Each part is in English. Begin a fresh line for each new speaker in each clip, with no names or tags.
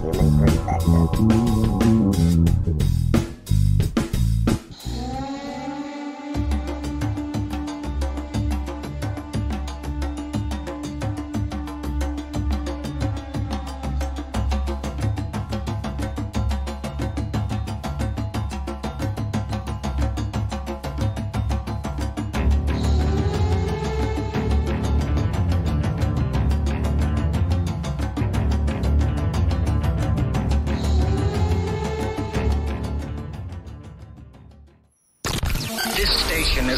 human perspective.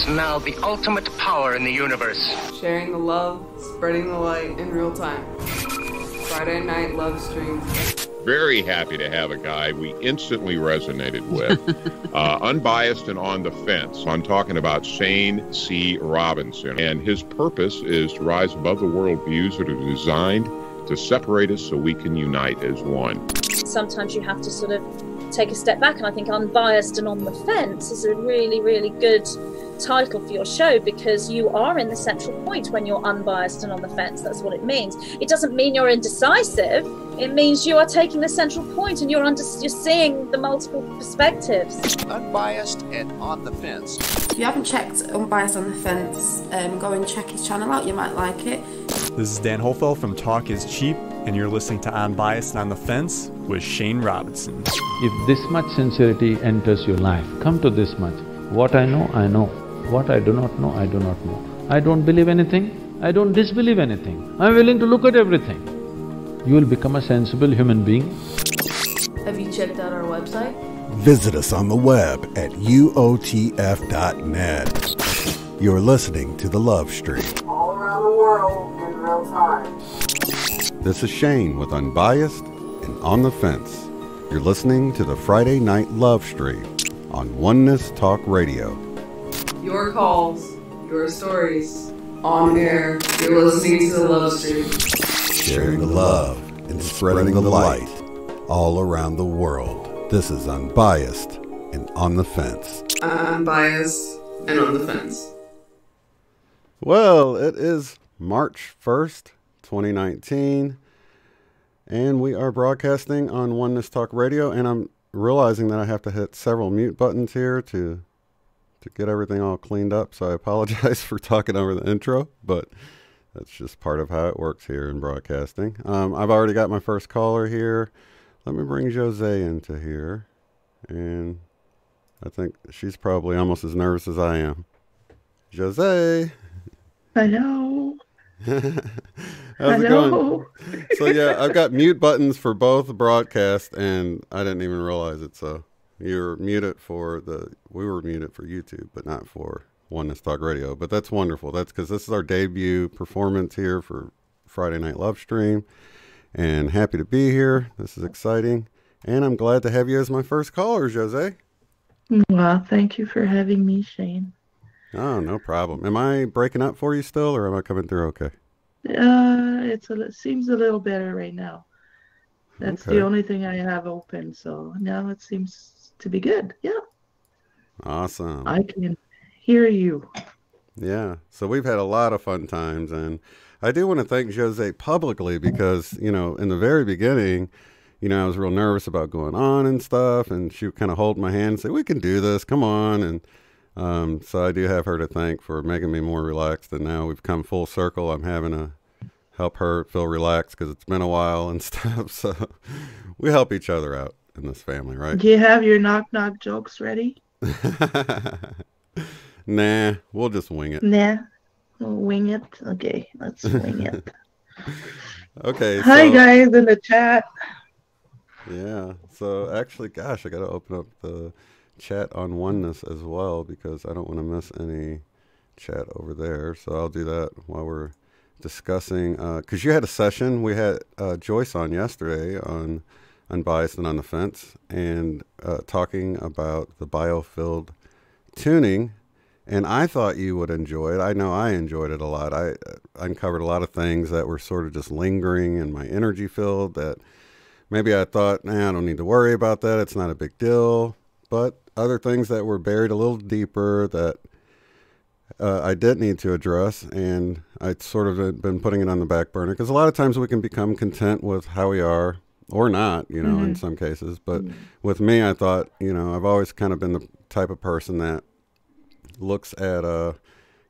Now the ultimate power in the universe.
Sharing the love, spreading the light in real time. Friday night love stream.
Very happy to have a guy we instantly resonated with. Unbiased and on the fence. I'm talking about Shane C. Robinson. And his purpose is to rise above the worldviews that are designed to separate us so we can unite as one.
Sometimes you have to sort of take a step back, and I think Unbiased and on the Fence is a really, really good title for your show, because you are in the central point when you're unbiased and on the fence. That's what it means. It doesn't mean you're indecisive. It means you are taking the central point and you're seeing the multiple perspectives.
Unbiased and on the fence.
If you haven't checked Unbiased on the Fence, go and check his channel out. You might like it.
This is Dan Hofel from Talk is Cheap, and you're listening to Unbiased and on the Fence with Shane Robinson.
If this much sincerity enters your life, come to this much. What I know, I know. What I do not know, I do not know. I don't believe anything, I don't disbelieve anything. I'm willing to look at everything. You will become a sensible human being.
Have you checked out our website?
Visit us on the web at uotf.net. You're listening to The Love Stream.
All around the world in real time.
This is Shane with Unbiased and On the Fence. You're listening to the Friday Night Love Stream on Oneness Talk Radio.
Your calls, your stories, on air. You're listening to The Love Stream.
Sharing the love and spreading the light all around the world. This is Unbiased and On the Fence.
Unbiased and On the Fence.
Well, it is March 1st, 2019, and we are broadcasting on Oneness Talk Radio, and I'm realizing that I have to hit several mute buttons here to get everything all cleaned up, so I apologize for talking over the intro, but that's just part of how it works here in broadcasting. I've already got my first caller here. Let me bring Jose into here, and I think she's probably almost as nervous as I am. Jose!
Hello!
How's it going? So yeah, I've got mute buttons for both broadcasts, and I didn't even realize it, so... You're muted we were muted for YouTube, but not for Oneness Talk Radio. But that's wonderful. That's because this is our debut performance here for Friday Night Love Stream. And happy to be here. This is exciting. And I'm glad to have you as my first caller, Jose.
Well, thank you for having me, Shane.
Oh, no problem. Am I breaking up for you still, or am I coming through okay?
It seems a little better right now. That's
okay.
The only thing I have open, so now it seems to be good. Yeah.
Awesome.
I can hear you.
Yeah. So we've had a lot of fun times, and I do want to thank Jose publicly because, in the very beginning, I was real nervous about going on and stuff, and she would kind of hold my hand and say, we can do this, come on. And so I do have her to thank for making me more relaxed, and now we've come full circle. I'm having to help her feel relaxed because it's been a while and stuff, so we help each other out in this family, right?
Do you have your knock-knock jokes ready?
Nah, we'll just wing it.
Nah, we'll wing it? Okay, let's wing it.
Okay.
Hi, guys in the chat.
Yeah, so actually, gosh, I got to open up the chat on Oneness as well because I don't want to miss any chat over there, so I'll do that while we're discussing, because you had a session. We had Joyce on yesterday on Unbiased and on the Fence, and talking about the biofield tuning, and I thought you would enjoy it. I know I enjoyed it a lot. I uncovered a lot of things that were sort of just lingering in my energy field that maybe I thought, I don't need to worry about that. It's not a big deal. But other things that were buried a little deeper that I did need to address, and I sort of had been putting it on the back burner because a lot of times we can become content with how we are or not, you know, in some cases. But with me, I thought, you know, I've always kind of been the type of person that looks at,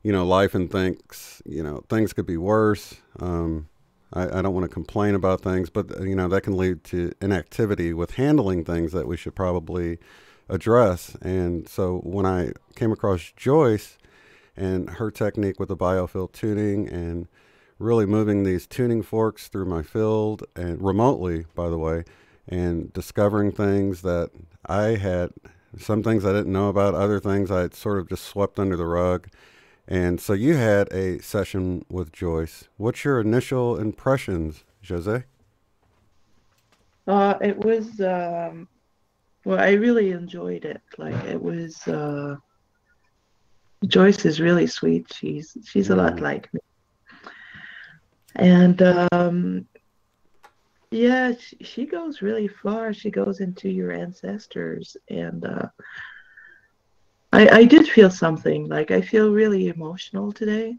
you know, life and thinks, you know, things could be worse. I don't want to complain about things, but, you know, that can lead to inactivity with handling things that we should probably address. And so when I came across Joyce and her technique with the biofield tuning and really moving these tuning forks through my field and remotely, by the way, and discovering things that I had, some things I didn't know about, other things I had sort of just swept under the rug. And so you had a session with Joyce. What's your initial impressions, Jose?
It was, well, I really enjoyed it. Like, it was, Joyce is really sweet. She's a lot like me. And, yeah, she goes really far. She goes into your ancestors. And I did feel something. Like, I feel really emotional today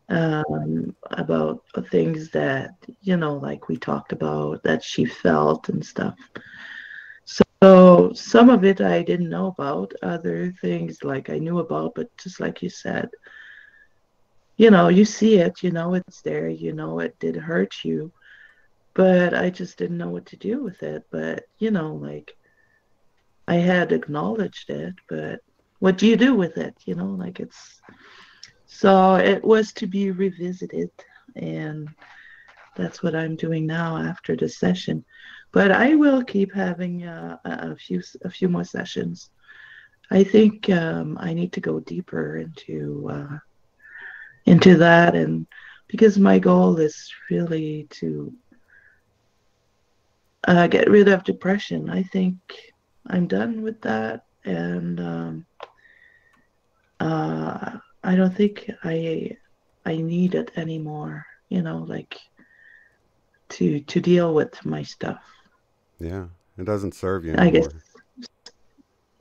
about things that, you know, like we talked about, that she felt and stuff. So some of it I didn't know about. Other things, like, I knew about, but just like you said, you know, you see it, you know it's there, you know it did hurt you, but I just didn't know what to do with it. But, you know, like, I had acknowledged it, but what do you do with it? You know, like, it's, so it was to be revisited, and that's what I'm doing now after the session. But I will keep having a few more sessions. I think I need to go deeper into that, and because my goal is really to get rid of depression. I think I'm done with that, and I don't think I need it anymore, you know, like, to deal with my stuff.
Yeah, it doesn't serve you anymore.
I guess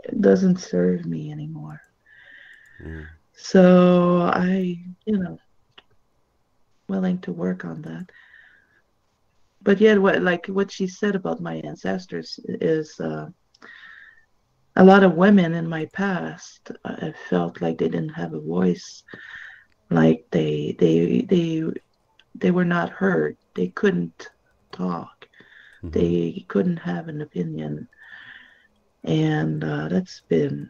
it doesn't serve me anymore.
Yeah.
So I, you know, willing to work on that. But yet, what she said about my ancestors is, a lot of women in my past, I felt like they didn't have a voice, like they were not heard. They couldn't talk. They couldn't have an opinion. And that's been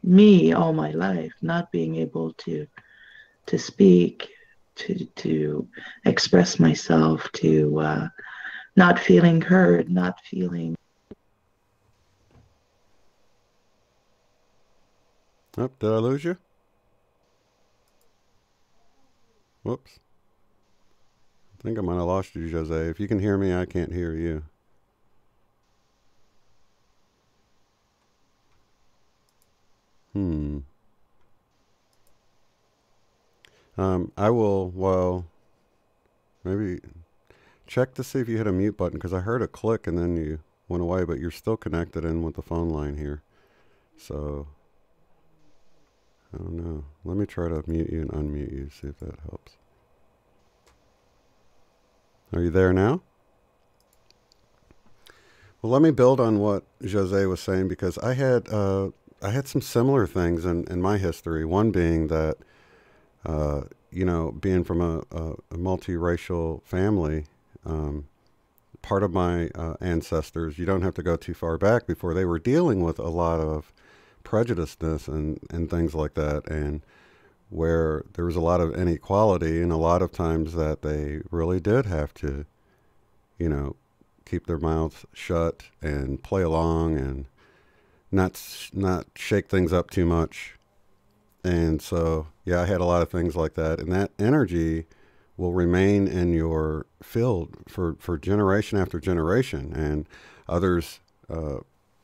me all my life, not being able to speak, to express myself, to not feeling heard, not feeling.
Oh, did I lose you? Whoops. I think I might have lost you, Jose. If you can hear me, I can't hear you. I will, well, maybe check to see if you hit a mute button, because I heard a click and then you went away, but you're still connected in with the phone line here. So, I don't know. Let me try to mute you and unmute you, see if that helps. Are you there now? Well, let me build on what Jose was saying, because I had some similar things in my history. One being that, you know, being from a multiracial family, part of my ancestors, you don't have to go too far back before they were dealing with a lot of prejudiceness and things like that, and where there was a lot of inequality, and a lot of times that they really did have to, you know, keep their mouths shut and play along and not shake things up too much. And so, yeah, I had a lot of things like that, and that energy will remain in your field for generation after generation, and others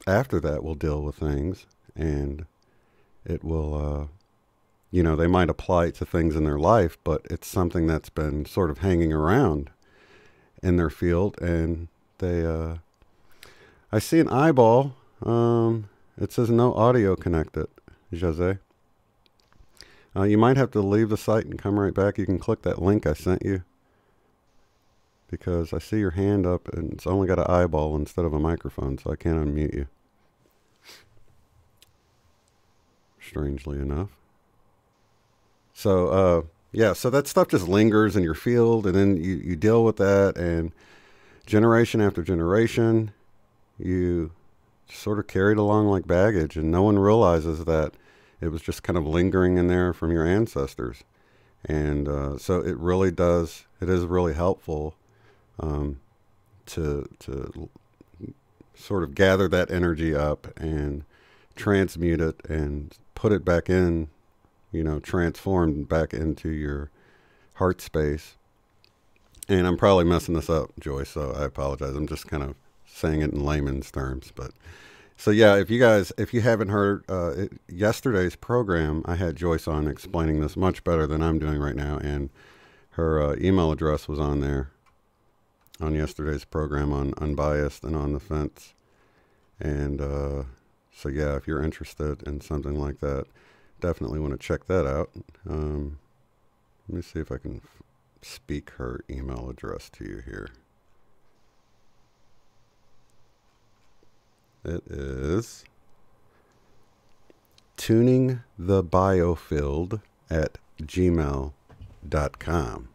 after that will deal with things, and it will, you know, they might apply it to things in their life, but it's something that's been sort of hanging around in their field, and they, I see an eyeball. It says no audio connected, Jose. You might have to leave the site and come right back. You can click that link I sent you. because I see your hand up and it's only got an eyeball instead of a microphone, so I can't unmute you. Strangely enough. So, yeah, so that stuff just lingers in your field, and then you deal with that, and generation after generation, you sort of carried along like baggage, and no one realizes that it was just kind of lingering in there from your ancestors. And so it really does, it is really helpful to sort of gather that energy up and transmute it and put it back in, you know, transformed back into your heart space. And I'm probably messing this up, Joyce, so I apologize. I'm just kind of saying it in layman's terms. But so, yeah, if you haven't heard yesterday's program, I had Joyce on explaining this much better than I'm doing right now. And her email address was on there on yesterday's program on Unbiased and On the Fence. And so, yeah, if you're interested in something like that, definitely want to check that out. Let me see if I can speak her email address to you here. It is tuningthebiofield@gmail.com.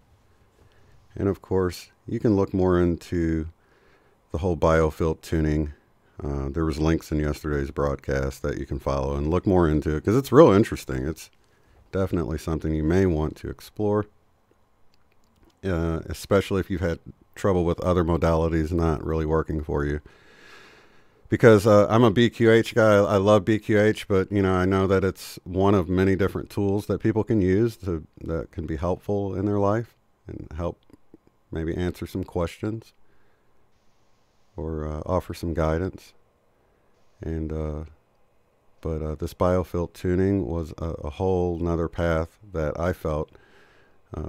And of course, you can look more into the whole biofield tuning. There was links in yesterday's broadcast that you can follow and look more into it, because it's real interesting. It's definitely something you may want to explore, especially if you've had trouble with other modalities not really working for you. Because I'm a BQH guy. I love BQH, but you know, I know that it's one of many different tools that people can use that can be helpful in their life and help maybe answer some questions or offer some guidance. And but this biofield tuning was a whole nother path that I felt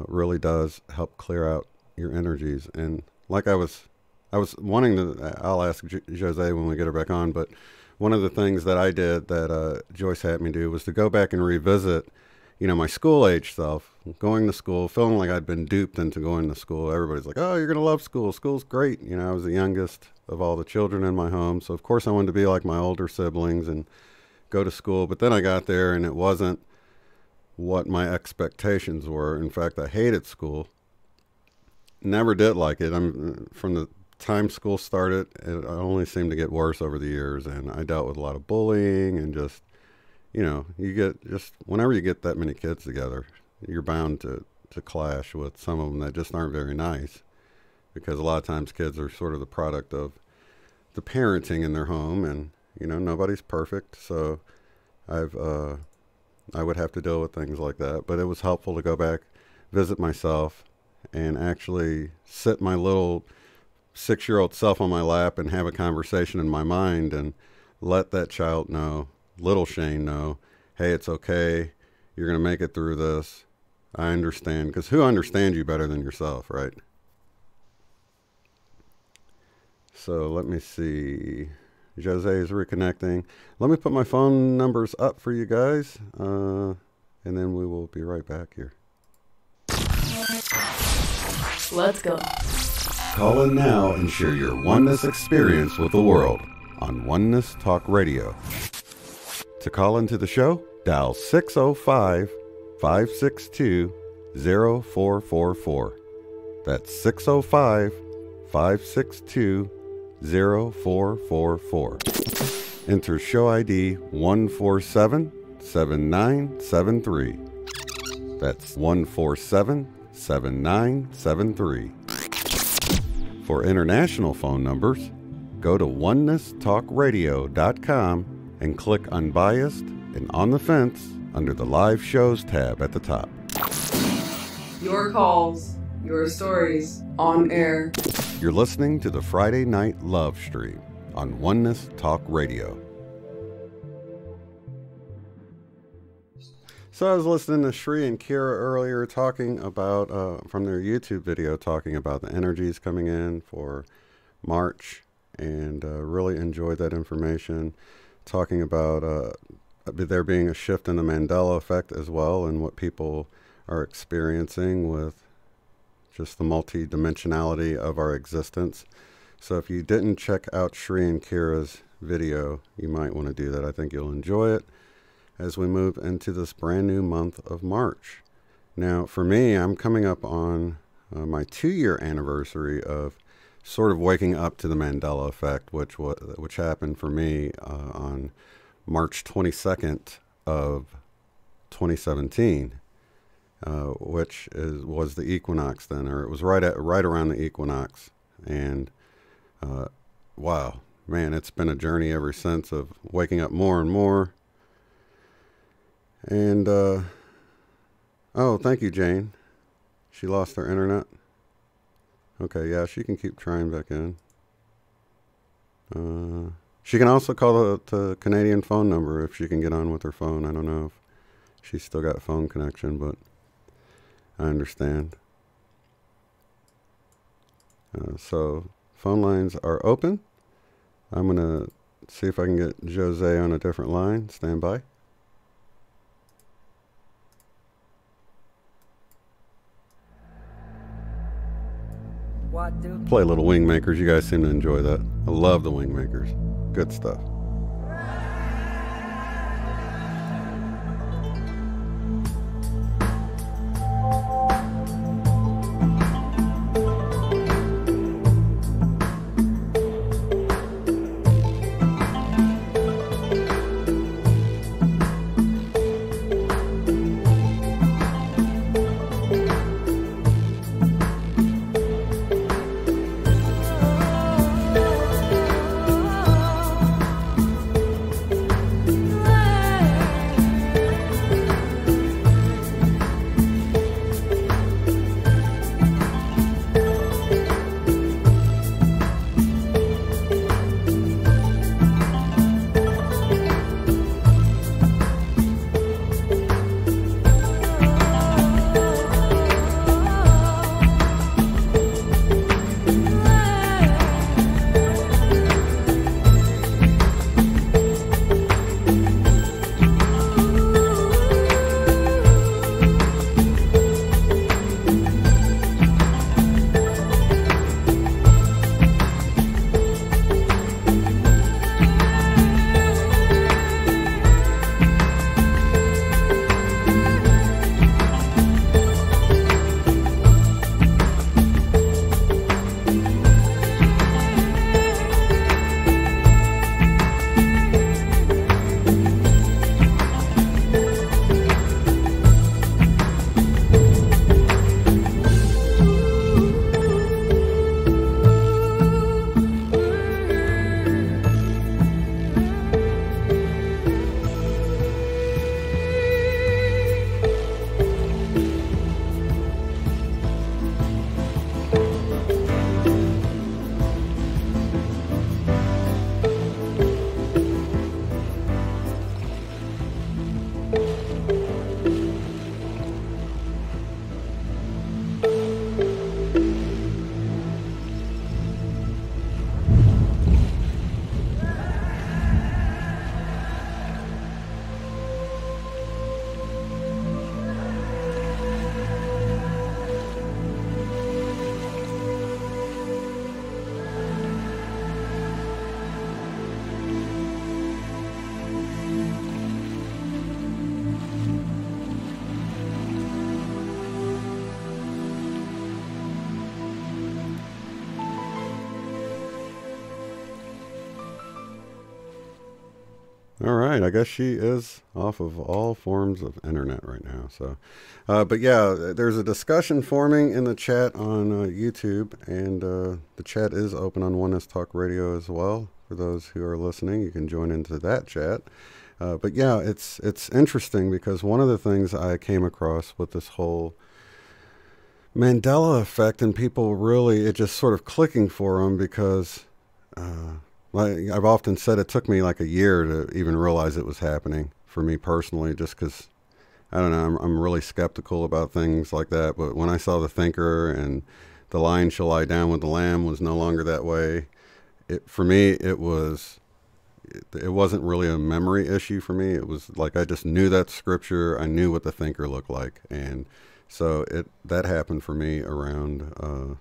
really does help clear out your energies. And like I was wanting to, I'll ask Jose when we get her back on, but one of the things that I did that Joyce had me do was to go back and revisit, you know, my school age self, going to school, feeling like I'd been duped into going to school. Everybody's like, oh, you're going to love school. School's great. You know, I was the youngest of all the children in my home. So of course I wanted to be like my older siblings and go to school. But then I got there and it wasn't what my expectations were. In fact, I hated school. Never did like it. From the time school started, it only seemed to get worse over the years, and I dealt with a lot of bullying and just, you know, whenever you get that many kids together, you're bound to clash with some of them that just aren't very nice, because a lot of times kids are sort of the product of the parenting in their home, and you know, nobody's perfect, so I would have to deal with things like that. But it was helpful to go back, visit myself, and actually sit my little 6-year-old self on my lap and have a conversation in my mind and let that child know, little Shane know, hey, it's okay. You're going to make it through this. I understand. Because who understands you better than yourself, right? So let me see. Jose is reconnecting. Let me put my phone numbers up for you guys. And then we will be right back here.
Let's go.
Call in now and share your oneness experience with the world on Oneness Talk Radio. To call into the show, dial 605-562-0444. That's 605-562-0444. Enter show ID 147-7973. That's 147-7973. For international phone numbers, go to onenesstalkradio.com and click Unbiased and On the Fence under the Live Shows tab at the top.
Your calls, your stories, on air.
You're listening to the Friday Night Love Stream on Oneness Talk Radio. So I was listening to Shri and Kira earlier talking about, from their YouTube video, talking about the energies coming in for March, and really enjoyed that information, talking about there being a shift in the Mandela effect as well, and what people are experiencing with just the multi-dimensionality of our existence. So if you didn't check out Shri and Kira's video, you might want to do that. I think you'll enjoy it as we move into this brand new month of March. Now, for me, I'm coming up on my 2-year anniversary of sort of waking up to the Mandela effect, which happened for me on March 22nd of 2017, which was the equinox then, or it was right around the equinox. And wow, man, it's been a journey ever since of waking up more and more. And oh, thank you, Jane. She lost her internet. Okay, yeah, she can keep trying back in. She can also call the Canadian phone number if she can get on with her phone. I don't know if she's still got phone connection, but I understand. So phone lines are open. I'm going to see if I can get Jose on a different line. Stand by. Play a little Wingmakers. You guys seem to enjoy that. I love the Wingmakers. Good stuff. All right, I guess she is off of all forms of internet right now. So, but yeah, there's a discussion forming in the chat on YouTube, and the chat is open on Oneness Talk Radio as well. For those who are listening, you can join into that chat. But yeah, it's interesting because one of the things I came across with this whole Mandela effect and people really, it just sort of clicking for them because like I've often said, it took me like a year to even realize it was happening for me personally, just because, I don't know, I'm really skeptical about things like that. But when I saw the thinker and the lion shall lie down with the lamb was no longer that way, for me, it wasn't really a memory issue for me. It was like I just knew that scripture. I knew what the thinker looked like. And So that happened for me around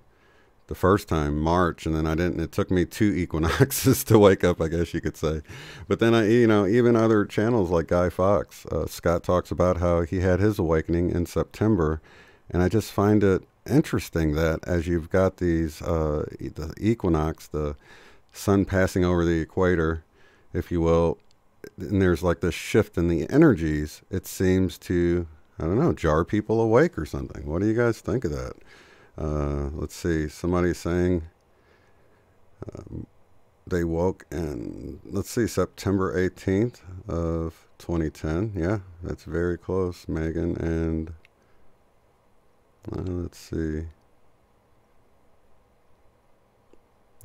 the first time, March, and then it took me 2 equinoxes to wake up, I guess you could say. But then even other channels like Guy Fawkes, Scott talks about how he had his awakening in September, and I just find it interesting that as you've got these, the equinox, the sun passing over the equator, if you will, and there's like this shift in the energies, it seems to, I don't know, jar people awake or something. What do you guys think of that? Let's see, somebody's saying they woke in, let's see, September 18th of 2010. Yeah, that's very close, Megan. And let's see.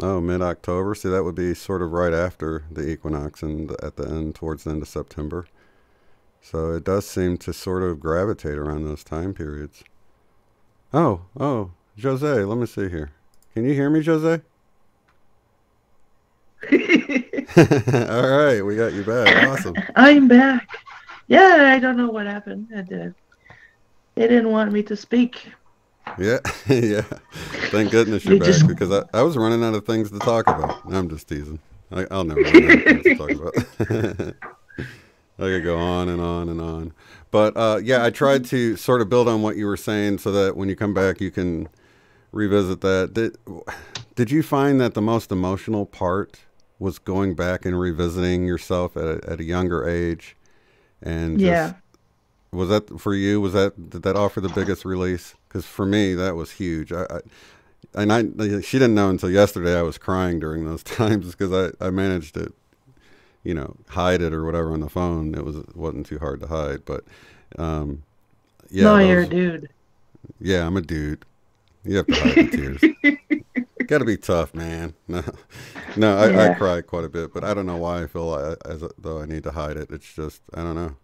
Oh, mid-October. See, that would be sort of right after the equinox and at the end, towards the end of September. So it does seem to sort of gravitate around those time periods. Oh, Jose, let me see here. Can you hear me, Jose? All right, we got you back. Awesome.
I'm back. Yeah, I don't know what happened. They didn't want me to speak.
Yeah, yeah. Thank goodness you're back, because I was running out of things to talk about. I'm just teasing. I'll never run out of things to talk about. I could go on and on and on. But yeah, I tried to sort of build on what you were saying so that when you come back, you can revisit that. Did you find that the most emotional part was going back and revisiting yourself at a younger age? And
yeah.
Was that for you? Did that offer the biggest release? Because for me, that was huge. She didn't know until yesterday I was crying during those times, because I managed to, hide it or whatever on the phone. It wasn't too hard to hide, but yeah.
No, you're a dude.
Yeah, I'm a dude. You have to hide the tears. Got to be tough, man. No, I cry quite a bit, but I don't know why I feel as though I need to hide it. It's just, I don't know.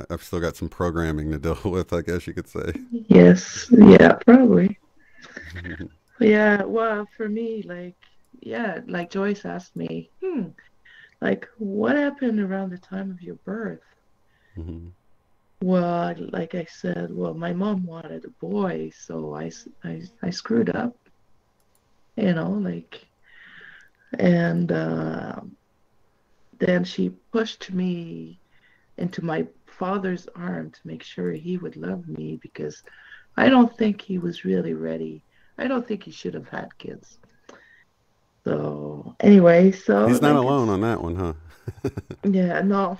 I've still got some programming to deal with, I guess you could say.
Yes. Yeah, probably. Yeah. Well, for me, like Joyce asked me, like, what happened around the time of your birth?
Mm-hmm.
Well, like I said, my mom wanted a boy, so I screwed up, and then she pushed me into my father's arm to make sure he would love me, because I don't think he was really ready. I don't think he should have had kids. So anyway,
he's not alone on that one, huh?
Yeah, no.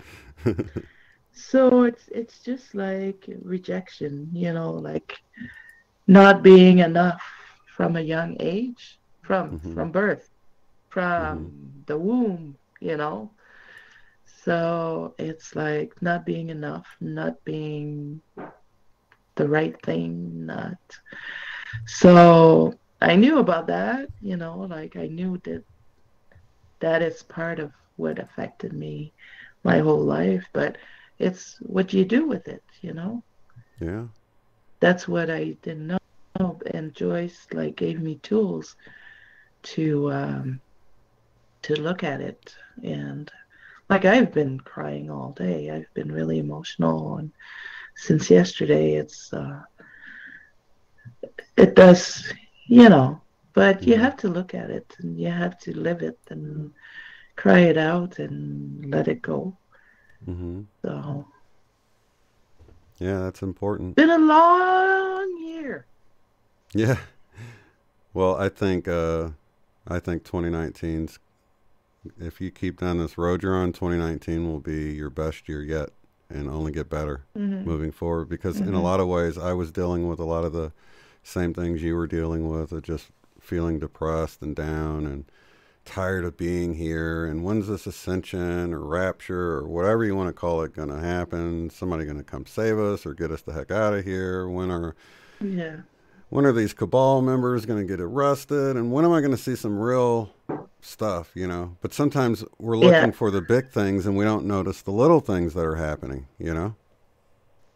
So it's just like rejection, like not being enough from a young age, from birth, from the womb, So it's like not being enough, not being the right thing, not. So I knew about that, like I knew that is part of what affected me my whole life, but it's what you do with it,
Yeah.
That's what I didn't know. And Joyce gave me tools to look at it. And I've been crying all day. I've been really emotional, and since yesterday it does, but you have to look at it, and you have to live it and cry it out and let it go. So
yeah, that's important.
Been a long year.
Yeah. Well, I think 2019's, if you keep down this road you're on, 2019 will be your best year yet, and only get better moving forward, because in a lot of ways I was dealing with a lot of the same things you were dealing with, of just feeling depressed and down and tired of being here, and when's this ascension or rapture or whatever you want to call it going to happen? Somebody going to come save us or get us the heck out of here? When are these cabal members going to get arrested, and when am I going to see some real stuff, But sometimes we're looking for the big things and we don't notice the little things that are happening,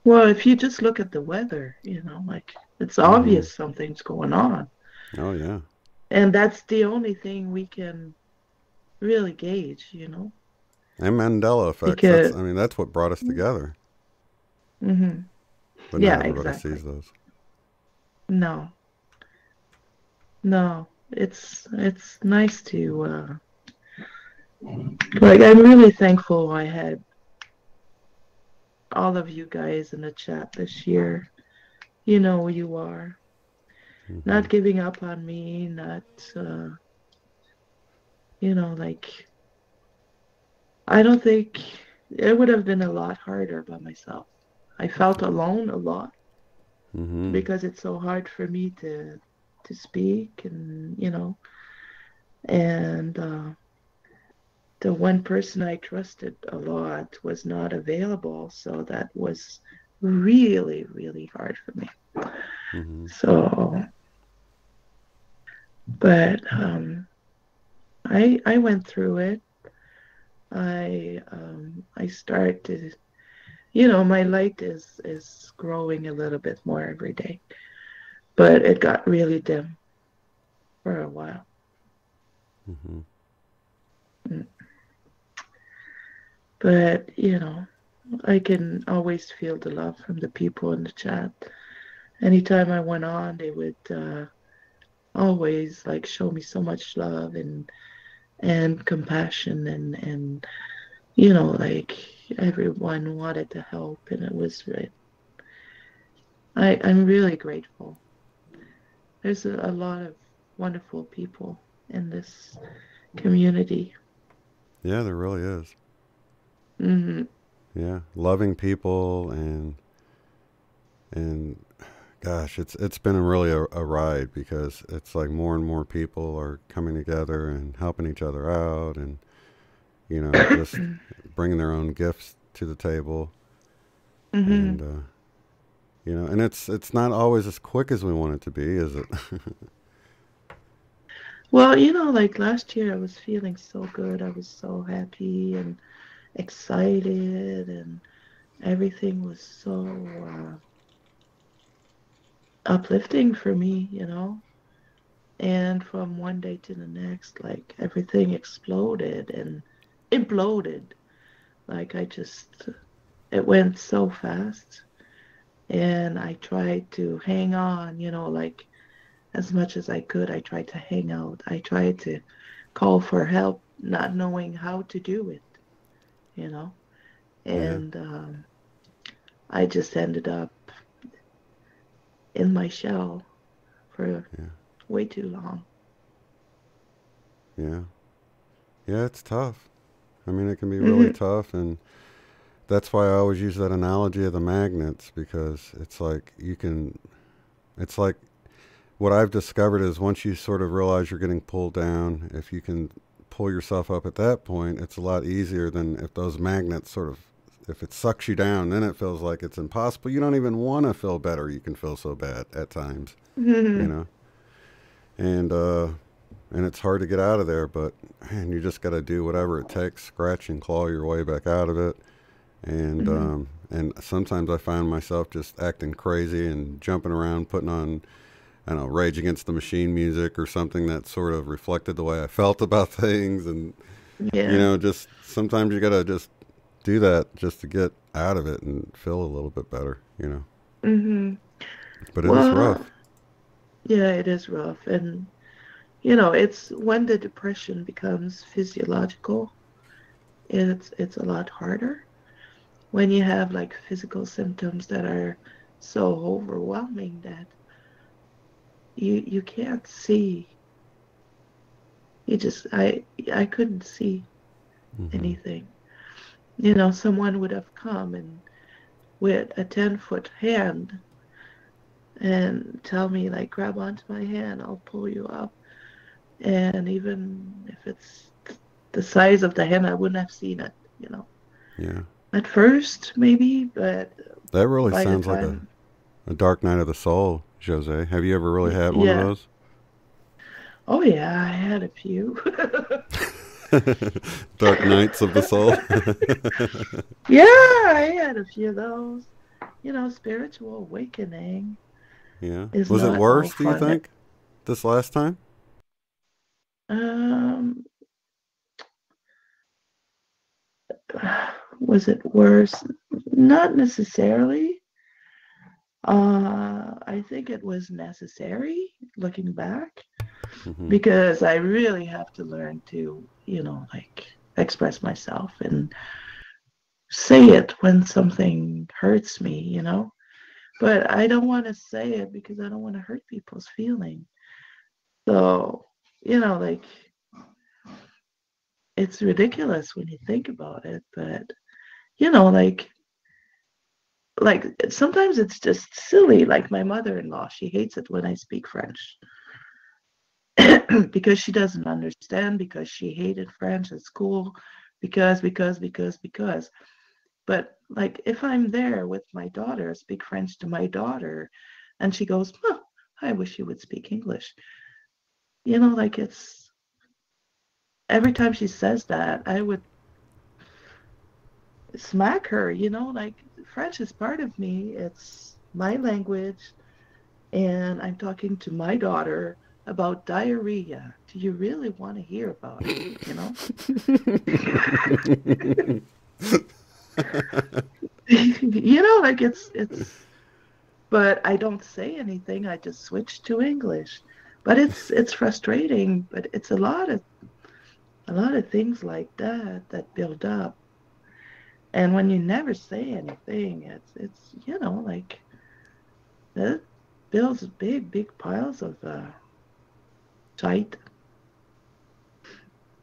Well, if you just look at the weather, it's obvious something's going on.
Oh yeah.
And that's the only thing we can really gauge,
And Mandela effect. That's what brought us together. But not everybody sees those.
No, no. It's nice to like. I'm really thankful I had all of you guys in the chat this year. You know who you are. Not giving up on me. Not like. I don't think it would have been a lot harder by myself. I felt alone a lot because it's so hard for me to speak, and and the one person I trusted a lot was not available, so that was really, really hard for me. So, but I went through it. I start to, my light is growing a little bit more every day, but it got really dim for a while. But I can always feel the love from the people in the chat. Anytime I went on, they would always like show me so much love and compassion, and like everyone wanted to help, and it was right. I'm really grateful. There's a lot of wonderful people in this community.
Yeah, there really is. Yeah, loving people, and gosh, it's been really a ride, because it's like more and more people are coming together and helping each other out, and just bringing their own gifts to the table, and and it's not always as quick as we want it to be, is it?
Well, like last year I was feeling so good. I was so happy and excited, and everything was so uplifting for me, and from one day to the next, like everything exploded and imploded. Like it went so fast, and I tried to hang on, like as much as I could. I tried to hang out. I tried to call for help, not knowing how to do it, and I just ended up in my shell for way too long.
Yeah, it's tough. I mean, it can be really tough, and that's why I always use that analogy of the magnets, because it's like what I've discovered is, once you sort of realize you're getting pulled down, if you can pull yourself up at that point, it's a lot easier than if those magnets if it sucks you down, then it feels like it's impossible. You don't even want to feel better. You can feel so bad at times, and it's hard to get out of there, but man, you just got to do whatever it takes, scratch and claw your way back out of it. And and sometimes I find myself just acting crazy and jumping around, putting on, I don't know, Rage Against the Machine music or something that sort of reflected the way I felt about things. And just sometimes you gotta just do that just to get out of it and feel a little bit better, But it is rough.
Yeah, it is rough. And it's when the depression becomes physiological, it's a lot harder. When you have like physical symptoms that are so overwhelming that you can't see. I couldn't see anything. Someone would have come and with a 10-foot hand and tell me, like, grab onto my hand, I'll pull you up. And even if it's the size of the hand, I wouldn't have seen it,
Yeah.
At first, maybe, but
that really sounds like a dark night of the soul, Jose. Have you ever really had one of those?
Oh yeah, I had a few.
Dark nights of the soul.
Yeah, I had a few of those. Spiritual awakening.
Yeah. Was it worse, do you think, this last time?
Was it worse? Not necessarily. I think it was necessary looking back, because I really have to learn to, like express myself and say it when something hurts me, But I don't want to say it because I don't want to hurt people's feelings. So, like, it's ridiculous when you think about it, but, like sometimes it's just silly. Like my mother-in-law, she hates it when I speak French because she doesn't understand, because she hated French at school, because. But like if I'm there with my daughter, speak French to my daughter, and she goes, "Oh, I wish you would speak English." Like it's every time she says that, I would smack her, like French is part of me. It's my language, and I'm talking to my daughter about diarrhea. Do you really want to hear about it, like it's but I don't say anything. I just switch to English. But it's frustrating, but it's a lot of things like that build up. And when you never say anything, it's like that builds big piles of tight.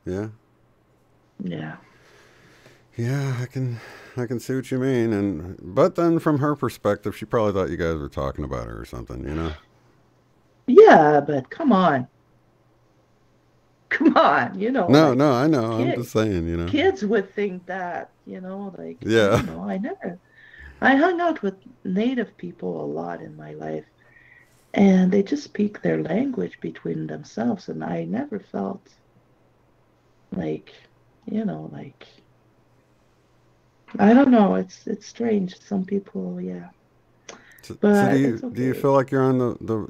Yeah.
Yeah.
Yeah, I can see what you mean, but then from her perspective, she probably thought you guys were talking about her or something,
Yeah, but come on, No, like,
no, I know. I'm just saying,
Kids would think that, like,
yeah.
I hung out with Native people a lot in my life, and they just speak their language between themselves, and I never felt like, like, I don't know. It's strange. Some people, yeah.
So
But
do you feel like you're on the?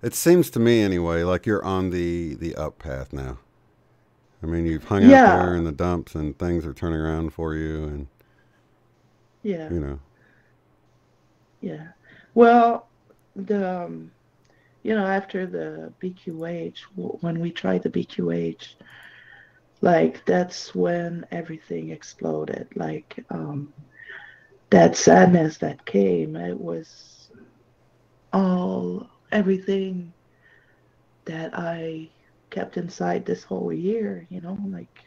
It seems to me anyway, like you're on the up path now. I mean, you've hung out there in the dumps, and things are turning around for you, and
yeah,
Yeah.
Well, after the BQH, when we tried the BQH, like that's when everything exploded. Like that sadness that came, it was everything that I kept inside this whole year, like,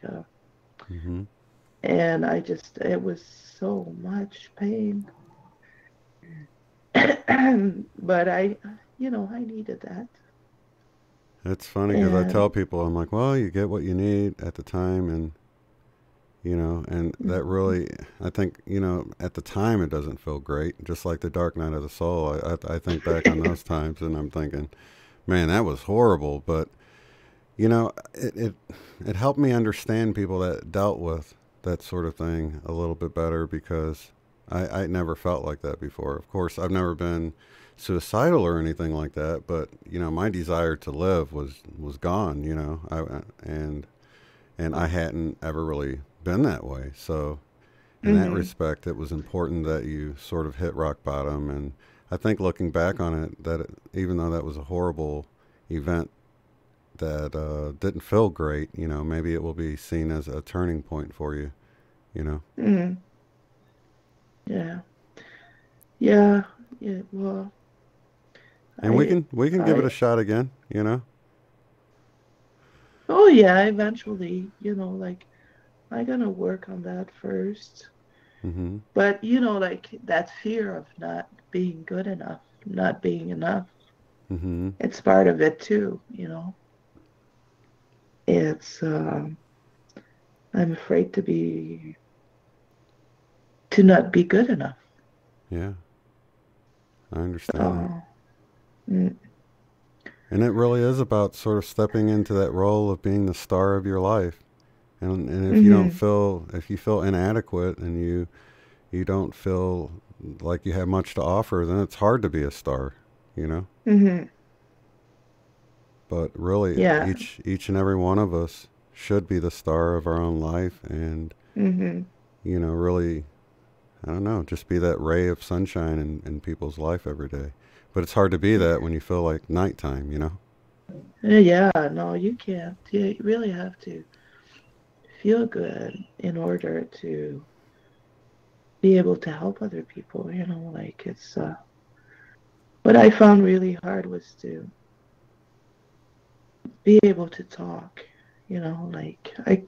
and it was so much pain. But I needed that.
It's funny because I tell people, I'm like, well, you get what you need at the time, and that really, I think, at the time it doesn't feel great, just like the dark night of the soul. I think back on those times, and I'm thinking, man, that was horrible. But it helped me understand people that dealt with that sort of thing a little bit better, because I never felt like that before. Of course, I've never been suicidal or anything like that, but my desire to live was gone. And I hadn't ever really been that way. So in that respect, it was important that you sort of hit rock bottom. And I think looking back on it, even though that was a horrible event that didn't feel great, maybe it will be seen as a turning point for you.
Yeah. Well,
and we can give it a shot again.
Oh yeah, eventually, like I'm gonna work on that first. But like that fear of not being good enough, not being enough, it's part of it too. It's I'm afraid to not be good enough.
Yeah, I understand. And it really is about sort of stepping into that role of being the star of your life. And if you don't feel, if you feel inadequate and you don't feel like you have much to offer, then it's hard to be a star, But really, each and every one of us should be the star of our own life, and really I don't know, just be that ray of sunshine in people's life every day. But it's hard to be that when you feel like nighttime, you know?
Yeah, no, you can't. You really have to feel good in order to be able to help other people, you know, like it's, what I found really hard was to be able to talk, you know, like I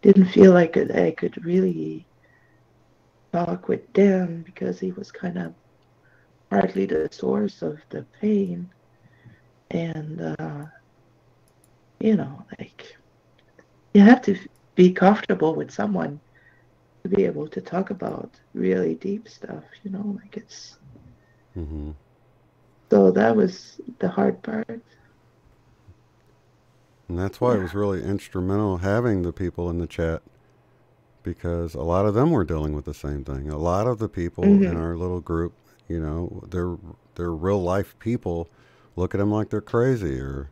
didn't feel like I could really talk with Dan because he was kind of partly the source of the pain. And, you know, like, you have to be comfortable with someone to be able to talk about really deep stuff, you know, like it's...
Mm-hmm.
So that was the hard part.
And that's why it was really instrumental having the people in the chat, because a lot of them were dealing with the same thing. A lot of the people in our little group, you know, they're real life people. Look at them like they're crazy or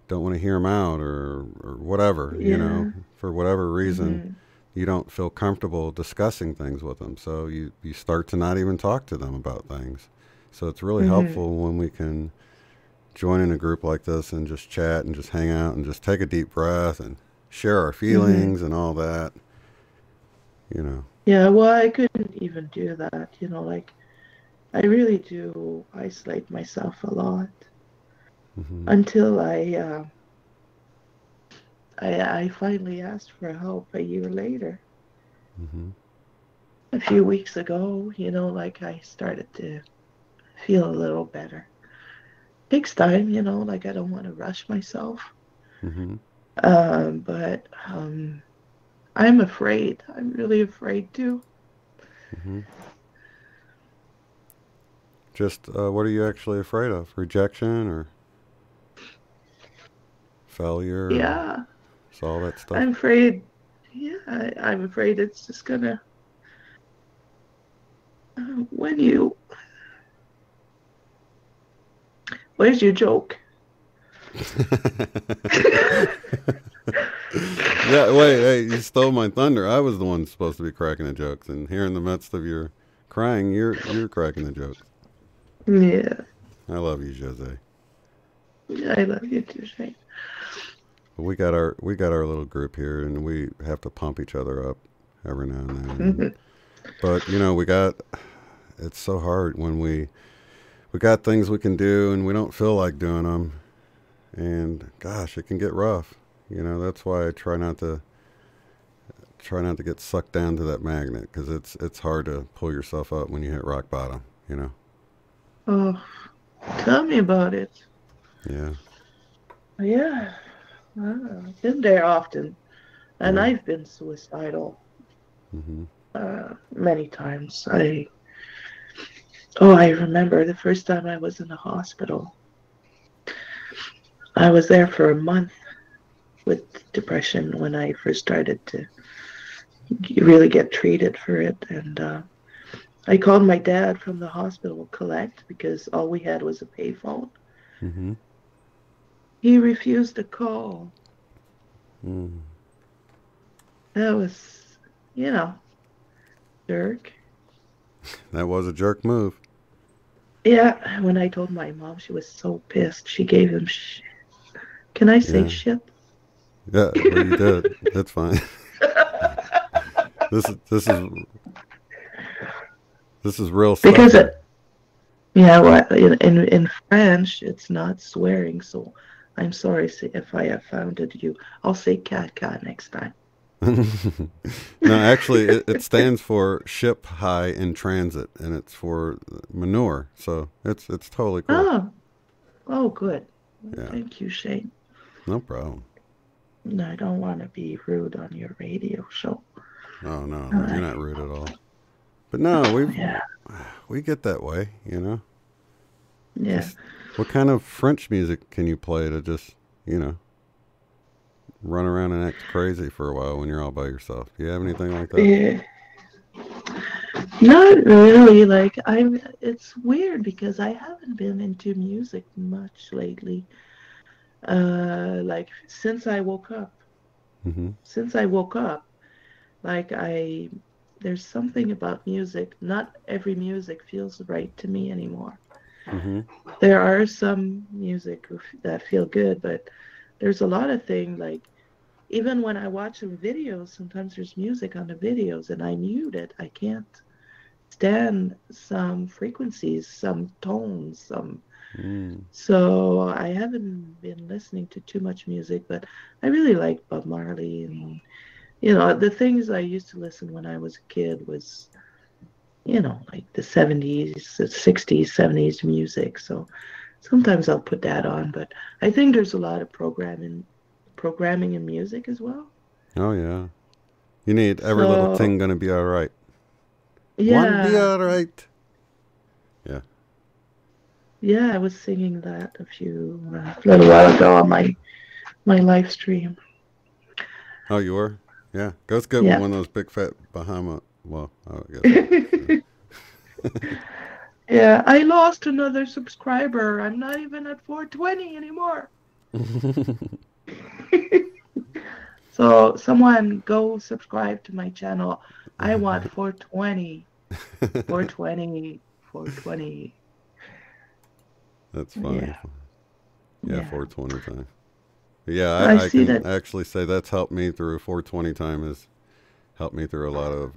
don't want to hear them out or whatever, you know, for whatever reason, you don't feel comfortable discussing things with them. So you start to not even talk to them about things. So it's really helpful when we can join in a group like this and just chat and just hang out and just take a deep breath and share our feelings and all that, you know.
Yeah, well, I couldn't even do that, you know, like I really do isolate myself a lot until I finally asked for help a year later. A few weeks ago, you know, like I started to feel a little better. Takes time, you know, like I don't want to rush myself. But I'm afraid. I'm really afraid too.
Just what are you actually afraid of? Rejection or failure?
Yeah.
Or all that stuff.
I'm afraid. Yeah, I'm afraid it's just gonna. Where's your joke?
Yeah, wait, hey, you stole my thunder. I was the one supposed to be cracking the jokes, and here in the midst of your crying, you're cracking the jokes.
Yeah.
I love you, Jose.
I love you too, Shane.
We got our little group here, and we have to pump each other up every now and then. But you know, it's so hard when we got things we can do, and we don't feel like doing them. And gosh, it can get rough. You know, that's why I try not to get sucked down to that magnet, because it's hard to pull yourself up when you hit rock bottom. You know.
Oh, tell me about it.
Yeah.
Yeah. I've been there often, and I've been suicidal many times. I remember the first time I was in the hospital. I was there for a month with depression when I first started to really get treated for it, and I called my dad from the hospital collect because all we had was a payphone. He refused to call. That was, you know, jerk.
That was a jerk move.
Yeah, when I told my mom, she was so pissed. She gave him shit. Can I say shit?
Yeah, well, you did. That's fine. This is real stuff.
Because in French, it's not swearing, so I'm sorry if I offended you. I'll say caca next time.
No, actually, it stands for ship high in transit, and it's for manure. So it's totally cool.
Oh, good.
Yeah.
Thank you, Shane.
No problem.
No, I don't want to be rude on your radio show.
Oh no, you're not rude at all. But no, we get that way, you know.
Yeah.
What kind of French music can you play to just, you know, run around and act crazy for a while when you're all by yourself? Do you have anything like that?
Yeah. Not really. Like it's weird because I haven't been into music much lately. Like since I woke up. Since I woke up, like there's something about music. Not every music feels right to me anymore.
Mm-hmm.
There are some music that feel good, but there's a lot of things like, even when I watch some videos, sometimes there's music on the videos and I mute it. I can't stand some frequencies, some tones, some. So I haven't been listening to too much music, but I really like Bob Marley, and the things I used to listen when I was a kid was, like the 70s, the 60s, 70s music. So sometimes I'll put that on, but I think there's a lot of programming in music as well.
Oh yeah, you need every little thing gonna be all right.
Yeah.
One be all right. Yeah.
Yeah, I was singing that a little while ago on my live stream.
Oh, you were? Yeah. Go's good with one of those big fat Bahama. Well, I guess.
Yeah, I lost another subscriber. I'm not even at 420 anymore. So someone go subscribe to my channel. I want 420. 420. 420.
That's funny. Yeah, 420 time. Yeah,
I
can
that.
actually say that's helped me through 420 time has helped me through a lot of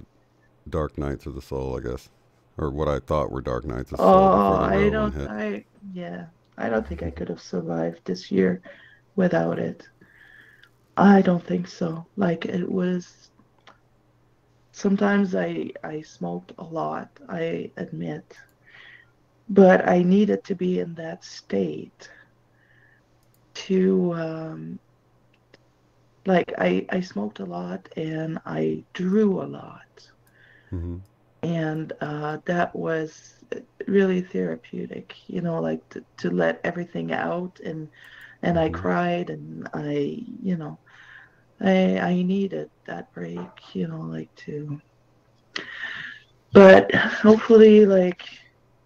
dark nights of the soul, I guess. Or what I thought were dark nights of the soul before the real one hit.
I don't think I could have survived this year without it. I don't think so. Like, it was, sometimes I smoked a lot, I admit. But I needed to be in that state to, like, I smoked a lot and I drew a lot.
Mm-hmm.
And that was really therapeutic, like to let everything out. And I cried, and I needed that break, like to. But hopefully, like,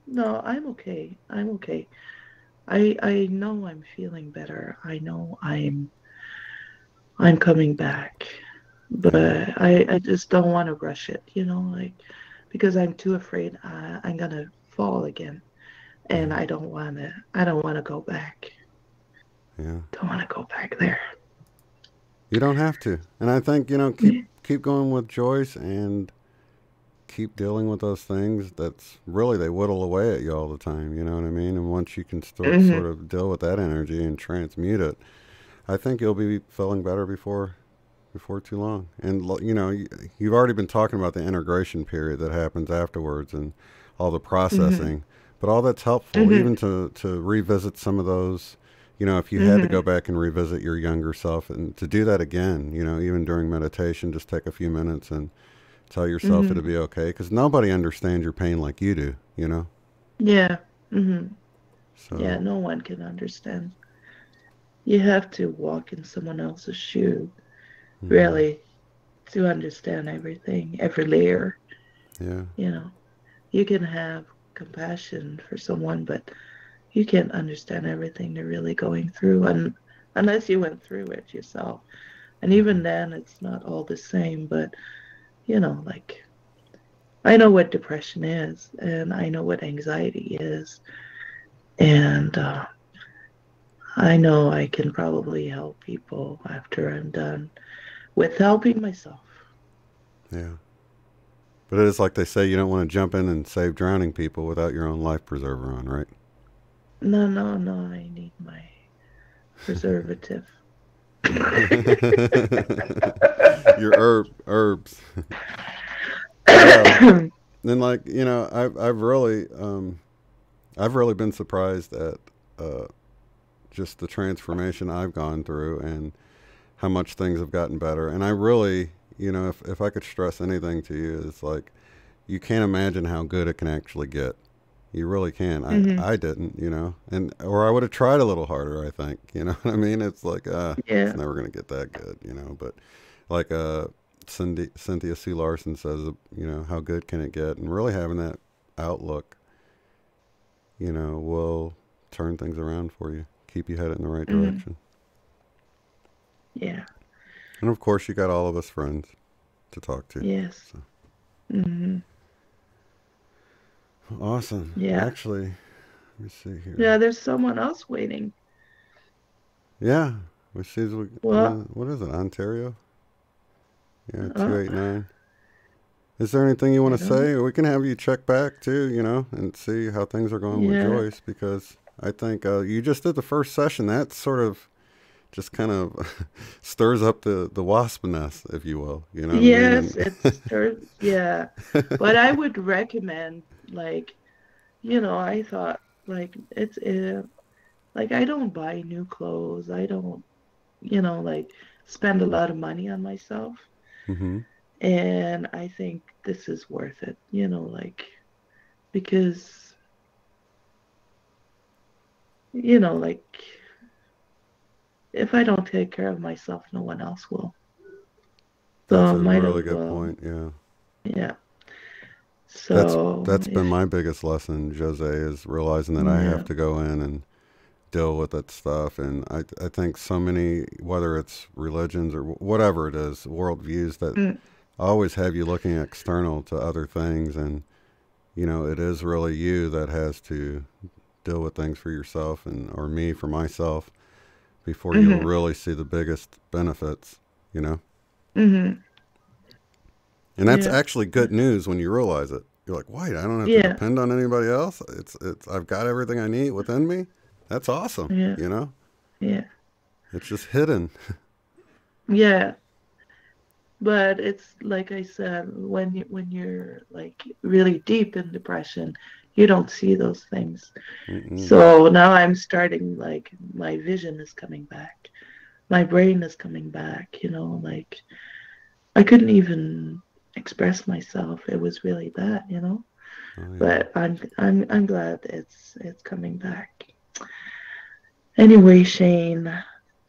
no, I'm okay. I'm okay. I know I'm feeling better. I know I'm coming back. But I just don't want to rush it, like, because I'm too afraid I'm gonna fall again, and I don't want to go back.
Yeah.
Don't want to go back there.
You don't have to. And I think, keep going with Joyce and keep dealing with those things. That's really, they whittle away at you all the time, you know what I mean? And once you can sort of deal with that energy and transmute it, I think you'll be feeling better before too long. And, you've already been talking about the integration period that happens afterwards and all the processing. But all that's helpful, even to revisit some of those. If you had to go back and revisit your younger self, and to do that again, even during meditation, just take a few minutes and tell yourself it'll be okay, because nobody understands your pain like you do,
Yeah.
So.
Yeah, no one can understand. You have to walk in someone else's shoe, really, to understand everything, every layer.
Yeah.
You can have compassion for someone, but you can't understand everything they're really going through, unless you went through it yourself. And even then, it's not all the same. But, like, I know what depression is, and I know what anxiety is. And I know I can probably help people after I'm done with helping myself.
Yeah. But it is like they say, you don't want to jump in and save drowning people without your own life preserver on, right?
No, I need my preservative.
Your herbs. And like, I've really been surprised at just the transformation I've gone through and how much things have gotten better. And I really, if I could stress anything to you, it's like, you can't imagine how good it can actually get. You really can. I didn't, or I would have tried a little harder, I think, you know what I mean? It's like, it's never going to get that good, but like Cynthia C. Larson says, how good can it get? And really having that outlook, will turn things around for you, keep you headed in the right direction.
Yeah.
And of course, you got all of us friends to talk to.
Yes.
So.
Mm-hmm.
Awesome.
Yeah.
Actually, let me see here.
Yeah, there's someone else waiting.
Yeah. Which is,
Well,
what is it, Ontario? Yeah, 289. Is there anything you want to say? Or we can have you check back too, you know, and see how things are going with Joyce, because I think you just did the first session. That sort of just kind of stirs up the wasp nest, if you will, you know.
Yes, it stirs, yeah. But I would recommend, like, you know, I thought, like, it's, like, I don't buy new clothes. I don't, you know, like, spend a lot of money on myself.
Mm-hmm.
And I think this is worth it, you know, like, because, you know, like, if I don't take care of myself, no one else will. So
That's a
might
really
as
good
well.
point, yeah.
Yeah. So
that's been my biggest lesson, Jose, is realizing that I have to go in and deal with that stuff. And I think so many, whether it's religions or whatever it is, worldviews that always have you looking external to other things. And, you know, it is really you that has to deal with things for yourself, and or me for myself, before you'll really see the biggest benefits, you know?
Mm-hmm.
And that's actually good news when you realize it. You're like, wait, I don't have to depend on anybody else. It's I've got everything I need within me. That's awesome. You know?
Yeah.
It's just hidden.
Yeah. But it's like I said, when you're like really deep in depression, you don't see those things. So now I'm starting, like, my vision is coming back. My brain is coming back, you know, like I couldn't even express myself. It was really bad, you know. But I'm glad it's coming back. Anyway, Shane,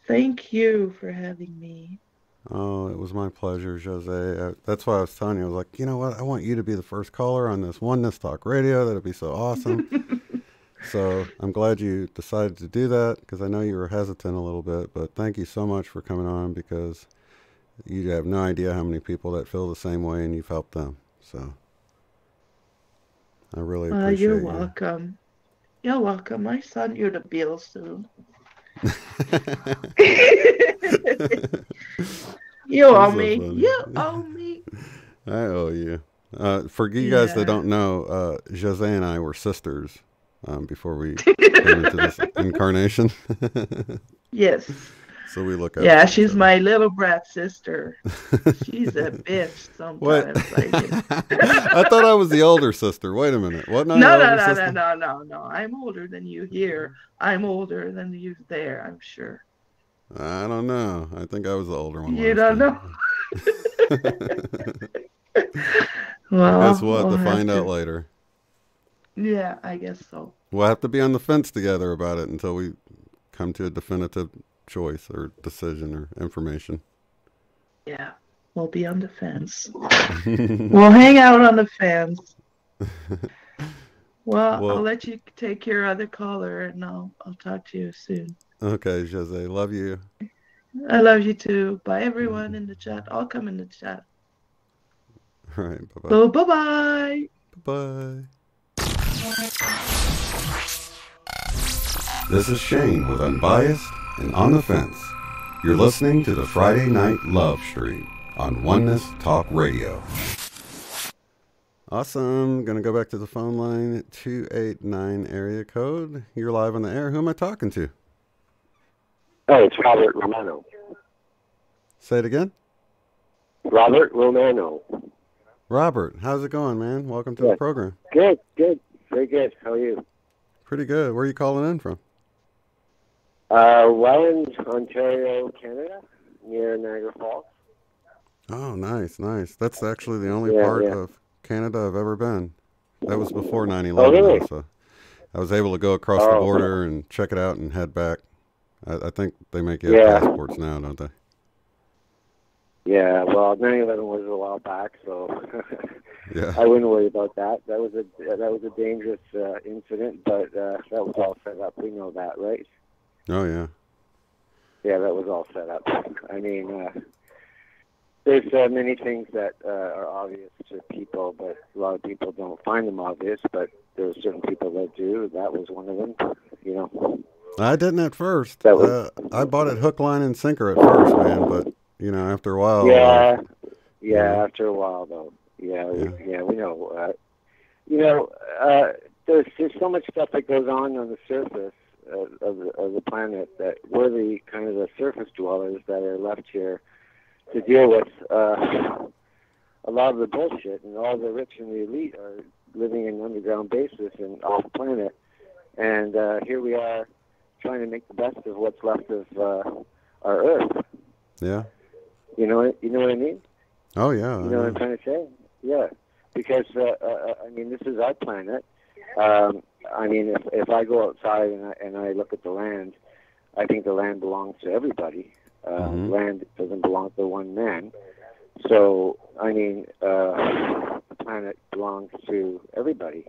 thank you for having me.
Oh, it was my pleasure, Jose. That's why I was telling you. I was like, you know what? I want you to be the first caller on this Oneness Talk Radio. That'd be so awesome. So I'm glad you decided to do that, because I know you were hesitant a little bit. But thank you so much for coming on, because you have no idea how many people that feel the same way, and you've helped them. So I really appreciate
You're
you.
welcome. You're welcome. I sent you the bill soon. You owe me. You owe me.
I owe you. For you guys that don't know, Jose and I were sisters before we came into this incarnation.
Yes.
So we look at
Yeah, she's my little brat sister. She's a bitch sometimes.
What? I thought I was the older sister. Wait a minute. What?
No. I'm older than you here. I'm older than you there, I'm sure.
I don't know. I think I was the older one.
You don't know? Well,
I guess we'll have to find out later.
Yeah, I guess so.
We'll have to be on the fence together about it until we come to a definitive choice or decision or information.
Yeah, we'll be on the fence. We'll hang out on the fence. Well, I'll let you take your other caller, and I'll talk to you soon.
Okay, Jose. Love you.
I love you too. Bye, everyone in the chat. I'll come in the chat.
All right. Bye-bye.
So, bye-bye.
Bye-bye. This is Shane with Unbiased and On the Fence. You're listening to the Friday Night Love Stream on Oneness Talk Radio. Awesome. Going to go back to the phone line, 289 area code. You're live on the air. Who am I talking to?
Oh, it's Robert Romano.
Say it again?
Robert Romano.
Robert, how's it going, man? Welcome to the program.
Good. Very good. How are you?
Pretty good. Where are you calling in from?
Wellington, Ontario, Canada, near Niagara Falls.
Oh, nice. That's actually the only part of Canada I've ever been. That was before 9/11,
oh, really?
So I was able to go across the border and check it out and head back. I think they make you have passports now, don't they?
Yeah, well, 9/11 was a while back, so
yeah.
I wouldn't worry about that. That was a dangerous incident, but that was all set up. We know that, right?
Oh yeah.
Yeah, that was all set up. I mean, There's many things that are obvious to people, but a lot of people don't find them obvious. But there's certain people that do. That was one of them. You know.
I didn't at first. I bought it hook, line, and sinker at first, man. But you know, after a while.
Yeah. After a while, though. Yeah. We know. You know, there's so much stuff that goes on the surface of the planet that we're the kind of the surface dwellers that are left here to deal with a lot of the bullshit, and all the rich and the elite are living in underground bases and off the planet. And here we are trying to make the best of what's left of our Earth.
Yeah.
You know what I mean?
Oh yeah.
You know what I'm trying to say? Yeah. Because I mean, this is our planet. I mean, if I go outside and I look at the land, I think the land belongs to everybody. Land doesn't belong to one man. So, I mean, the planet belongs to everybody.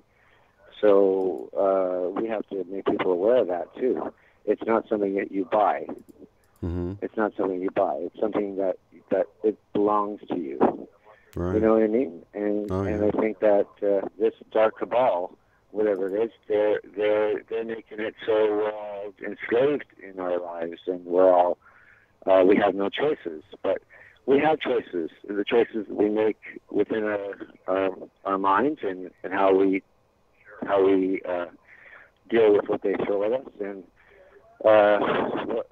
So we have to make people aware of that too. It's not something that you buy. It's not something you buy. It's something that it belongs to you.
Right.
You know what I mean? And and I think that this dark cabal, whatever it is, they're making it so enslaved in our lives, and we're all we have no choices. But we have choices. The choices that we make within our minds and how we deal with what they throw at us, and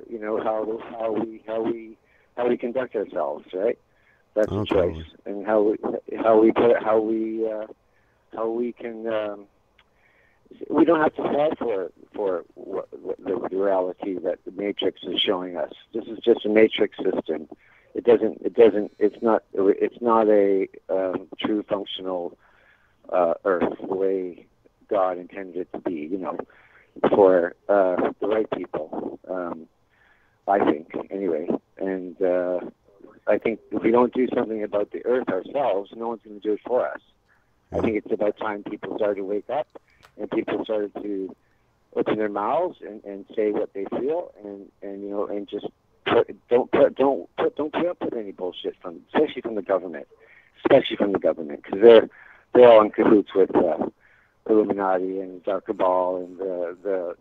you know how we conduct ourselves, right? That's a choice, and how we can. We don't have to fall for the reality that the Matrix is showing us. This is just a Matrix system. It's not a true functional Earth the way God intended it to be. You know, for the right people. I think anyway, and I think if we don't do something about the Earth ourselves, no one's going to do it for us. I think it's about time people started to wake up, and people started to open their mouths and say what they feel, and you know, and just don't put up with any bullshit especially from the government, because they're all in cahoots with Illuminati and Dark Cabal and the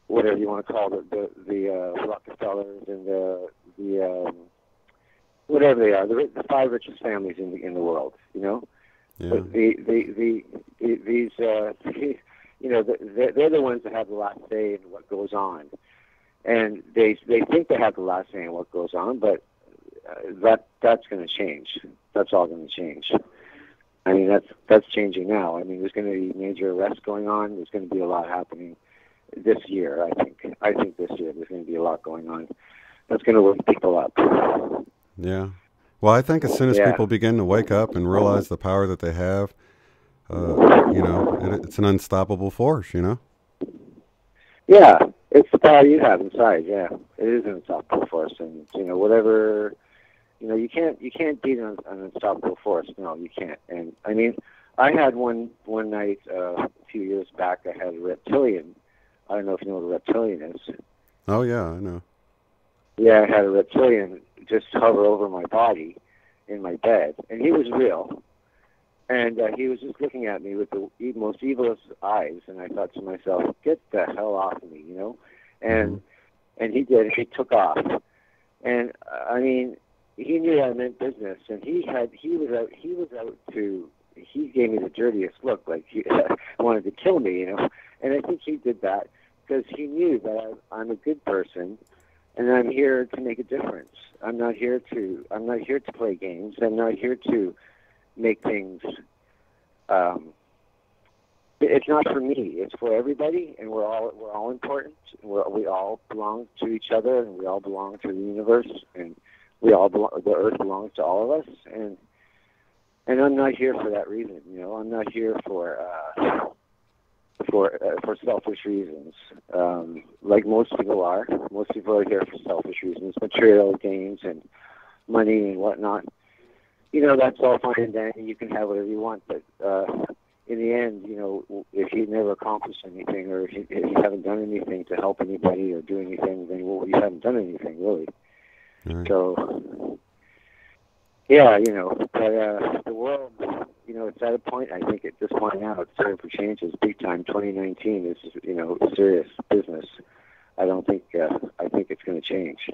whatever you want to call it, the Rockefellers and the whatever they are, the 5 richest families in the world, you know.
Yeah.
These you know, they're the ones that have the last say in what goes on, and they think they have the last say in what goes on, but that's going to change. That's all going to change. I mean, that's changing now. I mean, there's going to be major arrests going on. There's going to be a lot happening this year. I think this year there's going to be a lot going on. That's going to wake people up.
Yeah. Well, I think as soon as people begin to wake up and realize the power that they have, you know, it's an unstoppable force, you know?
Yeah, it's the power you have inside, yeah. It is an unstoppable force, and, you know, whatever, you know, you can't beat an unstoppable force. No, you can't. And, I mean, I had one night a few years back, I had a reptilian. I don't know if you know what a reptilian is.
Oh, yeah, I know.
Yeah, I had a reptilian just hover over my body in my bed, and he was real. And he was just looking at me with the most evilest eyes, and I thought to myself, get the hell off of me, you know? And he did. He took off. And, I mean, he knew I meant business, and he gave me the dirtiest look, like he wanted to kill me, you know? And I think he did that because he knew that I'm a good person, and I'm here to make a difference. I'm not here to play games. I'm not here to make things. It's not for me. It's for everybody, and we're all important. We all belong to each other, and we all belong to the universe, and we all belong. The Earth belongs to all of us, and I'm not here for that reason. You know, I'm not here for selfish reasons, like most people are. Most people are here for selfish reasons, material gains and money and whatnot. You know, that's all fine and dandy. You can have whatever you want, but in the end, you know, if you never accomplished anything, or if you haven't done anything to help anybody or do anything, then you haven't done anything, really.
Right.
So, yeah, but the world, it's at a point, I think, at this point now, it's time for changes big time. 2019 is, serious business. I think it's going to change.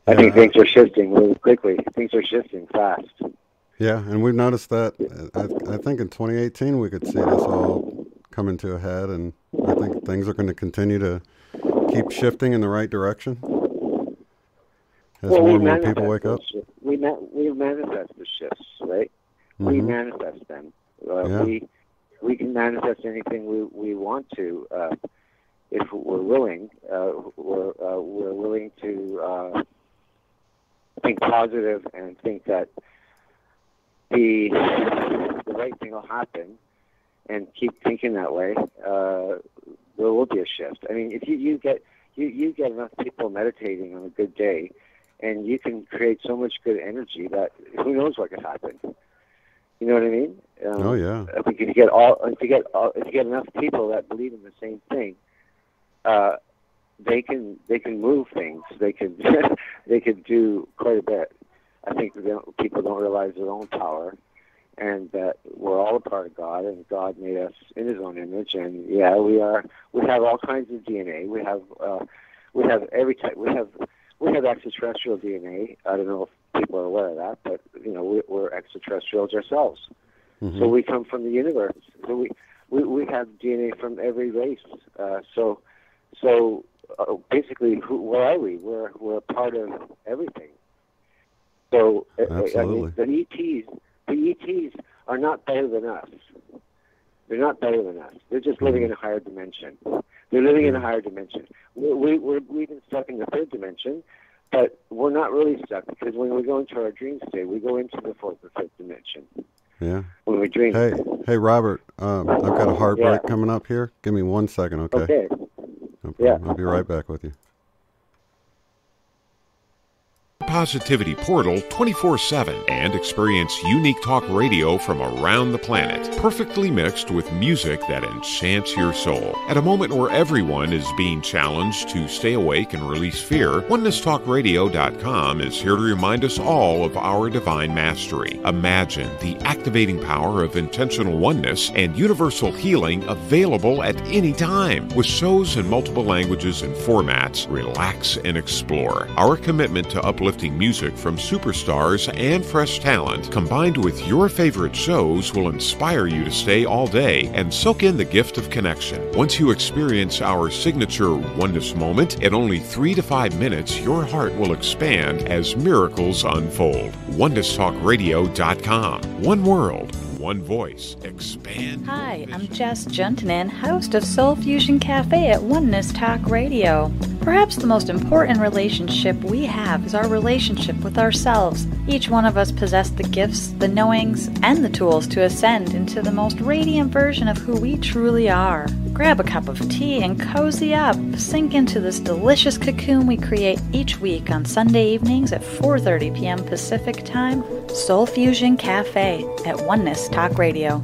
I think things are shifting really quickly. Things are shifting fast.
Yeah, and we've noticed that. I think in 2018 we could see this all coming to a head, and I think things are going to continue to keep shifting in the right direction as more and more people wake up.
We manifest the shifts, right?
Mm-hmm.
We manifest them. We can manifest anything we want to if we're willing. We're willing to think positive and think that the right thing will happen, and keep thinking that way. There will be a shift. I mean, if you get enough people meditating on a good day, and you can create so much good energy that who knows what could happen. You know what I mean?
Oh yeah.
If you get enough people that believe in the same thing, they can move things. They could do quite a bit. I think people don't realize their own power, and that we're all a part of God, and God made us in His own image. And we have all kinds of DNA. We have every type. We have extraterrestrial DNA. I don't know if people are aware of that, but we're extraterrestrials ourselves. Mm-hmm. So we come from the universe. So we have DNA from every race. So basically, where are we? We're a part of everything. So the ETs are not better than us. They're not better than us. They're just living in a higher dimension. They're living in a higher dimension. We've been stuck in the third dimension, but we're not really stuck, because when we go into our dream state, we go into the fourth or fifth dimension.
Yeah.
When we dream.
Hey, Robert. I've got a hard break coming up here. Give me 1 second, okay?
Okay.
No problem. I'll be right back with you.
Positivity Portal 24/7 and experience unique talk radio from around the planet, perfectly mixed with music that enchants your soul. At a moment where everyone is being challenged to stay awake and release fear, OnenessTalkRadio.com is here to remind us all of our divine mastery. Imagine the activating power of intentional oneness and universal healing available at any time. With shows in multiple languages and formats, relax and explore. Our commitment to uplifting music from superstars and fresh talent, combined with your favorite shows, will inspire you to stay all day and soak in the gift of connection. Once you experience our signature oneness moment, in only 3 to 5 minutes, your heart will expand as miracles unfold. OnenessTalkRadio.com. One world, one voice. Expand.
Hi, I'm Jess Juntanen, host of Soul Fusion Cafe at Oneness Talk Radio. Perhaps the most important relationship we have is our relationship with ourselves. Each one of us possess the gifts, the knowings, and the tools to ascend into the most radiant version of who we truly are. Grab a cup of tea and cozy up. Sink into this delicious cocoon we create each week on Sunday evenings at 4:30 p.m. Pacific Time. Soul Fusion Cafe at Oneness Talk Radio.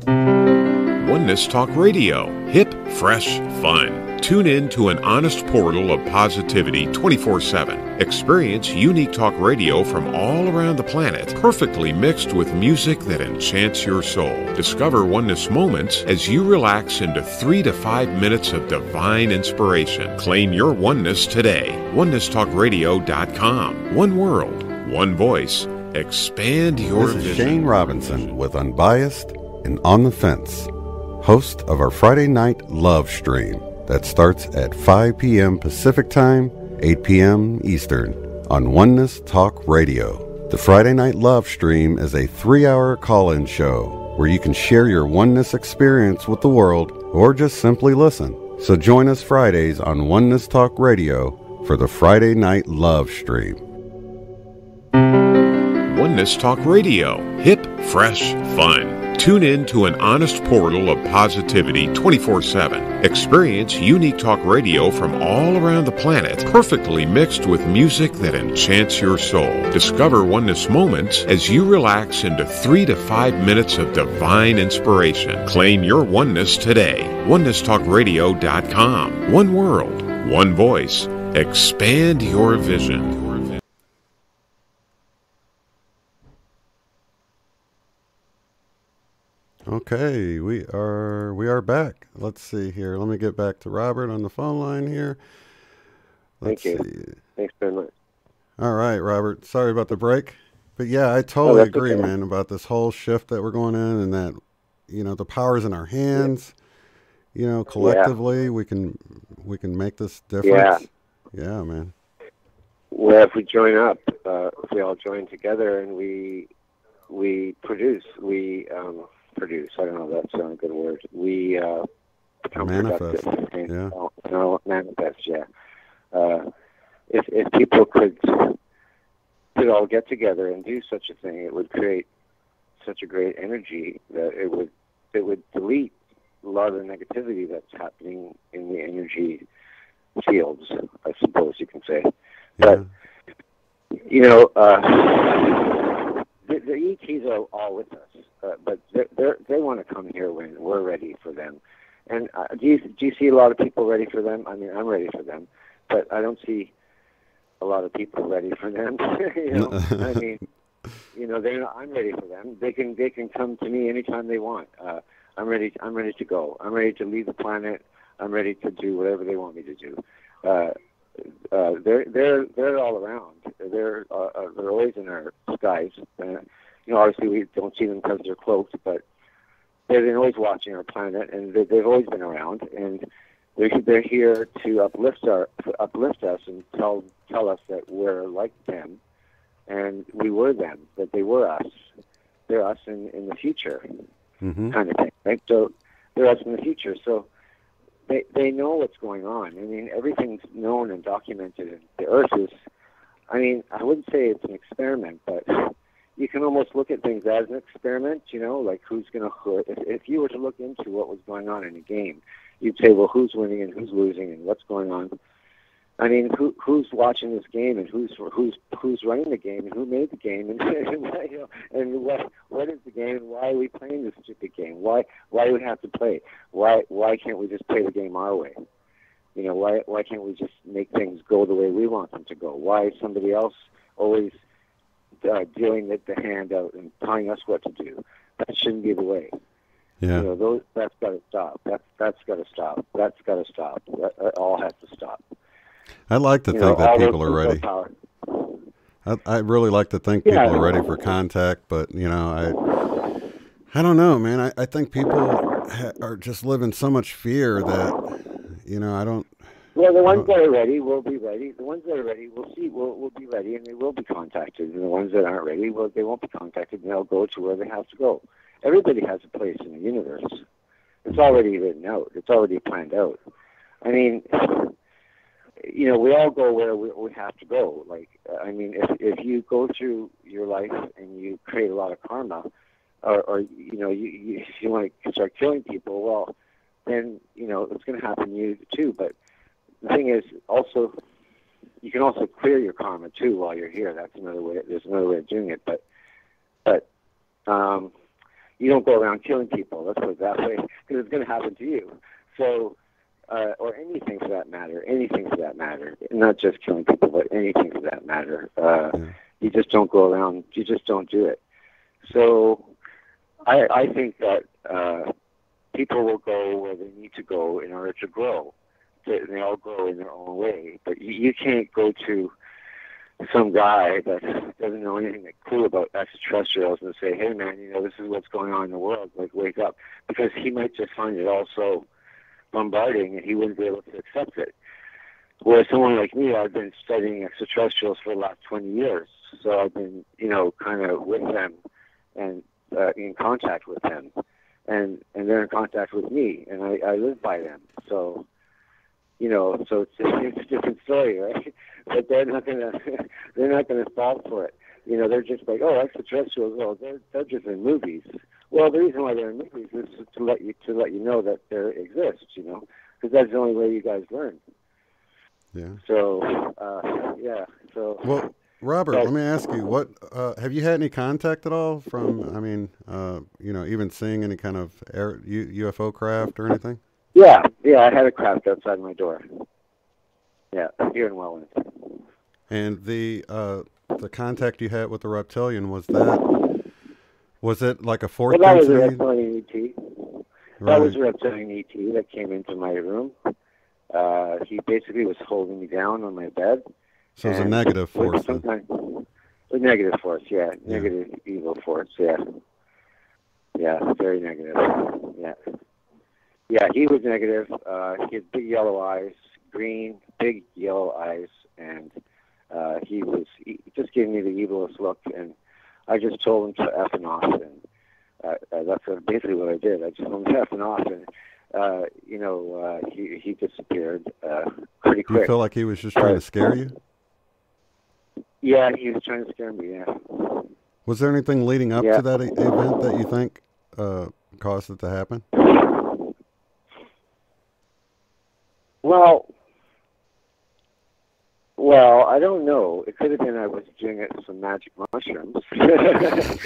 Oneness Talk Radio. Hip, fresh, fun. Tune in to an honest portal of positivity 24/7. Experience unique talk radio from all around the planet, perfectly mixed with music that enchants your soul. Discover oneness moments as you relax into 3 to 5 minutes of divine inspiration. Claim your oneness today. OnenessTalkRadio.com. One world, one voice. Expand your
vision.
This is
Shane Robinson with Unbiased and On the Fence, host of our Friday night love stream that starts at 5 p.m. Pacific Time, 8 p.m. Eastern on Oneness Talk Radio. The Friday Night Love Stream is a 3-hour call-in show where you can share your oneness experience with the world or just simply listen. So join us Fridays on Oneness Talk Radio for the Friday Night Love Stream.
Oneness Talk Radio. Hip, fresh, fun. Tune in to an honest portal of positivity 24/7. Experience unique talk radio from all around the planet, perfectly mixed with music that enchants your soul. Discover oneness moments as you relax into 3 to 5 minutes of divine inspiration. Claim your oneness today. OnenessTalkRadio.com. One world, one voice. Expand your vision.
Okay, we are back. Let's see here. Let me get back to Robert on the phone line here.
Thank you. Thanks very much.
All right, Robert. Sorry about the break. But yeah, I totally agree,
okay,
man, about this whole shift that we're going in, and that, you know, the power's in our hands. You know, collectively we can make this difference. Yeah, man.
Well, if we join up, if we all join together and we produce, produce. I don't know if that's not a good word. We become
manifest.
productive. And, manifest. Yeah. If people could all get together and do such a thing, it would create such a great energy that it would delete a lot of the negativity that's happening in the energy fields, I suppose you can say. But you know, the ETs are all with us, but they want to come here when we're ready for them. And do you see a lot of people ready for them? I mean, I'm ready for them, but I don't see a lot of people ready for them. You know, I mean, you know, I'm ready for them. They can come to me anytime they want. I'm ready to go. I'm ready to leave the planet. I'm ready to do whatever they want me to do. They're all around. They're always in our skies. You know, obviously we don't see them because they're cloaked, but they're always watching our planet, and they've always been around. And they're here to uplift us and tell us that we're like them, and we were them, that they were us. They're us in the future, kind of thing, right? So they're us in the future. So they know what's going on. I mean, everything's known and documented. And the Earth is, I mean, I wouldn't say it's an experiment, but you can almost look at things as an experiment, you know, like who's going to, if you were to look into what was going on in a game, you'd say, well, who's winning and who's losing and what's going on. I mean, who's watching this game and who's running the game and who made the game and you know, and what is the game and why are we playing this stupid game? Why do we have to play? Why can't we just play the game our way? You know, why can't we just make things go the way we want them to go? Why is somebody else always dealing the hand out and telling us what to do? That shouldn't be the way.
Yeah.
You know, that's got to stop. That's got to stop. That's got to stop. That all has to stop.
I'd like to think that people are ready. I really like to think people are ready for contact, but you know, I don't know, man. I think people are just living so much fear that, you know, I don't.
Well, the ones that are ready will be ready. The ones that are ready, we'll see, will be ready, and they will be contacted. And the ones that aren't ready, well, they won't be contacted, and they'll go to where they have to go. Everybody has a place in the universe. It's already written out. It's already planned out. I mean, you know, we all go where we have to go. Like, I mean, if you go through your life and you create a lot of karma, or you know, you want to start killing people, well, then, you know, it's going to happen to you too. But the thing is, also, you can also clear your karma too while you're here. That's another way. There's another way of doing it. But you don't go around killing people. Let's put it that way, because it's going to happen to you. So, or anything for that matter. Not just killing people, but anything for that matter. You just don't go around. You just don't do it. So, I think that people will go where they need to go in order to grow. They all grow in their own way. But you can't go to some guy that doesn't know anything cool about extraterrestrials and say, hey, man, you know, this is what's going on in the world. Like, wake up. Because he might just find it all so bombarding and he wouldn't be able to accept it. Whereas someone like me, I've been studying extraterrestrials for the last 20 years. So I've been, you know, kind of with them and in contact with them. And they're in contact with me, and I live by them. So, you know, so it's a different story, right? But they're not gonna fall for it. You know, they're just like, oh, extraterrestrials. Oh, they're just in movies. Well, the reason why they're in movies is to let you know that they exist. You know, because that's the only way you guys learn.
Yeah.
So, yeah. So.
Well, Robert, let me ask you, what have you had any contact at all from? I mean, you know, even seeing any kind of UFO craft or anything?
Yeah, I had a craft outside my door. Yeah, here in Wellington.
And the contact you had with the reptilian, was it like a fourth
Well, that was a
density?
reptilian ET.
Right.
That was a reptilian ET that came into my room. He basically was holding me down on my bed.
So it was a negative force.
A negative force, yeah. Negative evil force, yeah. Yeah, very negative. Yeah. Yeah, he was negative. He had big yellow eyes, green, big yellow eyes, and he just gave me the evilest look, and I just told him to effing off, and that's basically what I did. I just told him to effing off, and he disappeared pretty quick.
Do you feel like he was just trying to scare you?
Yeah, he was trying to scare me, yeah.
Was there anything leading up to that event that you think caused it to happen?
Well, I don't know. It could have been I was doing it with some magic mushrooms. That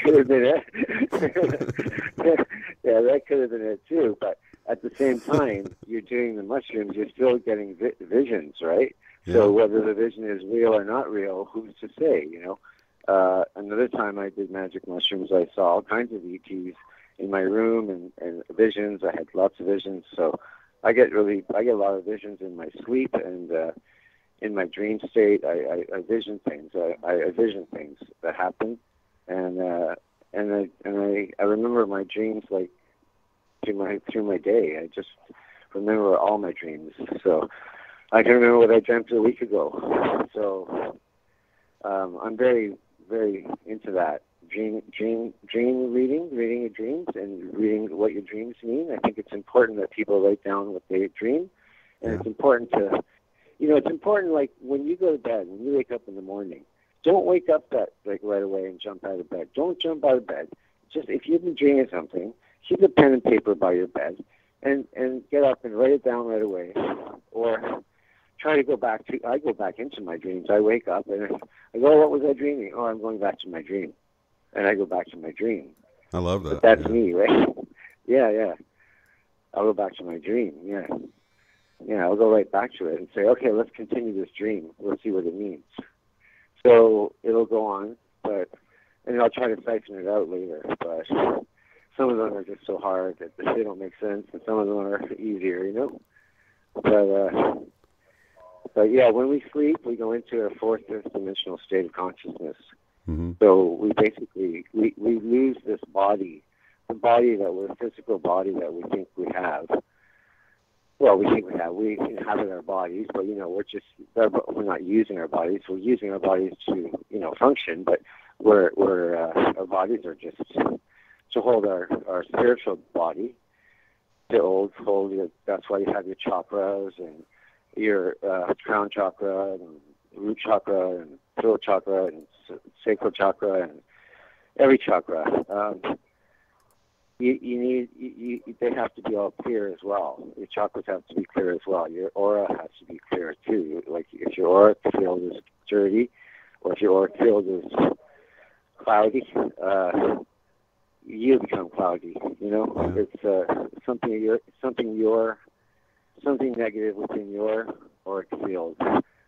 could have been it. Yeah, that could have been it too. But at the same time, you're doing the mushrooms, you're still getting visions, right? Yeah. So whether the vision is real or not real, who's to say, Another time I did magic mushrooms, I saw all kinds of ETs in my room and visions. I had lots of visions. So I get a lot of visions in my sleep and in my dream state. I vision things. I vision things that happen, and I remember my dreams like through my day. I just remember all my dreams. So I can remember what I dreamt a week ago. So I'm very, very into that. Dream reading your dreams and reading what your dreams mean. I think it's important that people write down what they dream, and it's important to, it's important, like when you go to bed, when you wake up in the morning, don't wake up right away and jump out of bed. Don't jump out of bed. Just if you've been dreaming something, keep a pen and paper by your bed, and get up and write it down right away, or try to go back into my dreams. I wake up and I go, what was I dreaming? Oh, I'm going back to my dream. And I go back to my dream.
I love that.
But that's me, right? Yeah. I'll go back to my dream, yeah. Yeah, I'll go right back to it and say, okay, let's continue this dream. Let's see what it means. So it'll go on, and I'll try to siphon it out later. But some of them are just so hard that they don't make sense, and some of them are easier, But yeah, when we sleep, we go into a fourth, fifth dimensional state of consciousness.
Mm-hmm.
So we basically we lose this body, the physical body that we think we have. Well, we inhabit our bodies, but we're not using our bodies. We're using our bodies to function, but our bodies are just to hold our spiritual body, to hold your. That's why you have your chakras and your crown chakra and root chakra and throat chakra and sacral chakra and every chakra. They have to be all clear as well. Your chakras have to be clear as well. Your aura has to be clear too. Like if your auric field is dirty, or if your auric field is cloudy, you become cloudy. It's something negative within your auric field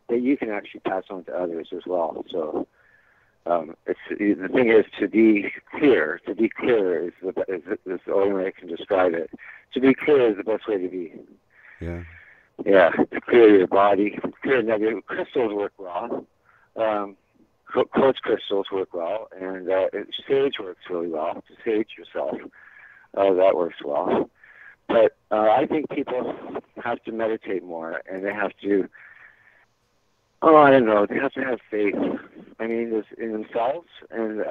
that you can actually pass on to others as well. So the thing is to be clear. To be clear is the only way I can describe it. To be clear is the best way to be.
Yeah.
Yeah. To clear your body, clear negative. Crystals work well. Quartz crystals work well, and sage works really well. To sage yourself, that works well. But I think people have to meditate more, and they have to. I don't know. They have to have faith. I mean, in themselves, and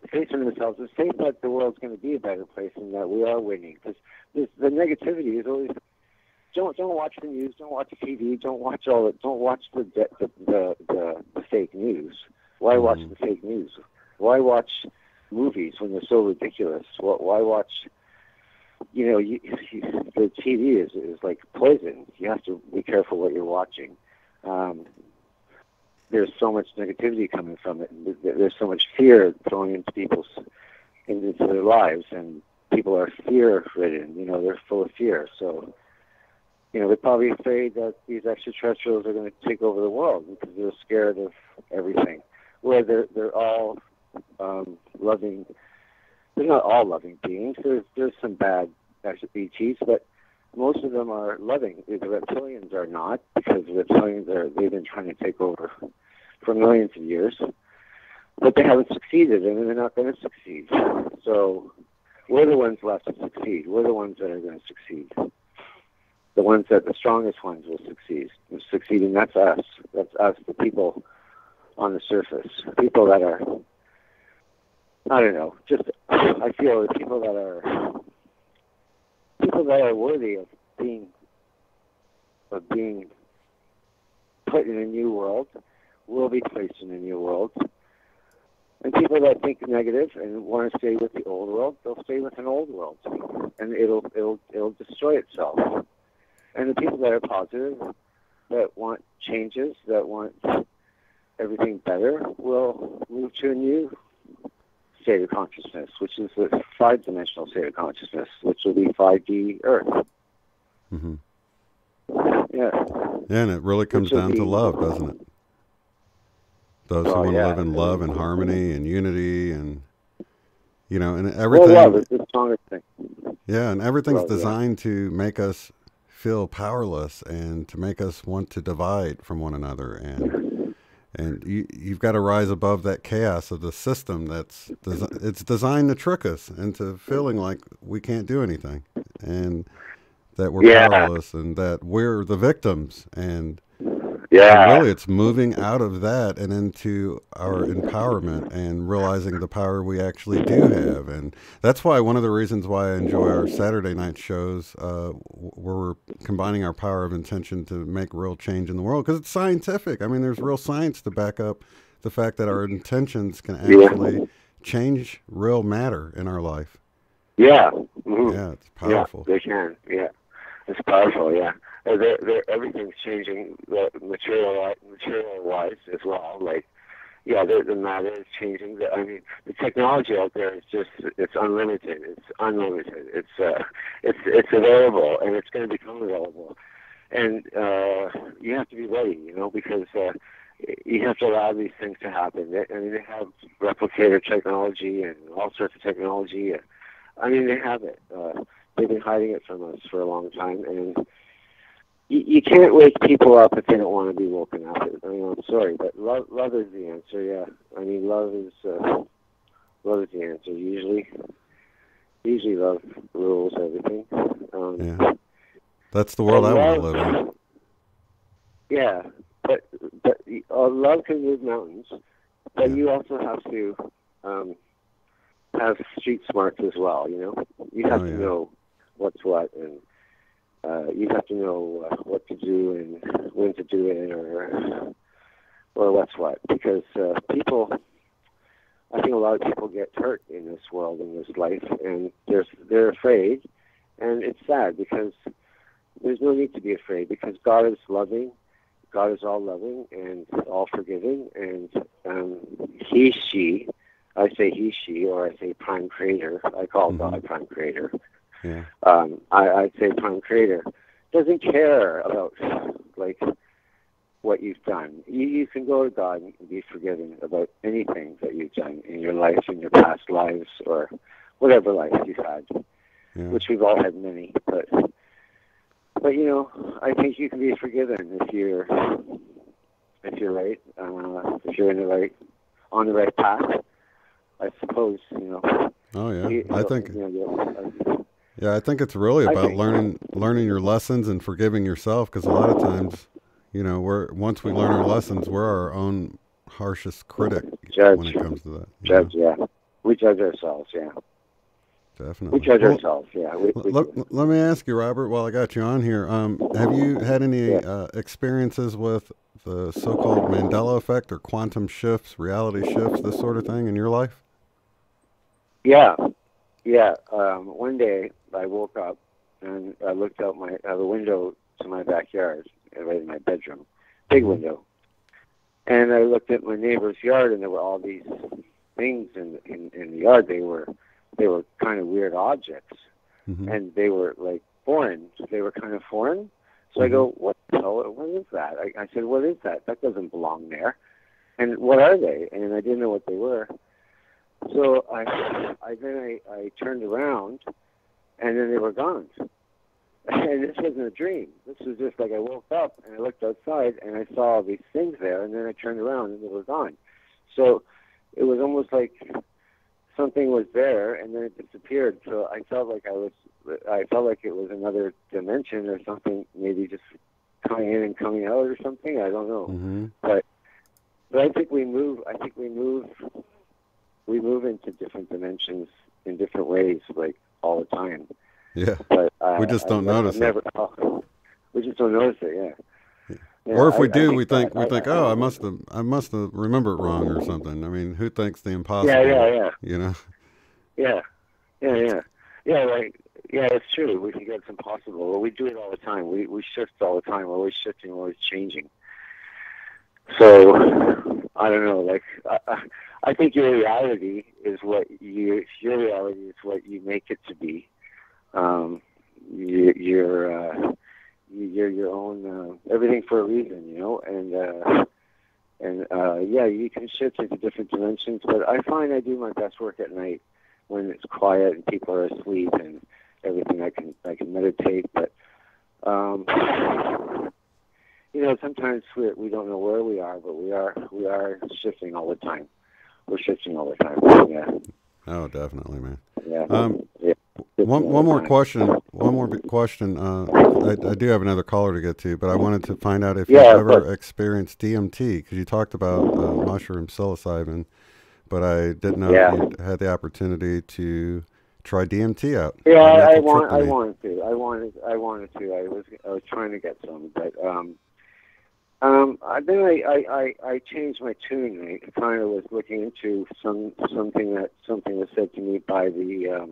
faith in themselves, and faith that the world's going to be a better place, and that we are winning. Because the negativity is always. Don't watch the news. Don't watch TV. Don't watch the fake news. Why watch the fake news? Why watch movies when they're so ridiculous? Why watch? The TV is like poison. You have to be careful what you're watching. There's so much negativity coming from it. There's so much fear thrown into their lives, and people are fear-ridden. They're full of fear. So they're probably afraid that these extraterrestrials are going to take over the world because they're scared of everything. Where they're all loving. They're not all loving beings. There's some bad ETs, but most of them are loving. The reptilians are not, because the reptilians they've been trying to take over for millions of years, but they haven't succeeded, and they're not going to succeed. So we're the ones left to succeed. We're the ones that are going to succeed. The strongest ones will succeed, and that's us. That's us, the people on the surface. People that are, I don't know, I feel the people that are worthy of being put in a new world will be placed in a new world. And people that think negative and want to stay with the old world, they'll stay with an old world, and it'll destroy itself. And the people that are positive, that want changes, that want everything better, will move to a new state of consciousness, which is the 5-dimensional state of consciousness, which will be 5D Earth.
Mm-hmm.
Yeah.
Yeah, and it really comes down to love, doesn't it? Those who want to live in love and harmony and unity, and and everything.
Well, love is the strongest thing.
Yeah, and everything's designed to make us feel powerless and to make us want to divide from one another, and you've got to rise above that chaos of the system it's designed to trick us into feeling like we can't do anything, and that we're powerless, and that we're the victims, and really it's moving out of that and into our empowerment and realizing the power we actually do have. And that's why one of the reasons why I enjoy our Saturday night shows, where we're combining our power of intention to make real change in the world, because it's scientific. I mean, there's real science to back up the fact that our intentions can actually change real matter in our life.
Yeah.
Mm-hmm. Yeah, it's powerful.
Yeah, they can. Yeah, it's powerful. Yeah. Everything's changing, material-wise as well. Like, the matter is changing. I mean, the technology out there is it's unlimited. It's unlimited. It's available, and it's going to become available. And you have to be ready, because you have to allow these things to happen. They have replicator technology and all sorts of technology. I mean, they have it. They've been hiding it from us for a long time, and you can't wake people up if they don't want to be woken up. I mean, I'm sorry, but love is the answer. Yeah, I mean, love is the answer. Usually love rules everything.
That's the world I want to live in.
Yeah, but love can move mountains, but you also have to have street smarts as well. You have to know what's what, and you have to know what to do and when to do it, or what's what. Because I think a lot of people get hurt in this world, in this life, and they're afraid, and it's sad because there's no need to be afraid, because God is loving. God is all loving and all forgiving, and He, she, I say He, she, or I say Prime Creator. I call God Prime Creator.
Yeah.
I'd say Prime Creator doesn't care about what you've done. You can go to God and be forgiven about anything that you've done in your life, in your past lives, or whatever life you've had, which we've all had many. But I think you can be forgiven if you're right, if you're on the right path. I suppose
Oh yeah, I think. Yeah, I think it's really about learning your lessons and forgiving yourself, because a lot of times, once we learn our lessons, we're our own harshest critic when it comes to that.
We judge ourselves,
Definitely.
We judge ourselves,
Let me ask you, Robert, while I got you on here, have you had any experiences with the so-called Mandela effect or quantum shifts, reality shifts, this sort of thing in your life?
Yeah. One day I woke up and I looked out the window to my backyard, right in my bedroom, big window, and I looked at my neighbor's yard, and there were all these things in the yard. They were kind of weird objects, and they were like foreign. They were kind of foreign, So I go, what the hell? What is that? I said, what is that? That doesn't belong there. And what are they? And I didn't know what they were. So I turned around, and then they were gone. And this wasn't a dream. This was just like I woke up and I looked outside and I saw all these things there, and then I turned around and they were gone. So it was almost like something was there and then it disappeared. So I felt like it was another dimension or something, maybe just coming in and coming out or something. I don't know.
Mm-hmm.
But I think we move into different dimensions in different ways, like all the time.
Yeah,
but
we just don't notice it.
We just don't notice it. Yeah.
Or if we do, we think, oh, I must have remembered wrong or something. I mean, who thinks the impossible?
Yeah.
You know.
Yeah. Like, yeah, it's true. We think it's impossible. Well, we do it all the time. We shift all the time. We're always shifting, always changing. So I don't know. Like, I think your reality is what you make it to be. You're your own everything for a reason, you know, and yeah, you can shift into different dimensions, but I find I do my best work at night when it's quiet and people are asleep and everything. I can meditate, but you know, sometimes we don't know where we are, but we are shifting all the time. We're shifting all the time. Yeah.
Oh, definitely, man.
Yeah.
Yeah. One more question. I do have another caller to get to, but I wanted to find out if you've ever experienced DMT, because you talked about mushroom psilocybin, but I didn't know if you had the opportunity to try DMT out.
Yeah, I wanted to. I was trying to get some, but then I changed my tune. I kind of was looking into something was said to me by the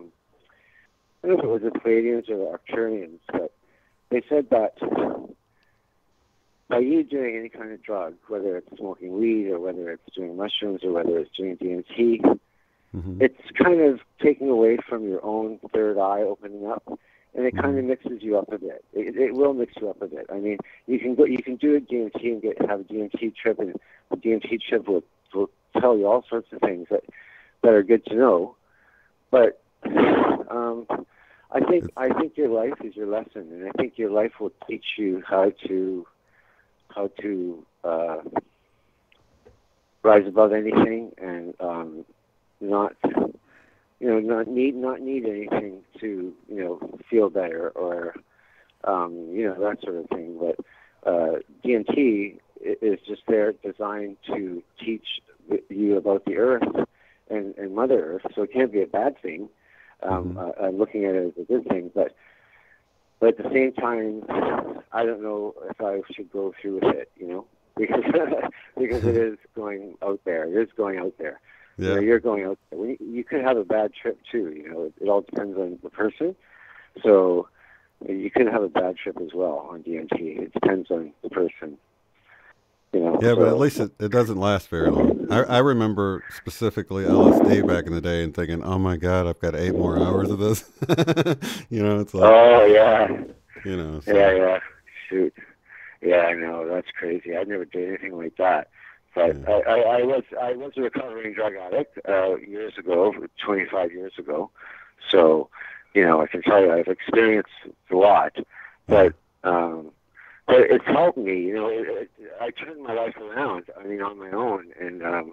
I don't know if it was the Palladians or the Arcturians, but they said that by you doing any kind of drug, whether it's smoking weed or whether it's doing mushrooms or whether it's doing DMT, it's kind of taking away from your own third eye opening up, and it kind of mixes you up a bit. It will mix you up a bit. I mean, you can do a DMT and have a DMT trip, and the DMT trip will tell you all sorts of things that are good to know, but I think your life is your lesson, and I think your life will teach you how to rise above anything and not need anything to feel better or that sort of thing. But DMT is just there designed to teach you about the earth and Mother Earth, so it can't be a bad thing. I'm looking at it as a good thing, but at the same time, I don't know if I should go through with it, because it is going out there. It is going out there.
Yeah.
You're going out there. You could have a bad trip too. It all depends on the person. So you could have a bad trip as well on DMT. It depends on the person.
Yeah, but at least it doesn't last very long. I remember specifically LSD back in the day and thinking, oh my God, I've got 8 more hours of this. It's like,
oh yeah,
So.
Yeah, shoot, yeah, I know, that's crazy. I never did anything like that, but I was a recovering drug addict years ago, 25 years ago. So, I can tell you I've experienced a lot, but it's helped me, I turned my life around, on my own, and I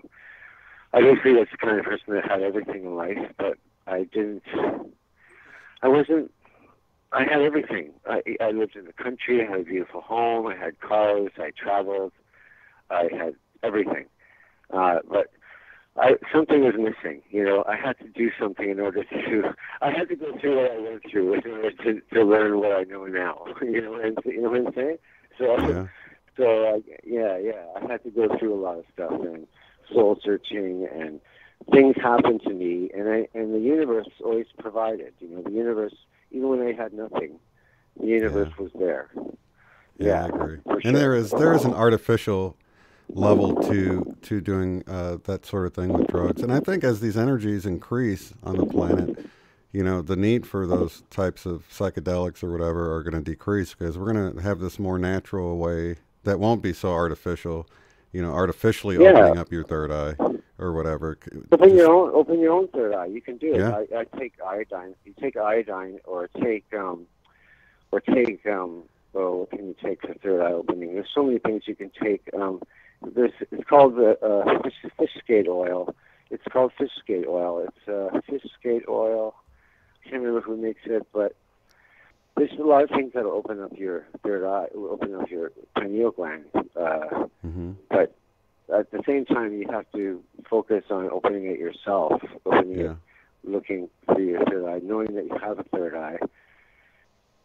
basically was the kind of person that had everything in life, but I had everything. I lived in the country, I had a beautiful home, I had cars, I traveled, I had everything. But something was missing, I had to do something in order to, I had to go through what I went through in order to learn what I know now, you know what I'm saying? So, I had to go through a lot of stuff and soul searching, and things happened to me, and the universe always provided, the universe, even when I had nothing, the universe was there.
Yeah, I agree. And there is an artificial level to doing that sort of thing with drugs. And I think as these energies increase on the planet, you know, the need for those types of psychedelics or whatever are going to decrease, because we're going to have this more natural way that won't be so artificial, you know, artificially opening up your third eye or whatever.
Open your own third eye. You can do it.
Yeah.
I take iodine. You take iodine, or take oh, what can you take for third eye opening? There's so many things you can take. It's called the fish skate oil. It's called fish skate oil. It's fish skate oil. I can't remember who makes it, but there's a lot of things that will open up your third eye, will open up your pineal gland. But at the same time, you have to focus on opening it yourself, looking through your third eye, knowing that you have a third eye,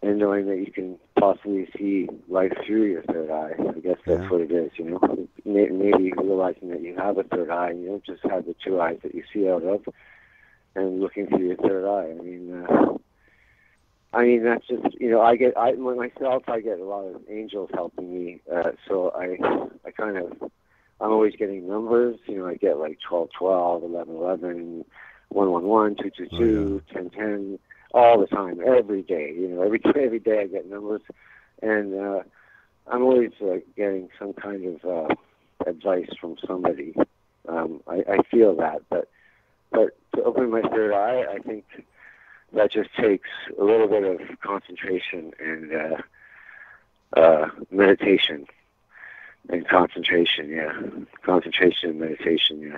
and knowing that you can possibly see life through your third eye. I guess that's what it is, you know. Maybe realizing that you have a third eye, and you don't just have the two eyes that you see out of, and looking through your third eye. I mean, that's just, you know, I get a lot of angels helping me, so I'm always getting numbers, you know. I get like 1212, 1111, 111, 222, 1010, all the time, every day, you know, every day I get numbers, and I'm always getting some kind of advice from somebody. I feel that, but to open my third eye, I think that just takes a little bit of concentration and meditation. And concentration and meditation,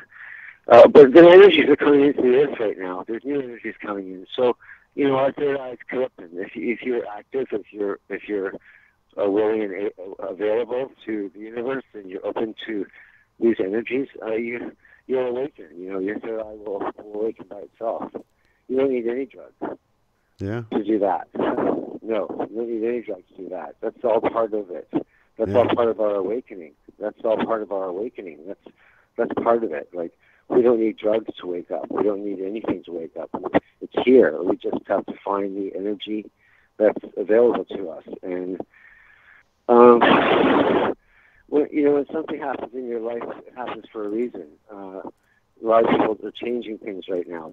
but the energies are coming into the earth right now. There's new energies coming in. So, you know, our third eye is open. If you're active, if you're willing and available to the universe, and you're open to these energies, you'll awaken. You know, your third eye will awaken by itself. You don't need any drugs to do that. No, you don't need any drugs to do that. That's all part of it. That's all part of our awakening. That's part of it. Like, we don't need drugs to wake up. We don't need anything to wake up. It's here. We just have to find the energy that's available to us. And when something happens in your life, it happens for a reason. A lot of people are changing things right now.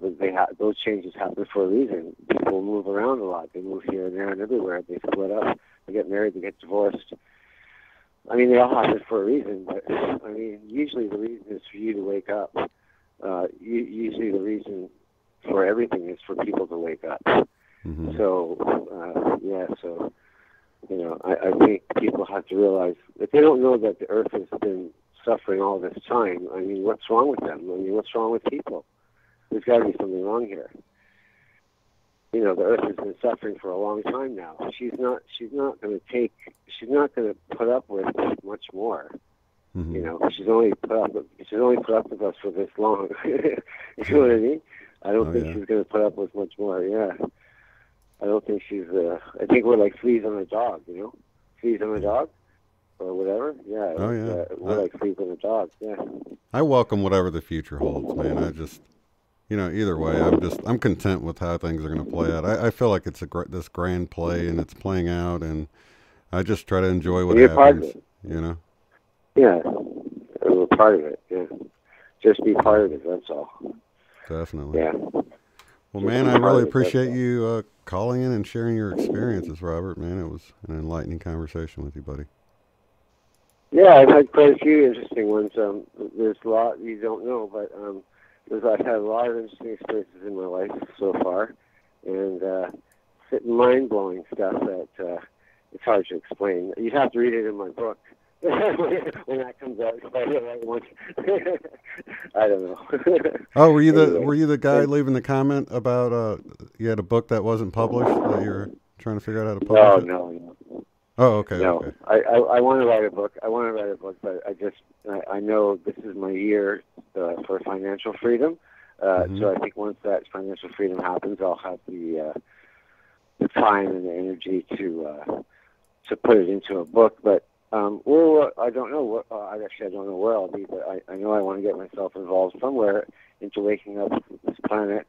Those changes happen for a reason. People move around a lot. They move here and there and everywhere. They split up. They get married. They get divorced. I mean, they all happen for a reason, but I mean, usually the reason is for you to wake up. Usually the reason for everything is for people to wake up. So, you know, I think people have to realize, if they don't know that the earth has been suffering all this time, I mean, what's wrong with them? I mean, what's wrong with people? There's got to be something wrong here. You know, the earth has been suffering for a long time now. She's not going to put up with much more. You know, she's only put up with us for this long. You know what I mean? I don't think she's going to put up with much more. Yeah, I don't think she's. I think we're like fleas on a dog. You know, fleas on a dog, or whatever. Yeah. We're like fleas on a dog. Yeah.
I welcome whatever the future holds, man. I just. You know, either way, I'm content with how things are going to play out. I feel like it's this grand play, and it's playing out, and I just try to enjoy what happens. Part of it. You know.
Yeah, we're part of it. Yeah, just be part of it. That's all.
Definitely.
Yeah.
Well, man, I really appreciate you calling in and sharing your experiences, Robert. Man, it was an enlightening conversation with you, buddy.
Yeah, I've had quite a few interesting ones. There's a lot you don't know, but I've had a lot of interesting experiences in my life so far, and mind-blowing stuff that it's hard to explain. You'd have to read it in my book when that comes out. I don't know.
Oh, were you the guy leaving the comment about you had a book that wasn't published that you were trying to figure out how to publish it?
No.
Oh, okay.
No,
okay.
I want to write a book. But I know this is my year for financial freedom. So I think once that financial freedom happens, I'll have the time and the energy to put it into a book. But I don't know. I don't know where I'll be, but I know I want to get myself involved somewhere into waking up this planet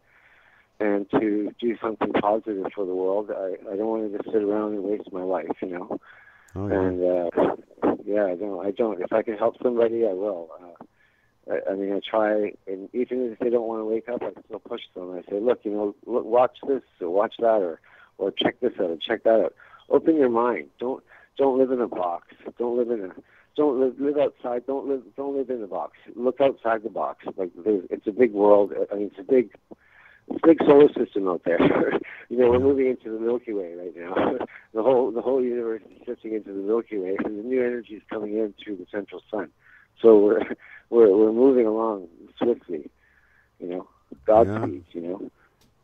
and to do something positive for the world. I don't want to just sit around and waste my life, you know.
Oh, yeah.
And I don't. If I can help somebody, I will. I mean, I try, and even if they don't want to wake up, I still push them. I say, look, watch this or watch that, or check this out or check that out. Open your mind. Don't live in a box. Don't live outside. Don't live in the box. Look outside the box. Like it's a big world. I mean, it's a big solar system out there. We're moving into the Milky Way right now. the whole universe is shifting into the Milky Way, and the new energy is coming in through the central sun. So we're moving along swiftly. Godspeed.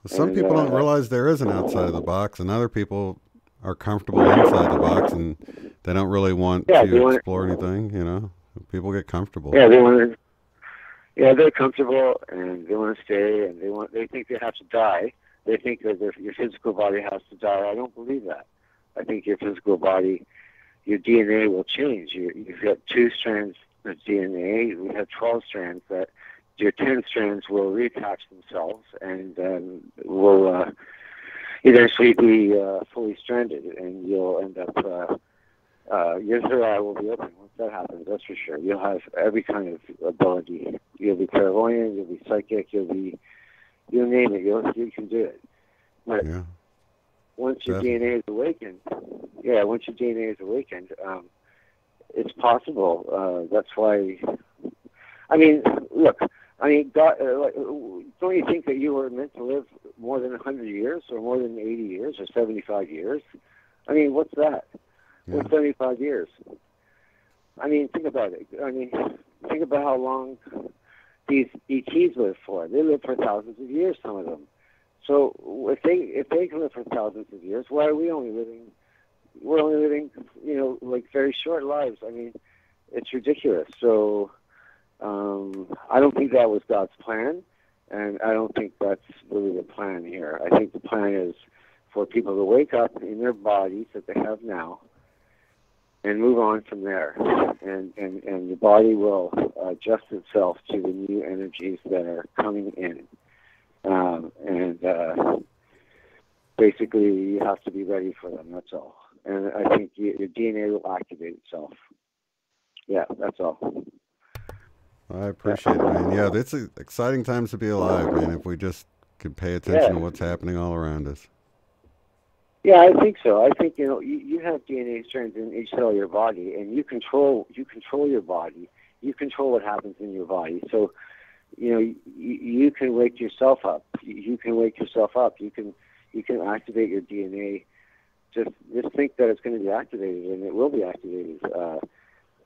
Some people don't realize there is an outside of the box, and other people are comfortable inside the box, and they don't really want to explore anything. People get comfortable.
Yeah, they're comfortable, and they want to stay, and they think they have to die. They think that your physical body has to die. I don't believe that. I think your physical body, your DNA will change. You've got 2 strands of DNA. We have 12 strands. That your 10 strands will reattach themselves, and will eventually be fully stranded, and you'll end up. Your third eye will be open. Once that happens, that's for sure. You'll have every kind of ability. You'll be clairvoyant. You'll be psychic. You'll name it. You can do it. But once your DNA is awakened, it's possible. That's why. I mean, look. I mean, God, don't you think that you were meant to live more than 100 years, or more than 80 years, or 75 years? I mean, what's that? What's 75 years? I mean, think about it. I mean, think about how long these ETs live for. They live for thousands of years, some of them. So if they can live for thousands of years, why are we only living? We're only living, like very short lives. I mean, it's ridiculous. So I don't think that was God's plan, and I don't think that's really the plan here. I think the plan is for people to wake up in their bodies that they have now, and move on from there, and the body will adjust itself to the new energies that are coming in, and basically you have to be ready for them. That's all. And I think your DNA will activate itself. Yeah, that's all.
I appreciate it, man. Yeah, it's exciting times to be alive, man. If we just could pay attention to what's happening all around us.
Yeah, I think so. I think you have DNA strands in each cell of your body, and you control your body. You control what happens in your body. So, you can wake yourself up. You can wake yourself up. You can activate your DNA. Just think that it's going to be activated, and it will be activated.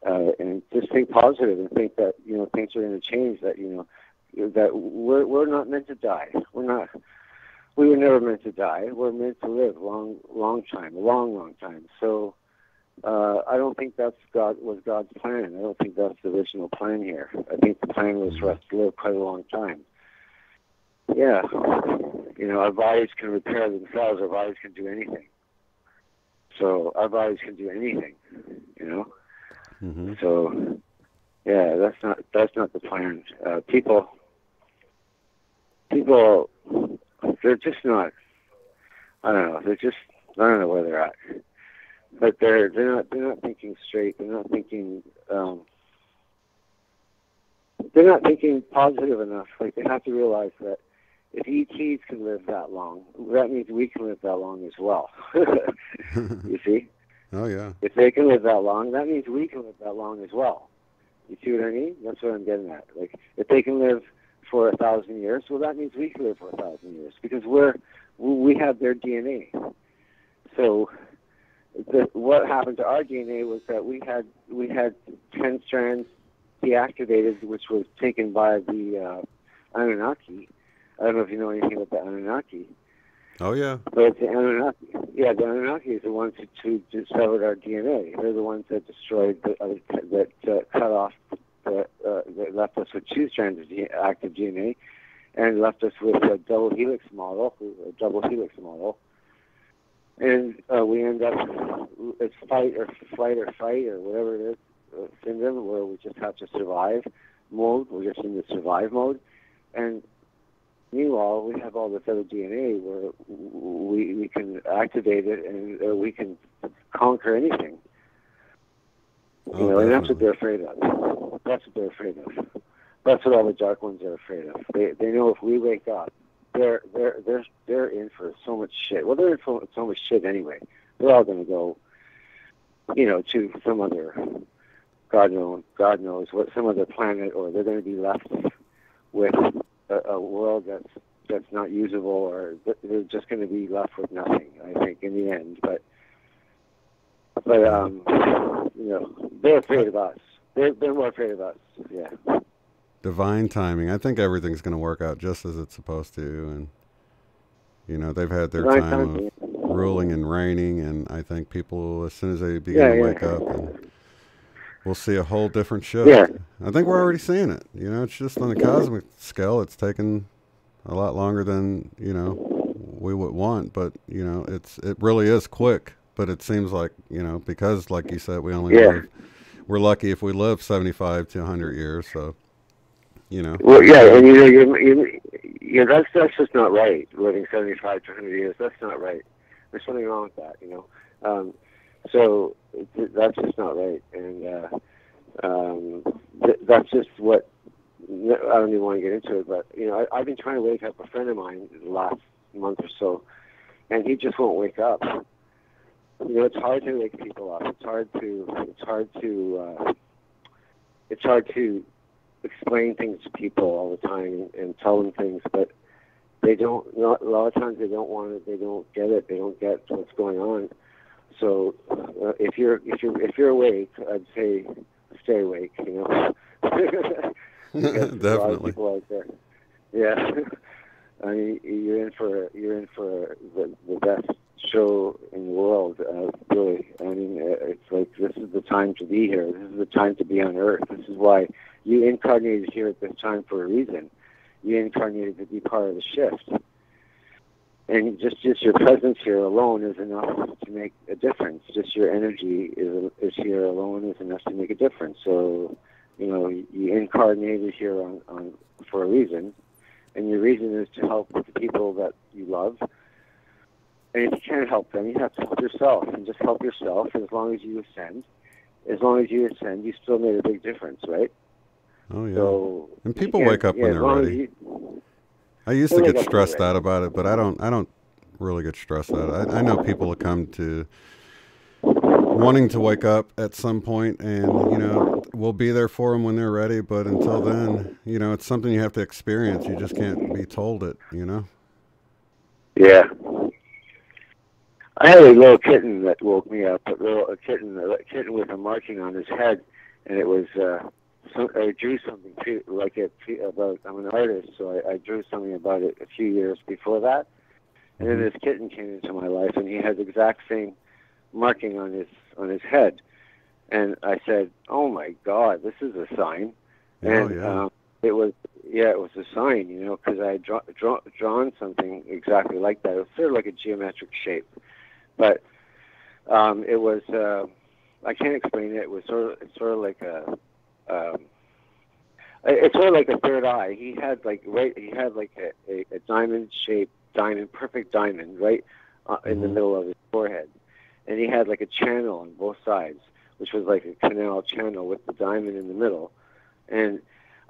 And just think positive, and think that things are going to change. That that we're not meant to die. We were never meant to die. We're meant to live a long time. So I don't think was God's plan. I don't think that's the original plan here. I think the plan was for us to live quite a long time. Yeah, our bodies can repair themselves. Our bodies can do anything. So our bodies can do anything. So yeah, that's not the plan. People. They're just not. I don't know. I don't know where they're at. But they're not thinking straight. They're not thinking. They're not thinking positive enough. Like, they have to realize that if ETs can live that long, that means we can live that long as well. You see?
Oh yeah.
If they can live that long, that means we can live that long as well. You see what I mean? That's what I'm getting at. Like, if they can live for 1,000 years, well, that means we can live for 1,000 years, because we have their DNA. So what happened to our DNA was that we had 10 strands deactivated, which was taken by the Anunnaki. I don't know if you know anything about the Anunnaki.
Oh yeah.
But it's the Anunnaki. Yeah, the Anunnaki is the ones who discovered our DNA. They're the ones that destroyed cut off. That left us with 2 strands of active DNA, and left us with a double helix model, and we end up, it's flight or fight or whatever it is, syndrome, where we just have to survive mode. We're just in the survive mode, and meanwhile we have all this other DNA where we can activate it, and we can conquer anything. And that's what they're afraid of. That's what they're afraid of. That's what all the dark ones are afraid of. They know if we wake up, they're in for so much shit. Well, they're in for so much shit anyway. They're all going to go, to some other, God knows what, some other planet, or they're going to be left with a world that's not usable, or they're just going to be left with nothing, I think, in the end. But they're afraid of us. They're more afraid of us. Yeah.
Divine timing. I think everything's going to work out just as it's supposed to, and they've had their time of ruling and reigning, and I think people, as soon as they begin to wake up, and we'll see a whole different shift.
Yeah.
I think we're already seeing it. It's just on the cosmic scale. It's taken a lot longer than we would want, but it really is quick. But it seems like because, like you said, we only live. We're lucky if we live 75 to 100 years. So.
Well, yeah, and that's just not right. Living 75 to 100 years, that's not right. There's something wrong with that, So that's just not right, and that's just what. I don't even want to get into it, but I've been trying to wake up a friend of mine the last month or so, and he just won't wake up. It's hard to wake people up. It's hard to explain things to people all the time and tell them things, but they don't. A lot of times they don't want it. They don't get it. They don't get what's going on. So if you're awake, I'd say stay awake.
Definitely.
A lot of people out there. Yeah. I mean, you're in for the best show in the world. Really. I mean, it's like this is the time to be here. This is the time to be on Earth. This is why you incarnated here at this time for a reason. You incarnated to be part of the shift. And just your presence here alone is enough to make a difference. Just your energy is here alone is enough to make a difference. So, you incarnated here on for a reason, and your reason is to help the people that you love. And if you can't help them, you have to help yourself, and just help yourself. And as long as you ascend, you still made a big difference, right?
Oh yeah.
So
and people wake up when they're ready. I used to get stressed out about it, but I don't really get stressed out. I know people will come to wanting to wake up at some point, and we'll be there for them when they're ready. But until then, it's something you have to experience. You just can't be told it.
Yeah. I had a little kitten that woke me up. A kitten with a marking on his head, and it was. I drew something about. I'm an artist, so I drew something about it a few years before that. And then this kitten came into my life, and he had the exact same marking on his head. And I said, "Oh my God, this is a sign." And it was a sign, because I had drawn something exactly like that. It was sort of like a geometric shape, but it was. I can't explain it. It was sort of like a. It's sort of like a third eye. He had a diamond-shaped perfect diamond, right in the middle of his forehead, and he had like a channel on both sides, which was like a canal channel with the diamond in the middle. And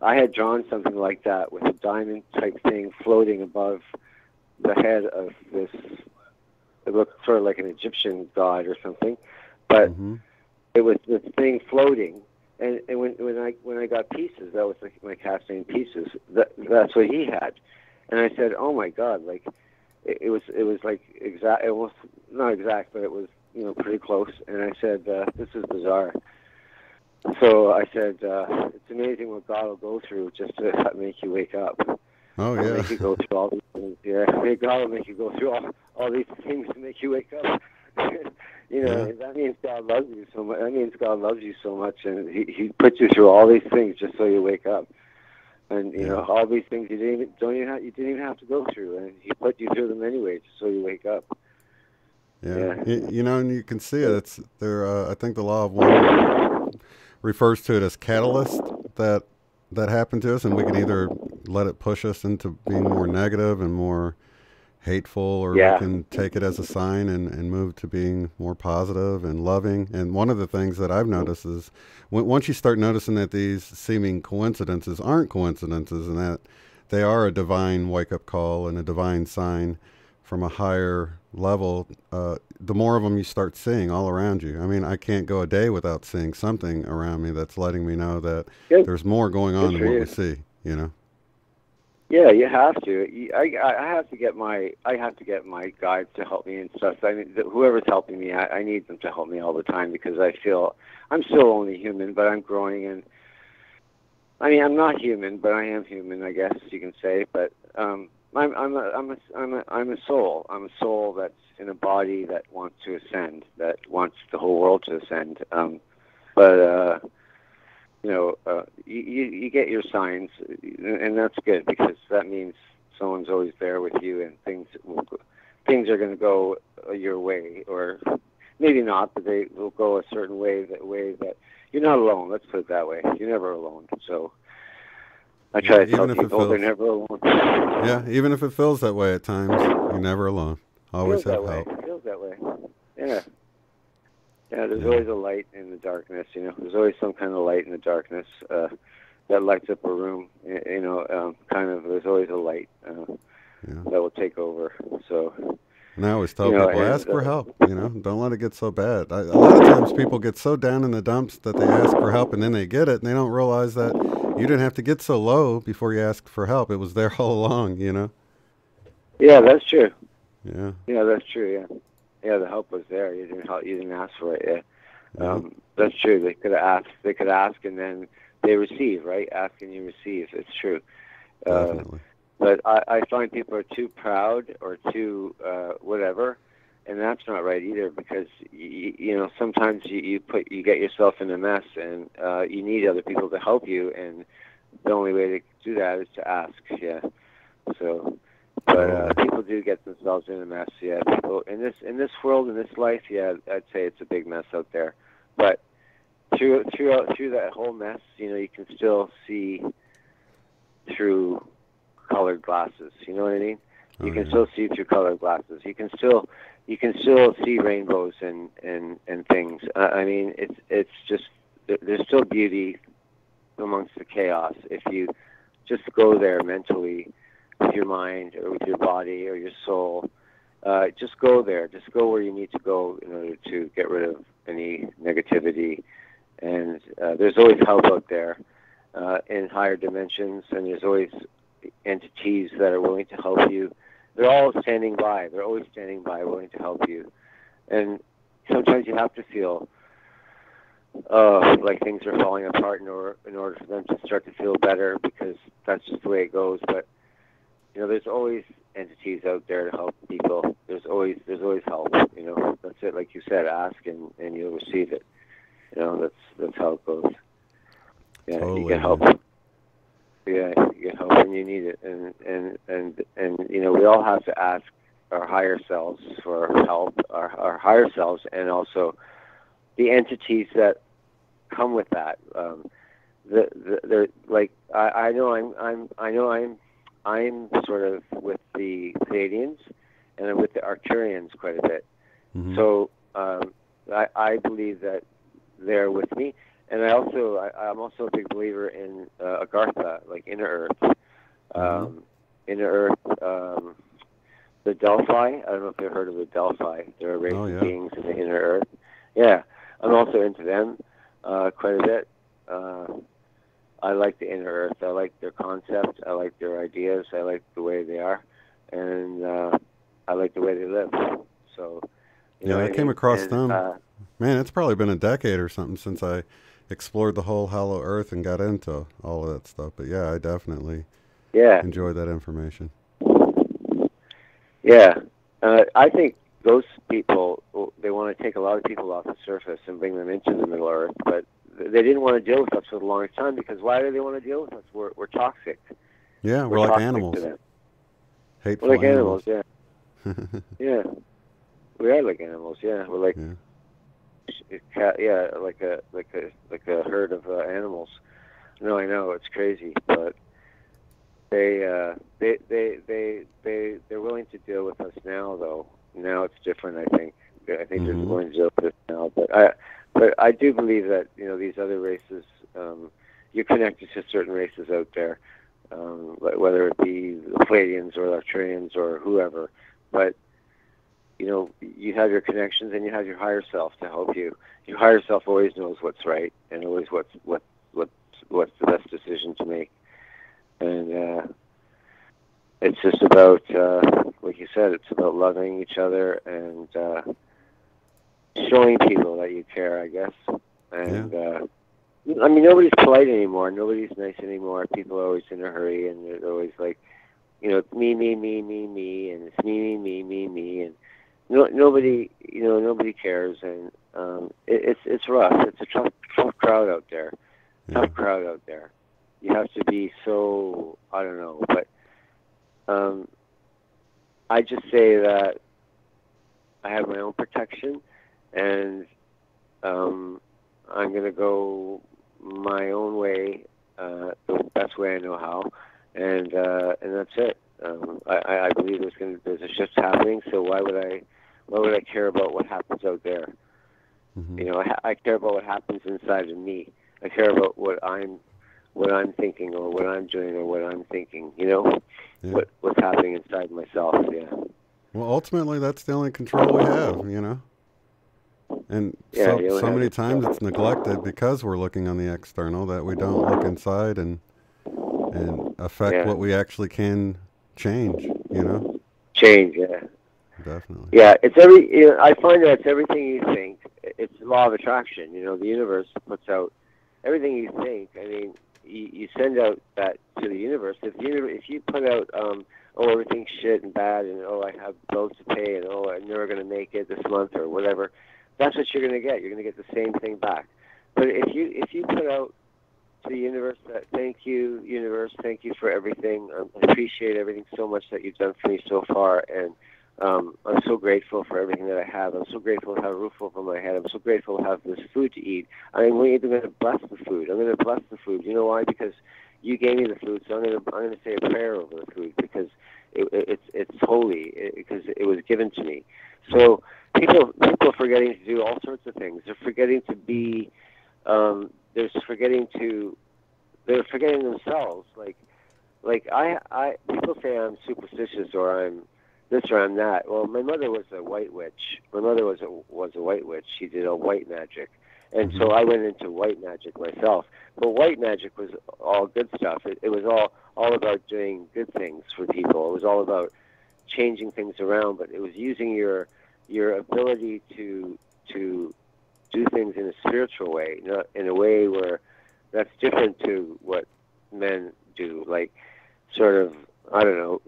I had drawn something like that with a diamond-type thing floating above the head of this. It looked sort of like an Egyptian god or something, but it was this thing floating. And when I got pieces, that was like my casting pieces. That's what he had, and I said, "Oh my God!" Like it was like exact. It was not exact, but it was pretty close. And I said, "This is bizarre." So I said, "It's amazing what God will go through just to make you wake up."
Oh yeah.
Make you go through all these things. Yeah, God will make you go through all these things to make you wake up. That means God loves you so much. That means God loves you so much, and He puts you through all these things just so you wake up. And all these things you didn't even have to go through, and He put you through them anyway, just so you wake up.
Yeah. And you can see it. It's there. I think the law of one refers to it as catalyst that happened to us, and we can either let it push us into being more negative and more hateful, or we can take it as a sign and move to being more positive and loving. And one of the things that I've noticed is once you start noticing that these seeming coincidences aren't coincidences, and that they are a divine wake-up call and a divine sign from a higher level, the more of them you start seeing all around you. I mean, I can't go a day without seeing something around me that's letting me know that there's more going on than what we see, you know?
Yeah, you have to. I have to get my guides to help me and stuff. I mean, whoever's helping me, I need them to help me all the time, because I feel I'm still only human, but I'm growing. And I mean, I'm not human, but I am human, I guess you can say. But I'm a soul. I'm a soul that's in a body that wants to ascend, that wants the whole world to ascend. You get your signs, and that's good, because that means someone's always there with you, and things are going to go your way, or maybe not, but they will go a certain way. That you're not alone. Let's put it that way. You're never alone. So I try to tell people they're never alone.
Yeah, even if it feels that way at times, you're never alone. Always have help.
It feels that way. Yeah. Yeah, there's always a light in the darkness, you know. There's always some kind of light in the darkness that lights up a room, there's always a light that will take over. So,
and I always tell people, ask for help, you know. Don't let it get so bad. A lot of times people get so down in the dumps that they ask for help, and then they get it, and they don't realize that you didn't have to get so low before you asked for help. It was there all along, you know.
Yeah, that's true.
Yeah.
Yeah, that's true, yeah. Yeah, the help was there. You didn't ask for it. Yeah, that's true. They could ask. They could ask, and then they receive. Right? Ask and you receive. It's true.
Definitely.
But I find people are too proud or too whatever, and that's not right either. Because sometimes you get yourself in a mess, and you need other people to help you, and the only way to do that is to ask. Yeah. So. But people do get themselves in a mess. Yeah, people in this world, in this life. Yeah, I'd say it's a big mess out there. But through that whole mess, you can still see through colored glasses. You know what I mean? You can still see through colored glasses. You can still see rainbows and things. I mean, it's just there's still beauty amongst the chaos if you just go there mentally. With your mind or with your body or your soul, just go there. Just go where you need to go in order to get rid of any negativity. And there's always help out there in higher dimensions, and there's always entities that are willing to help you. They're all standing by. They're always standing by, willing to help you. And sometimes you have to feel like things are falling apart in order for them to start to feel better, because that's just the way it goes. But there's always entities out there to help people. There's always help. That's it. Like you said, ask and you'll receive it. That's how it goes. Yeah, totally. You get help. Yeah, you get help when you need it, and we all have to ask our higher selves for help, our higher selves, and also the entities that come with that. I'm sort of with the Pleiadians, and I'm with the Arcturians quite a bit. Mm-hmm. So I believe that they're with me, and I'm also a big believer in Agartha, like inner Earth. Inner Earth, the Delphi. I don't know if you've heard of the Delphi. They're a race of beings in the inner Earth. Yeah, I'm also into them quite a bit. I like the inner Earth. I like their concept. I like their ideas. I like the way they are, and I like the way they live. So,
I came across them. Man, it's probably been a decade or something since I explored the whole Hollow Earth and got into all of that stuff. But yeah, I definitely enjoyed that information.
Yeah, I think those people, they want to take a lot of people off the surface and bring them into the Middle Earth, but they didn't want to deal with us for the longest time, because why do they want to deal with us? We're toxic.
Yeah, we're like animals. Hateful
we're like animals, yeah. Yeah. We are like animals, yeah. We're like like a herd of animals. No, I know, it's crazy, but they're willing to deal with I do believe that, you know, these other races, you're connected to certain races out there, whether it be the Pleiadians or Arcturians or whoever. But, you know, you have your connections and you have your higher self to help you. Your higher self always knows what's right and always what's the best decision to make. And it's just about, like you said, it's about loving each other and showing people that you care, I guess. And I mean, nobody's polite anymore. Nobody's nice anymore. People are always in a hurry, and they're always like, you know, me, and it's me, and nobody, you know, nobody cares, and it's rough. It's a tough crowd out there. Tough crowd out there. You have to be so, I don't know, but I just say that I have my own protection, and I'm going to go my own way, the best way I know how, and that's it. I believe there's a shift happening. So why would I care about what happens out there? Mm-hmm. You know, I care about what happens inside of me. I care about what I'm thinking, or what I'm doing, or what I'm thinking. You know, what's happening inside myself. Yeah.
Well, ultimately, that's the only control we have. You know. And so many times it's neglected because we're looking on the external, that we don't look inside and affect what we actually can change, you know?
Change, yeah.
Definitely.
Yeah, I find that it's everything you think. It's the law of attraction, you know. The universe puts out everything you think. I mean, you send out that to the universe. If you put out, everything's shit and bad, and I have bills to pay, and I'm never going to make it this month or whatever, that's what you're going to get. You're going to get the same thing back. But if you put out to the universe that, thank you, universe, thank you for everything. I appreciate everything so much that you've done for me so far, and I'm so grateful for everything that I have. I'm so grateful to have a roof over my head. I'm so grateful to have this food to eat. I'm even going to bless the food. I'm going to bless the food. You know why? Because you gave me the food, so I'm going to say a prayer over the food because it's holy, because it was given to me. So people are forgetting to do all sorts of things. They're forgetting to be. They're forgetting themselves. Like I people say I'm superstitious or I'm this or I'm that. Well, my mother was a white witch. My mother was a white witch. She did a white magic. And so I went into white magic myself. But white magic was all good stuff. It was all about doing good things for people. It was all about changing things around, but it was using your ability to do things in a spiritual way, not in a way where that's different to what men do. Like, sort of, I don't know.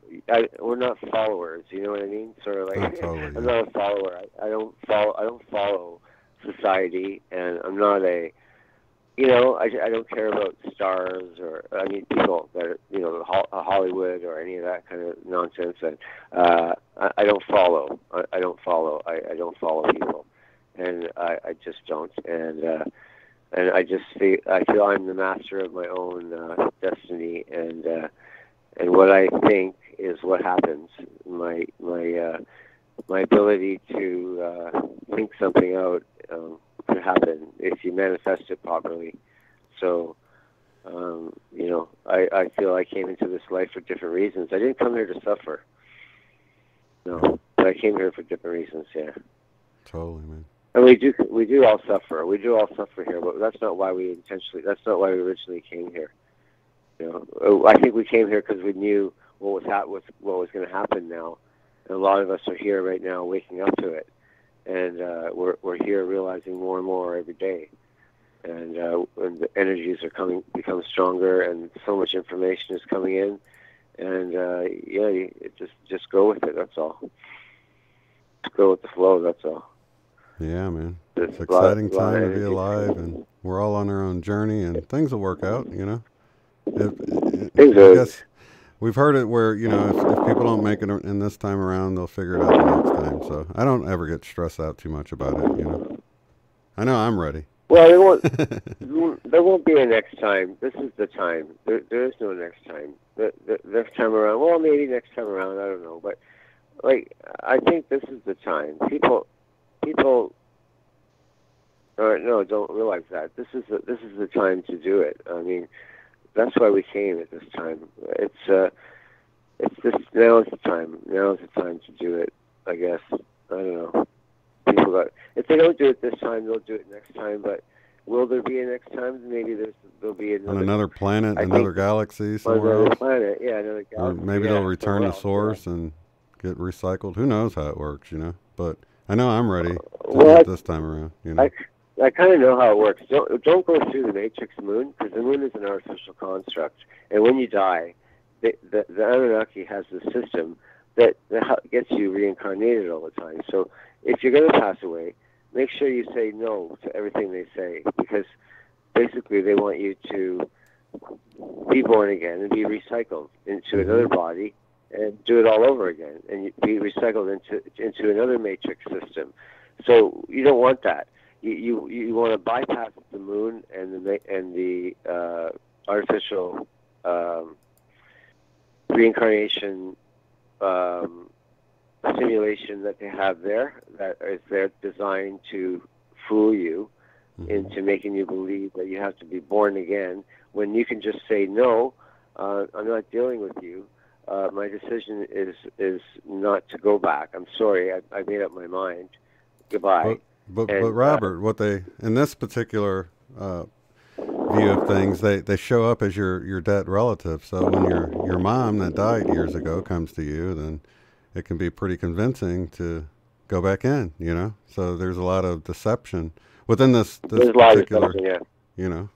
We're not followers. You know what I mean? Sort of like, I'm not a follower. I don't follow society, and I'm not a. You know, I don't care about stars or people that are, you know, Hollywood or any of that kind of nonsense. And I don't follow. I don't follow. I don't follow people, and I just don't. And I just feel I'm the master of my own destiny, and what I think is what happens. My ability to think something out could happen if you manifest it properly. So, you know, I feel I came into this life for different reasons. I didn't come here to suffer. No, but I came here for different reasons. Yeah.
Totally, man.
And we do all suffer. We do all suffer here, but that's not why we originally came here. You know, I think we came here because we knew what was going to happen now, and a lot of us are here right now, waking up to it, and we're here realizing more and more every day, and the energies are become stronger, and so much information is coming in, and just go with it. That's all. Just go with the flow. That's all.
Yeah, man. It's an exciting time to be alive, and we're all on our own journey, and things will work out, you know. I guess we've heard it where, you know, if people don't make it in this time around, they'll figure it out the next time. So I don't ever get stressed out too much about it, you know. I know I'm ready.
Well, there won't be a next time. This is the time. There is no next time. The next time around, well, maybe next time around, I don't know. But, like, I think this is the time. People No, don't realize that. This is the time to do it. I mean, that's why we came at this time. It's this now is the time. Now is the time to do it. I guess. I don't know. People got. If they don't do it this time, they'll do it next time. But will there be a next time? Maybe there'll be another.
On another planet, another galaxy somewhere
else.
Another
planet, yeah, another galaxy.
Or maybe they'll return to source and get recycled. Who knows how it works, you know? But I know I'm ready to do it this time around. You know.
I kind of know how it works. Don't go through the matrix moon, because the moon is an artificial construct, and when you die, the Anunnaki has this system that gets you reincarnated all the time. So if you're going to pass away, make sure you say no to everything they say, because basically they want you to be born again and be recycled into another body and do it all over again, and be recycled into another matrix system. So you don't want that. You want to bypass the moon and the artificial reincarnation simulation that they have there, that is there designed to fool you into making you believe that you have to be born again, when you can just say, no, I'm not dealing with you. My decision is not to go back. I'm sorry, I made up my mind. Goodbye.
But Robert, what they, in this particular view of things, they show up as your dead relative. So when your mom that died years ago comes to you, then it can be pretty convincing to go back in, you know? So there's a lot of deception within this particular, you know?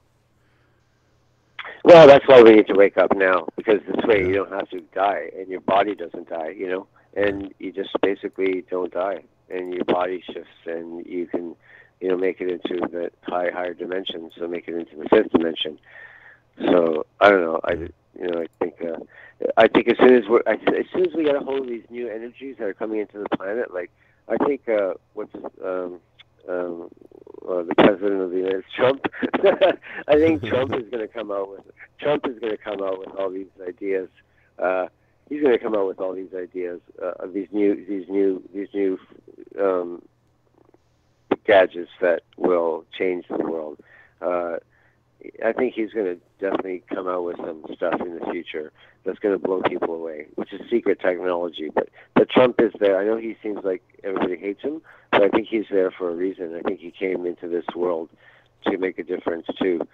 Well, that's why we need to wake up now, because this way you don't have to die, and your body doesn't die, you know? And you just basically don't die, and your body shifts, and you can, you know, make it into the higher dimension, so make it into the fifth dimension. So I don't know. I think as soon as we get a hold of these new energies that are coming into the planet, like I think the president of the United States, Trump. I think Trump is going to come out with all these ideas. He's going to come out with all these ideas of these new gadgets that will change the world. I think he's going to definitely come out with some stuff in the future that's going to blow people away, which is secret technology. But Trump is there. I know he seems like everybody hates him, but I think he's there for a reason. I think he came into this world to make a difference too,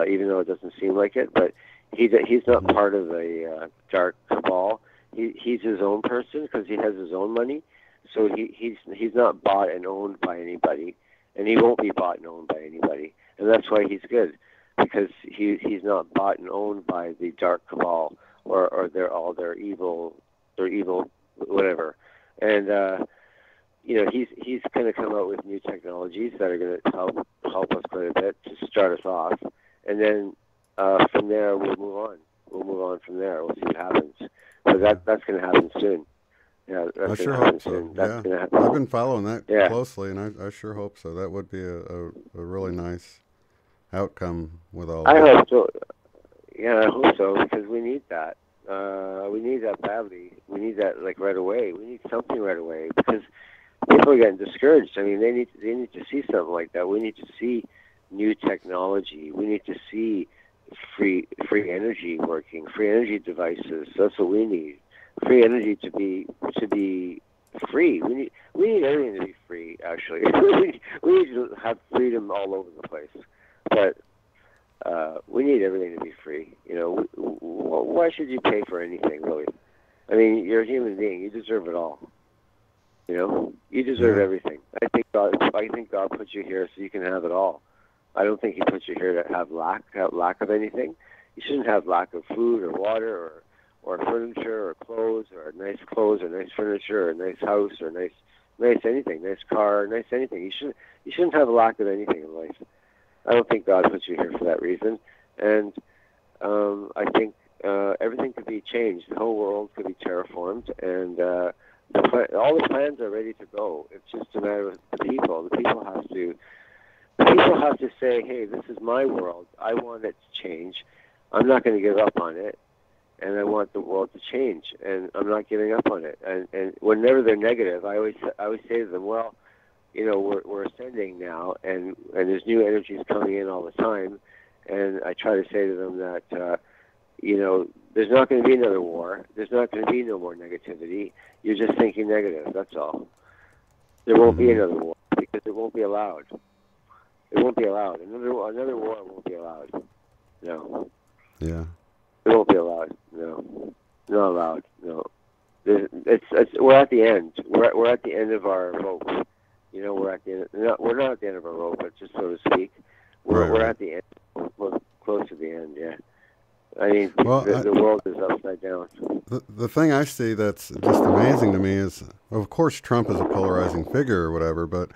even though it doesn't seem like it. But he's not part of the dark cabal. He's his own person because he has his own money. So he's not bought and owned by anybody, and he won't be bought and owned by anybody. And that's why he's good, because he's not bought and owned by the dark cabal or they're evil whatever. And you know, he's going to come out with new technologies that are going to help us quite a bit to start us off, and then from there we'll move on. We'll move on from there. We'll see what happens. So that's going to happen soon. Yeah,
I sure hope so. Yeah. I've been following that closely, and I sure hope so. That would be a really nice outcome with all
I hope so. Yeah, I hope so, because we need that. We need that badly. We need that like right away. We need something right away, because people are getting discouraged. I mean, they need to see something like that. We need to see new technology. We need to see free energy working, free energy devices. That's what we need. Free energy to be free. We need everything to be free. Actually, we need to have freedom all over the place. But we need everything to be free. You know, why should you pay for anything, really? I mean, you're a human being. You deserve it all. You know, you deserve everything. I think God put you here so you can have it all. I don't think He put you here to have lack of anything. You shouldn't have lack of food or water or furniture or clothes or nice furniture or a nice house or nice anything, nice car, nice anything. You shouldn't have a lack of anything in life. I don't think God put you here for that reason. And I think everything could be changed. The whole world could be terraformed, and all the plans are ready to go. It's just a matter of the people. The people have to say, hey, this is my world. I want it to change. I'm not going to give up on it. And I want the world to change, and I'm not giving up on it. And whenever they're negative, I always say to them, well, we're ascending now, and there's new energies coming in all the time, and I try to say to them that there's not going to be another war. There's not going to be no more negativity. You're just thinking negative. That's all. There won't be another war because it won't be allowed. It won't be allowed. Another war won't be allowed. No.
Yeah.
It won't be allowed. No. Not allowed. No. We're at the end. We're at the end of our rope. We're at the end. We're not at the end of our rope, but just so to speak, we're at the end. We're close to the end. Yeah. I mean, the world is upside down.
The thing I see that's just amazing to me is, of course, Trump is a polarizing figure or whatever, but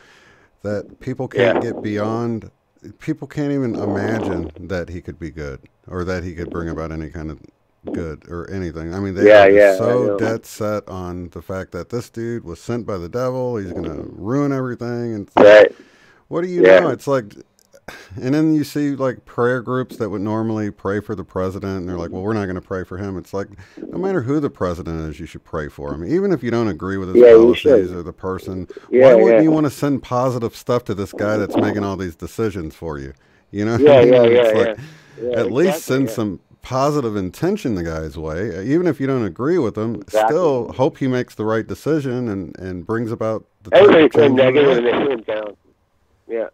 that people can't get beyond. People can't even imagine that he could be good or that he could bring about any kind of good or anything. I mean, they are so dead set on the fact that this dude was sent by the devil. He's going to ruin everything. And what do you know? It's like, and then you see like prayer groups that would normally pray for the president, and they're like, well, we're not going to pray for him. It's like, no matter who the president is, you should pray for him. Even if you don't agree with his policies or the person, why wouldn't you want to send positive stuff to this guy that's making all these decisions for you? At least send some positive intention the guy's way. Even if you don't agree with him, still hope he makes the right decision and brings about the
everybody put him negative and they put him down. Yeah.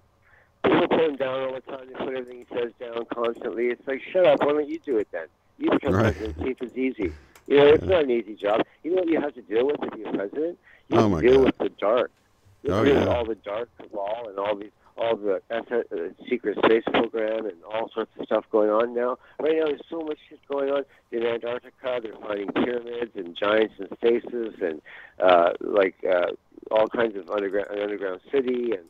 People put him down all the time. They put everything he says down constantly. It's like, shut up. Why don't you do it then? You become president. See if it's easy. It's not an easy job. You know what you have to deal with if you're president? You have to deal with the dark. You have to deal with all the dark cabal and all the secret space program and all sorts of stuff going on now. Right now, there's so much shit going on in Antarctica. They're finding pyramids and giants and stasis and all kinds of underground city and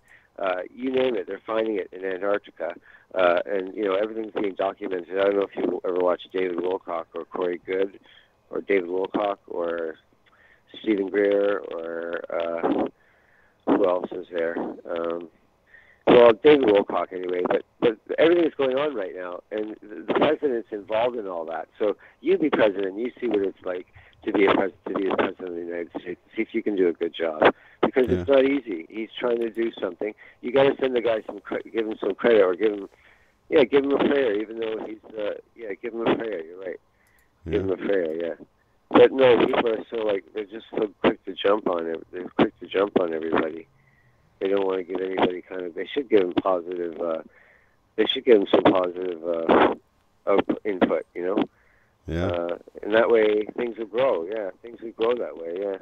you name it, they're finding it in Antarctica, and everything's being documented. I don't know if you ever watched David Wilcock or Corey Goode, or David Wilcock or Stephen Greer, or who else is there? Well, David Wilcock anyway. But everything's going on right now, and the president's involved in all that. So you be president, you see what it's like to be the president of the United States. See if you can do a good job. Because it's not easy. He's trying to do something. You got to send the guy give him some credit, or give him a prayer, even though he's, give him a prayer. You're right. Give him a prayer, yeah. But no, people are they're just so quick to jump on it. They're quick to jump on everybody. They don't want to give anybody they should give them positive, they should give them some positive input, and that way things will grow, things will grow that way,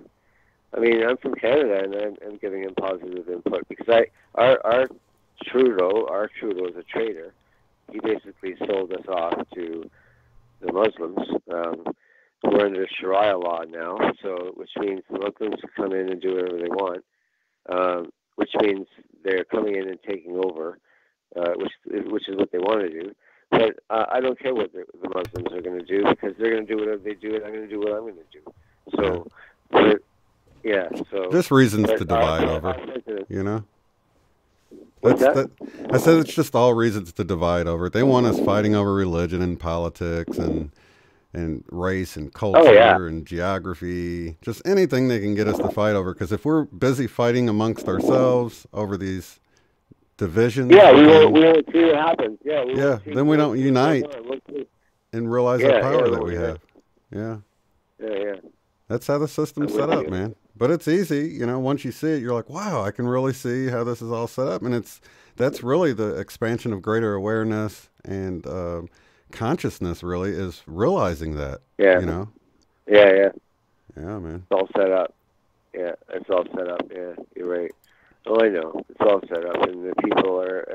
I mean, I'm from Canada, and I'm giving him positive input because our Trudeau is a traitor. He basically sold us off to the Muslims. We're under Sharia law now, which means the Muslims can come in and do whatever they want, which means they're coming in and taking over, which is what they want to do. But I don't care what the Muslims are going to do because they're going to do whatever they do, and I'm going to do what I'm going to do. So.
Just reasons to divide over, I said it's just all reasons to divide over. They want us fighting over religion and politics and race and culture and geography, just anything they can get us to fight over. Because if we're busy fighting amongst ourselves over these divisions,
we won't see what happens.
Then we don't unite and realize the power that we have. Yeah. That's how the system's set up, man. But it's easy, once you see it, you're like, wow, I can really see how this is all set up. And that's really the expansion of greater awareness and consciousness, really, is realizing that,
Yeah,
man.
It's all set up. Yeah, it's all set up. Yeah, you're right. Oh, I know. It's all set up, and the people are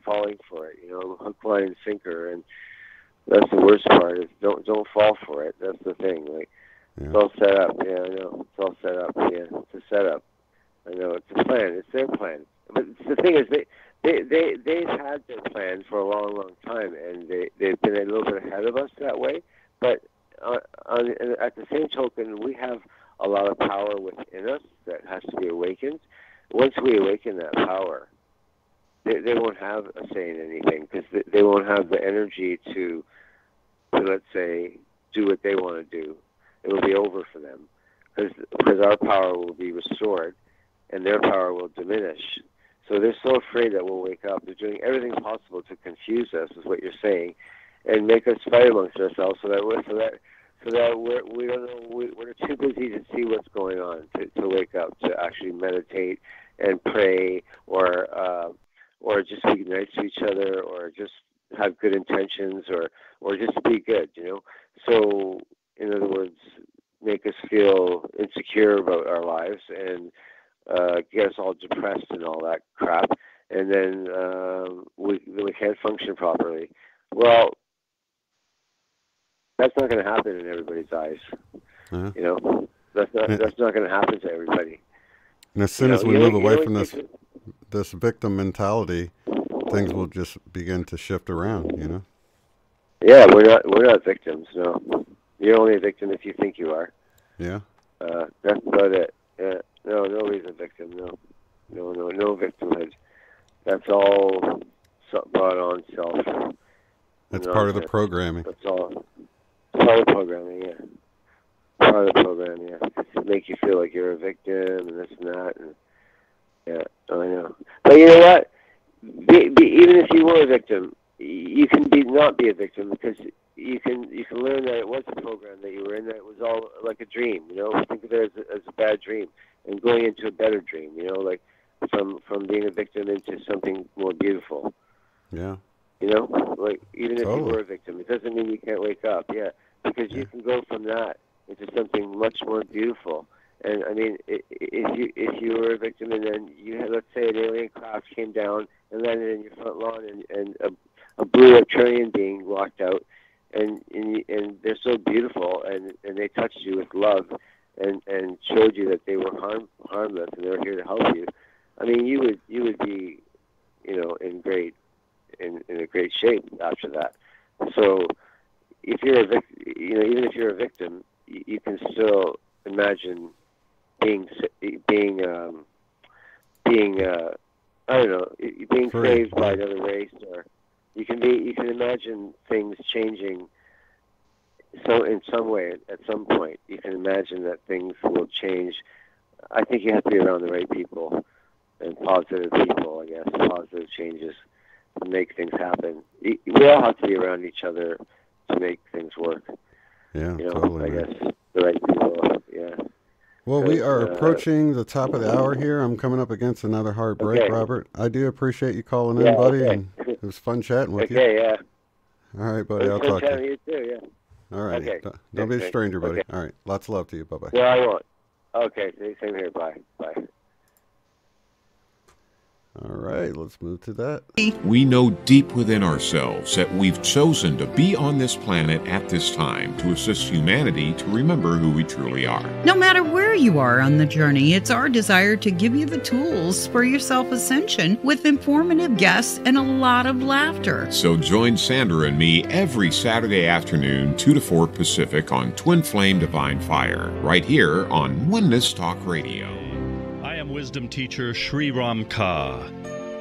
falling for it, hook, line, and sinker. And that's the worst part, is don't fall for it. That's the thing, It's all set up. Yeah, I know. It's all set up. Yeah, it's a setup. I know. It's a plan. It's their plan. But the thing is, they've had their plan for a long, long time, and they've been a little bit ahead of us that way. But at the same token, we have a lot of power within us that has to be awakened. Once we awaken that power, they won't have a say in anything because they won't have the energy to, let's say, do what they want to do. It will be over for them because our power will be restored, and their power will diminish. So they're so afraid that we'll wake up. They're doing everything possible to confuse us, is what you're saying, and make us fight amongst ourselves, so that we're too busy to see what's going on to wake up, to actually meditate and pray, or just be nice to each other, or just have good intentions, or just be good, you know. So, in other words, make us feel insecure about our lives and get us all depressed and all that crap, and then we can't function properly. Well, that's not going to happen in everybody's eyes. You know, that's not going to happen to everybody.
And as soon as we move away from this victim mentality, things will just begin to shift around. You know.
Yeah, we're not victims. No, you're only a victim if you think you are.
Yeah.
That's about it. Yeah. No, nobody's a victim. No victimhood. That's all brought on self.
That's part of the programming.
That's all. Part of the programming, yeah. Part of the program, yeah. To make you feel like you're a victim and this and that, and yeah, I know. But you know what? Even if you were a victim, you can not be a victim, because you can learn that it was a program that you were in, that it was all like a dream. You know, think of it as a bad dream, and going into a better dream. You know, like from being a victim into something more beautiful.
Yeah.
You know, like even if you were a victim, it doesn't mean you can't wake up. Yeah, because you can go from that into something much more beautiful. And I mean, if you were a victim, and then you had, let's say, an alien craft came down and landed in your front lawn, and a blue Arcturian being walked out, and they're so beautiful, and they touched you with love, and showed you that they were harmless, and they were here to help you. I mean, you would be, you know, in a great shape after that. So if you're a victim, you know, even if you're a victim, you can still imagine being I don't know, being saved by another race, or you can imagine things changing. So in some way, at some point, you can imagine that things will change. I think you have to be around the right people and positive people, I guess, positive changes to make things happen. We all have to be around each other to make things work.
Yeah,
you know,
totally.
I guess the right people, yeah.
Well, we are approaching the top of the hour here. I'm coming up against another hard break, Robert. I do appreciate you calling in, buddy, and it was fun chatting with you.
Okay, yeah.
All right, buddy, I'll talk to you.
Too, yeah.
All right.
Okay.
Don't be a stranger, buddy. All right. Lots of love to you. Bye-bye.
Yeah, I won't. Okay, same here. Bye. Bye.
All right, let's move to that.
We know deep within ourselves that we've chosen to be on this planet at this time to assist humanity to remember who we truly are.
No matter where you are on the journey, it's our desire to give you the tools for your self-ascension with informative guests and a lot of laughter.
So join Sandra and me every Saturday afternoon, 2 to 4 Pacific, on Twin Flame Divine Fire, right here on Oneness Talk Radio.
Wisdom teacher Sri Ram Ka.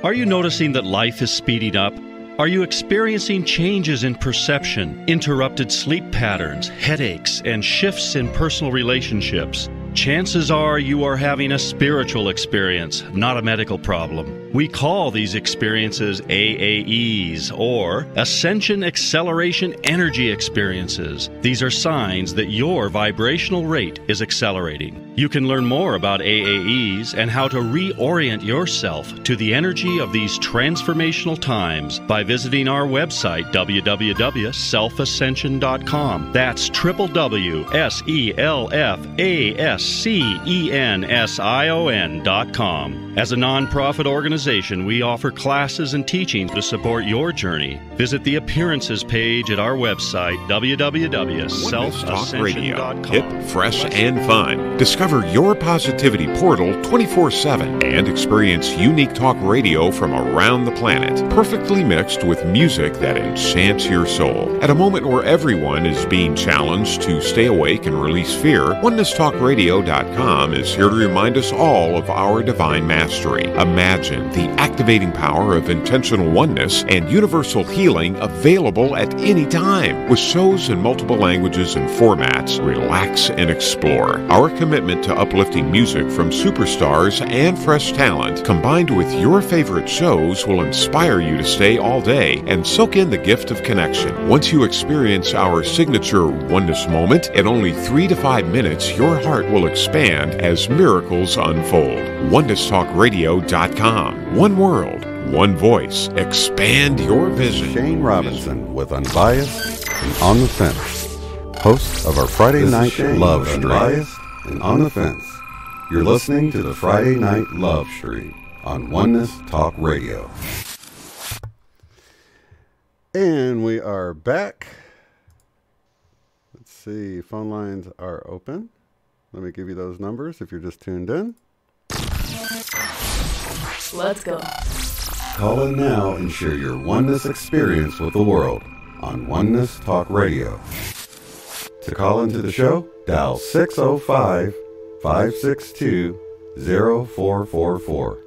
Are you noticing that life is speeding up? Are you experiencing changes in perception, interrupted sleep patterns, headaches, and shifts in personal relationships? Chances are you are having a spiritual experience, not a medical problem. We call these experiences AAEs, or Ascension Acceleration Energy Experiences. These are signs that your vibrational rate is accelerating. You can learn more about AAEs and how to reorient yourself to the energy of these transformational times by visiting our website, www.selfascension.com. That's www.selfascension.com. As a nonprofit organization, we offer classes and teachings to support your journey. Visit the appearances page at our website, www.selfascension.com.
Hip, fresh, and fun. Discover your positivity portal 24/7 and experience unique talk radio from around the planet, perfectly mixed with music that enchants your soul. At a moment where everyone is being challenged to stay awake and release fear, OnenessTalkRadio.com is here to remind us all of our divine mastery. Imagine the activating power of intentional oneness and universal healing available at any time. With shows in multiple languages and formats, relax and explore. Our commitment commitment to uplifting music from superstars and fresh talent, combined with your favorite shows, will inspire you to stay all day and soak in the gift of connection. Once you experience our signature Oneness moment, in only 3 to 5 minutes, your heart will expand as miracles unfold. OnenessTalkRadio.com. One world, one voice. Expand your vision.
Shane Robinson with Unbiased and On the Fence, host of our Friday Night Love Stream. Unbiased and On the Fence. You're listening to the Friday Night Love Stream on Oneness Talk Radio. And we are back. Let's see, phone lines are open. Let me give you those numbers if you're just tuned in.
Let's go.
Call in now and share your Oneness experience with the world on Oneness Talk Radio. To call into the show, dial 605-562-0444.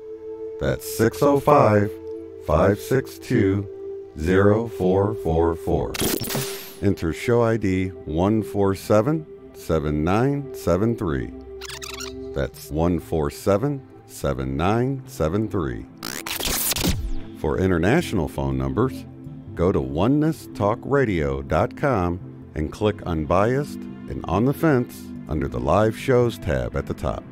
That's 605-562-0444. Enter show ID 147-7973. That's 147-7973. For international phone numbers, go to OnenessTalkRadio.com and click Unbiased and On the Fence under the Live Shows tab at the top.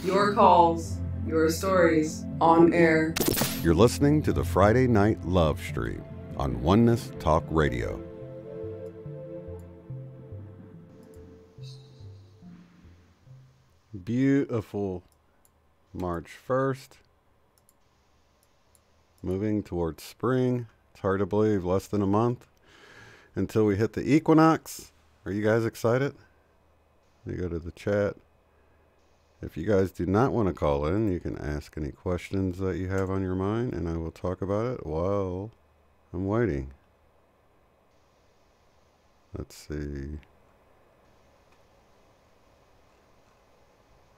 Your calls, your stories, on air.
You're listening to the Friday Night Love Stream on Oneness Talk Radio. Beautiful March 1st. Moving towards spring. It's hard to believe, less than a month until we hit the equinox. Are you guys excited? You go to the chat. If you guys do not want to call in, you can ask any questions that you have on your mind, and I will talk about it while I'm waiting. Let's see.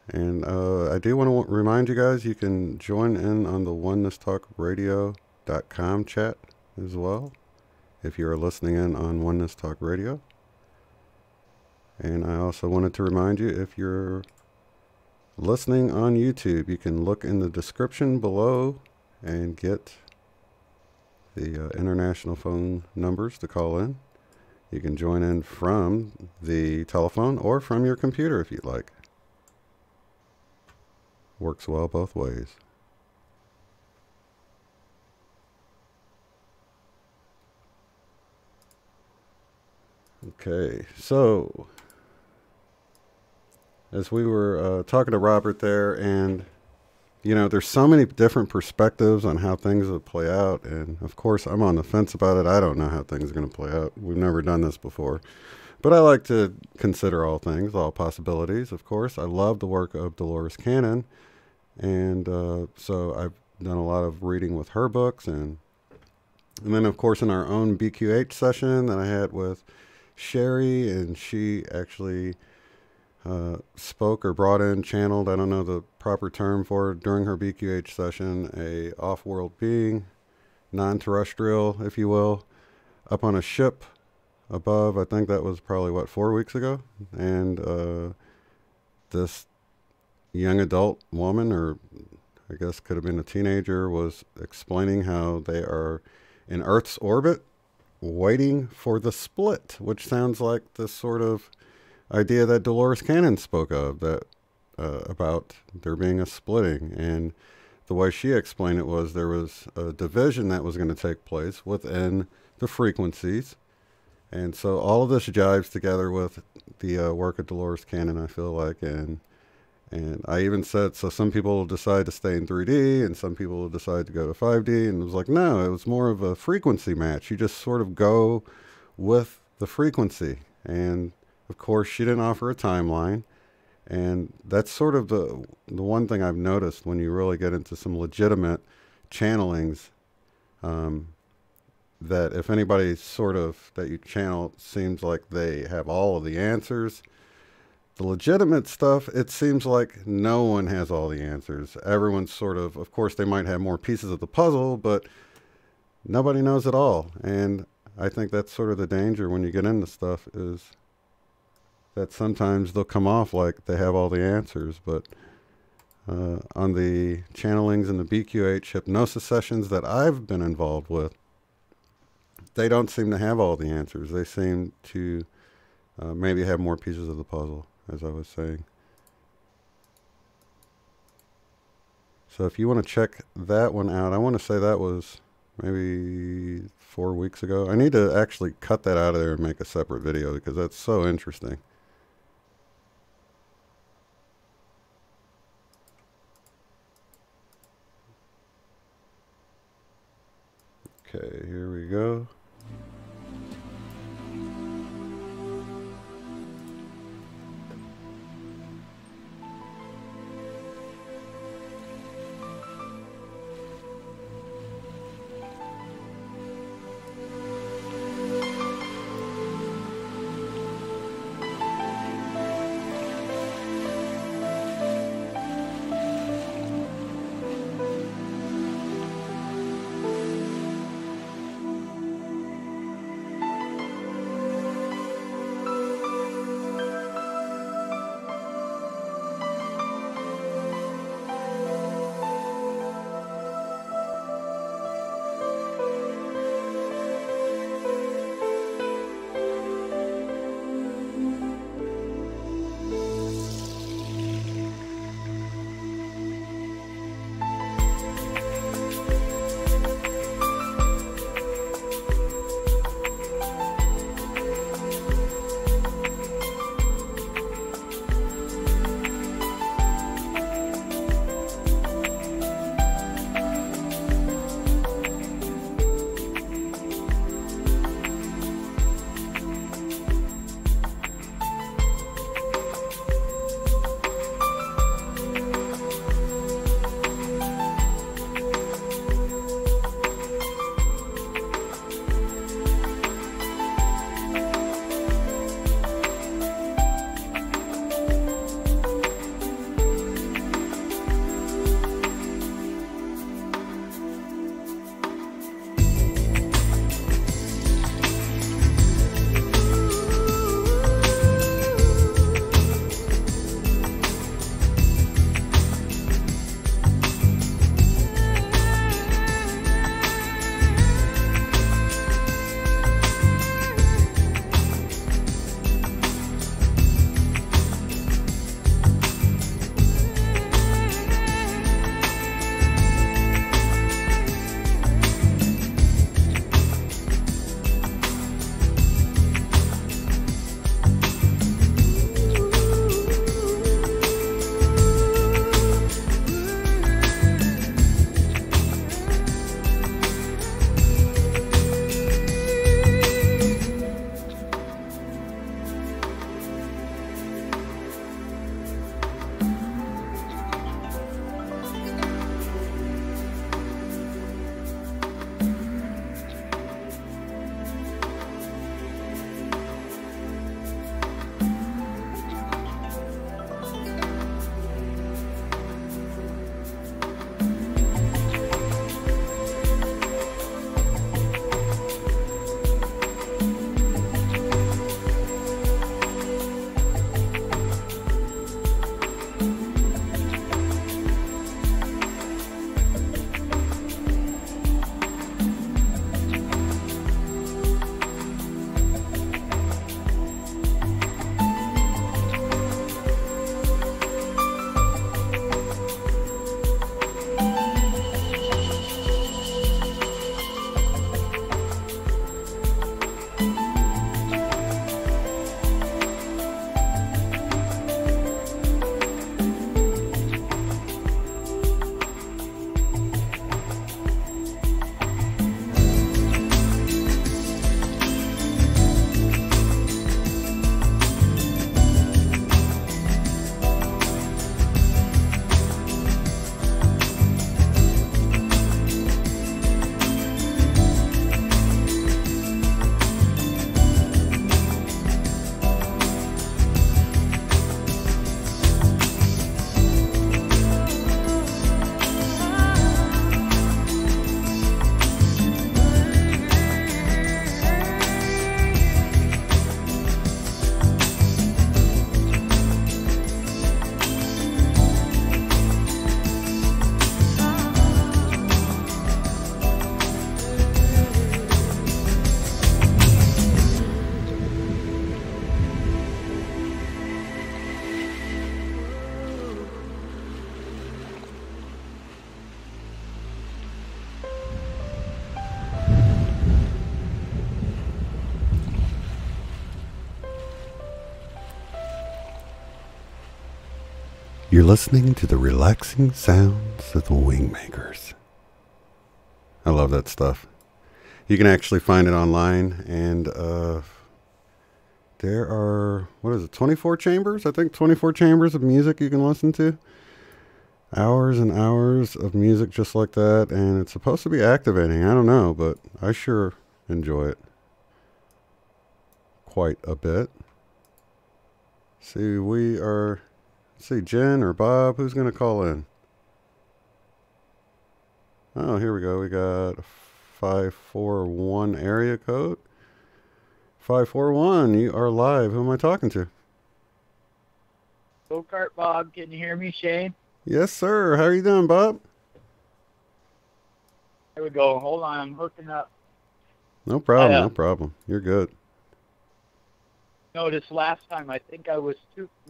And I do want to remind you guys, you can join in on the OnenessTalkRadio.com chat as well, if you are listening in on Oneness Talk Radio. And I also wanted to remind you, if you're listening on YouTube, you can look in the description below and get the international phone numbers to call in. You can join in from the telephone or from your computer if you'd like. Works well both ways. Okay, so as we were talking to Robert there, and you know, there's so many different perspectives on how things would play out, and of course I'm on the fence about it. I don't know how things are going to play out. We've never done this before. But I like to consider all things, all possibilities, of course. I love the work of Dolores Cannon, and so I've done a lot of reading with her books, and then, of course, in our own BQH session that I had with Sherry, and she actually spoke or brought in, channeled, I don't know the proper term for it, during her BQH session, a off-world being, non-terrestrial, if you will, up on a ship above. I think that was probably, what, 4 weeks ago? And this young adult woman, or I guess could have been a teenager, was explaining how they are in Earth's orbit waiting for the split, which sounds like this sort of idea that Dolores Cannon spoke of, that about there being a splitting. And the way she explained it was there was a division that was going to take place within the frequencies. And so all of this jives together with the work of Dolores Cannon, I feel like. And I even said, so some people will decide to stay in 3D and some people will decide to go to 5D. And it was like, no, it was more of a frequency match. You just sort of go with the frequency. And of course, she didn't offer a timeline. And that's sort of the one thing I've noticed when you really get into some legitimate channelings, that if anybody sort of that you channel seems like they have all of the answers, the legitimate stuff, it seems like no one has all the answers. Everyone's sort of course, they might have more pieces of the puzzle, but nobody knows it all. And I think that's sort of the danger when you get into stuff, is that sometimes they'll come off like they have all the answers, but on the channelings and the BQH hypnosis sessions that I've been involved with, they don't seem to have all the answers. They seem to maybe have more pieces of the puzzle, as I was saying. So if you want to check that one out, I want to say that was maybe 4 weeks ago. I need to actually cut that out of there and make a separate video because that's so interesting. Okay, here we go. You're listening to the relaxing sounds of the Wingmakers. I love that stuff. You can actually find it online, and there are, 24 chambers? I think 24 chambers of music you can listen to. Hours and hours of music just like that, and it's supposed to be activating. I don't know, but I sure enjoy it quite a bit. See, let's see, Jen or Bob, who's going to call in? Oh, here we go. We got 541 area code. 541, you are live. Who am I talking to?
Go-kart Bob, can you hear me, Shane?
Yes, sir. How are you doing, Bob?
There we go. Hold on, I'm hooking up.
No problem, no problem. You're good.
Noticed last time, I think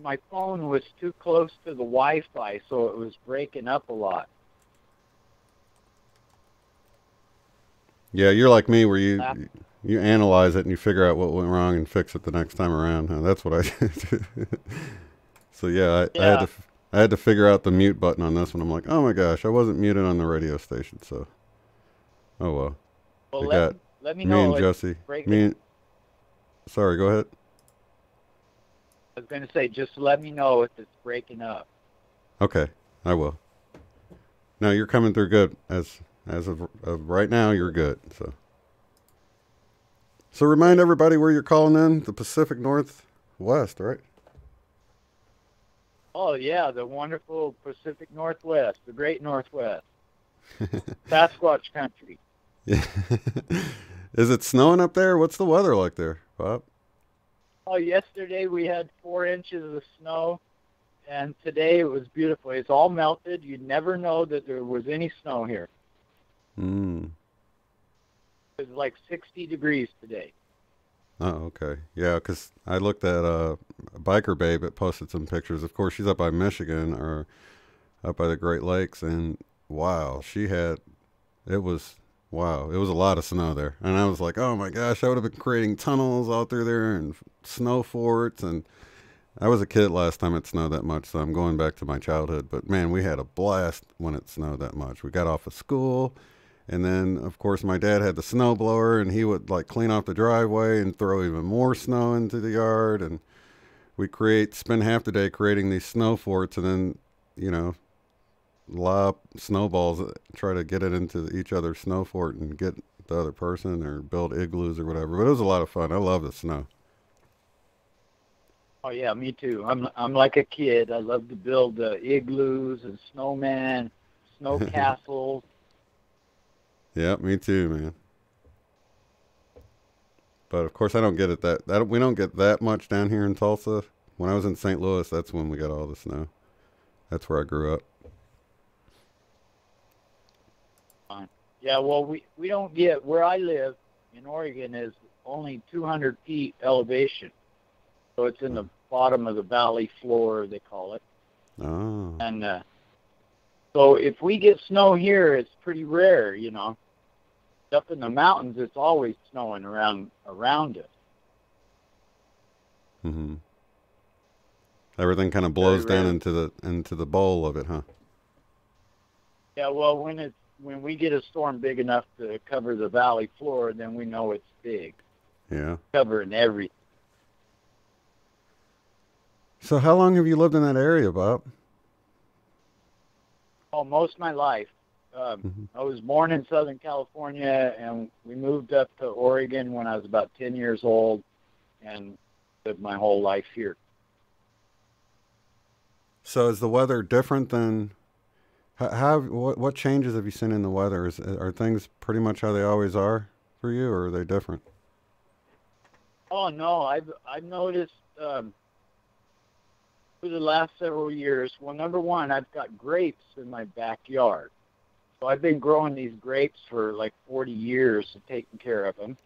my phone was too close to the Wi-Fi, so it was breaking up a lot.
Yeah, you're like me, where you analyze it and you figure out what went wrong and fix it the next time around. That's what I did. So yeah, I had to figure out the mute button on this one. I'm like, oh my gosh, I wasn't muted on the radio station. So, oh well.
Well, let me know.
Me and Jesse. Sorry, go ahead.
I was going to say, just let me know if it's breaking up.
Okay, I will. No, you're coming through good. As of right now, you're good. So remind everybody where you're calling in. The Pacific Northwest, right?
Oh, yeah, the wonderful Pacific Northwest, the great Northwest. Sasquatch country.
Yeah. Is it snowing up there? What's the weather like there, Bob?
Oh, yesterday we had 4 inches of snow, and today it was beautiful. It's all melted. You'd never know that there was any snow here.
Mm.
It was like 60 degrees today.
Oh, okay. Yeah, because I looked at Biker Babe. It posted some pictures. Of course, she's up by Michigan or up by the Great Lakes, and wow, it was a lot of snow there. And I was like, oh my gosh, I would have been creating tunnels out through there and snow forts. And I was a kid last time it snowed that much, so I'm going back to my childhood. But man, we had a blast when it snowed that much. We got off of school. And then, of course, my dad had the snow blower, and he would like clean off the driveway and throw even more snow into the yard. And we spend half the day creating these snow forts, and then, lob snowballs, try to get it into each other's snow fort and get the other person, or build igloos or whatever. But it was a lot of fun. I love the snow.
Oh yeah, me too. I'm like a kid. I love to build igloos and snowmen, snow castles.
Yeah, me too, man. But of course, I don't get it we don't get that much down here in Tulsa. When I was in St. Louis, that's when we got all the snow. That's where I grew up.
Yeah, well, we don't get, where I live in Oregon is only 200 feet elevation. So it's in the bottom of the valley floor, they call it.
Oh.
And so if we get snow here, it's pretty rare, Up in the mountains, it's always snowing around us.
Mm-hmm. Everything kind of blows down into the bowl of it, huh?
Yeah, well, when we get a storm big enough to cover the valley floor, then we know it's big.
Yeah.
Covering everything.
So how long have you lived in that area, Bob?
Oh, most of my life. I was born in Southern California, and we moved up to Oregon when I was about 10 years old, and lived my whole life here.
So is the weather different than... What changes have you seen in the weather? Are things pretty much how they always are for you, or are they different?
Oh no, I've noticed for the last several years. Well, number one, I've got grapes in my backyard, so I've been growing these grapes for like 40 years and taking care of them.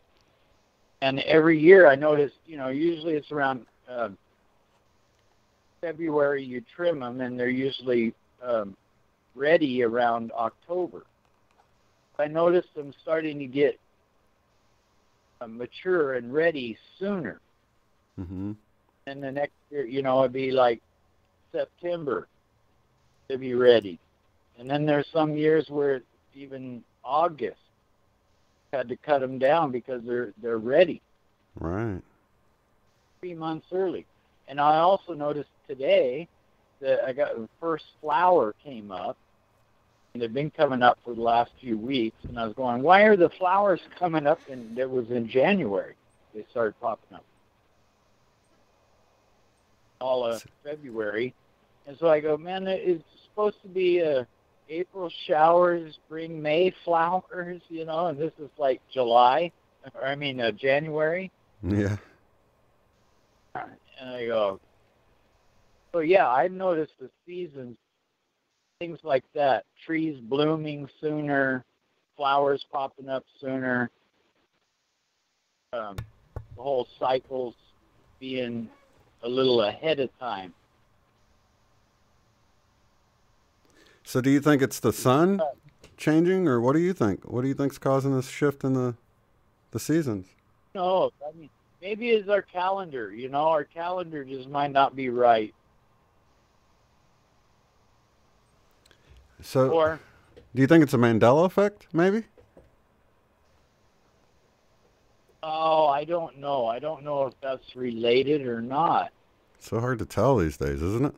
And every year, I notice, usually it's around February you trim them, and they're usually ready around October. I noticed them starting to get mature and ready sooner.
Mm-hmm.
And the next year, it'd be like September. to be ready. And then there's some years where even August had to cut them down because they're ready.
Right.
3 months early. And I also noticed today that I got the first flower came up. And they've been coming up for the last few weeks. And I was going, why are the flowers coming up? And it was in January. They started popping up. All of February. And so I go, man, it's supposed to be April showers bring May flowers, you know, and this is like January.
Yeah.
And I go, so yeah, I've noticed the seasons, things like that, trees blooming sooner, flowers popping up sooner, the whole cycles being a little ahead of time.
So do you think it's the sun changing, or what do you think? What do you think's causing this shift in the seasons?
No, I mean, maybe it's our calendar. You know, our calendar just might not be right.
So,
or,
do you think it's a Mandela effect, maybe?
Oh, I don't know. I don't know if that's related or not.
It's so hard to tell these days, isn't it?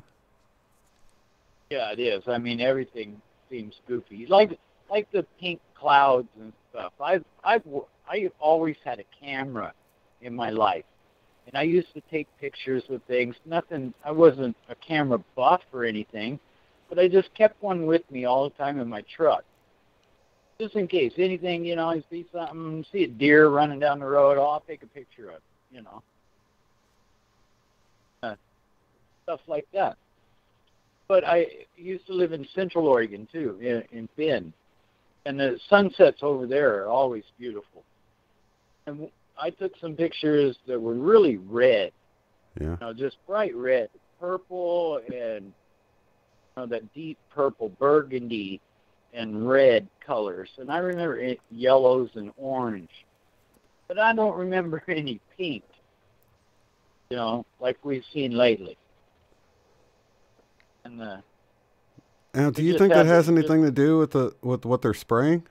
Yeah, it is. I mean, everything seems goofy. Like the pink clouds and stuff. I've always had a camera in my life, and I used to take pictures of things. Nothing. I wasn't a camera buff or anything, but I just kept one with me all the time in my truck, just in case anything. You know, I see something, see a deer running down the road. Oh, I'll take a picture of it. You know, stuff like that. But I used to live in Central Oregon, too, in Bend. And the sunsets over there are always beautiful. And I took some pictures that were really red.
Yeah.
You know, just bright red, purple, and that deep purple, burgundy, and red colors. And I remember yellows and orange. But I don't remember any pink, you know, like we've seen lately. And
now, do you think that has anything to do with what they're spraying?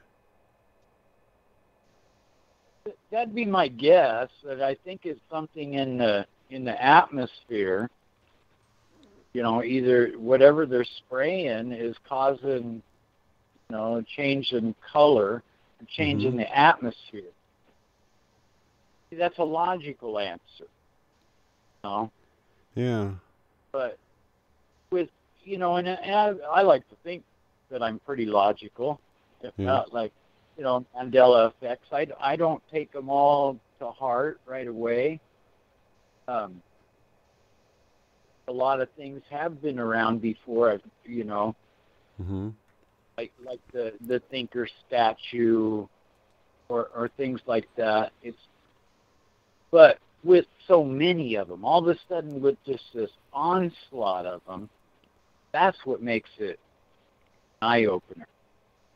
That'd be my guess. That I think it's something in the atmosphere. You know, either whatever they're spraying is causing, you know, a change in color, a change in the atmosphere. See, that's a logical answer. You know?
Yeah.
But with, you know, and I like to think that I'm pretty logical, if not like, you know, Mandela effects. I don't take them all to heart right away. A lot of things have been around before, you know, like the thinker statue or things like that. But with so many of them, all of a sudden with just this onslaught of them, that's what makes it an eye-opener.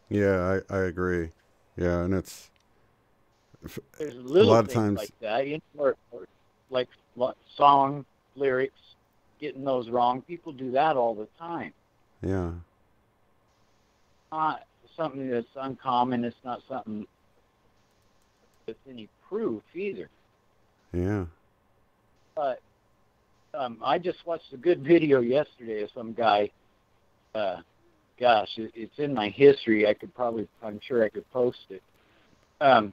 Yeah, I agree. Yeah, and it's
there's little
a lot of
things
times
like that, you know, or like song lyrics, getting those wrong. People do that all the time.
Yeah.
Not something that's uncommon. It's not something with any proof either.
Yeah.
But I just watched a good video yesterday of some guy. Gosh, it's in my history. I'm sure I could post it. And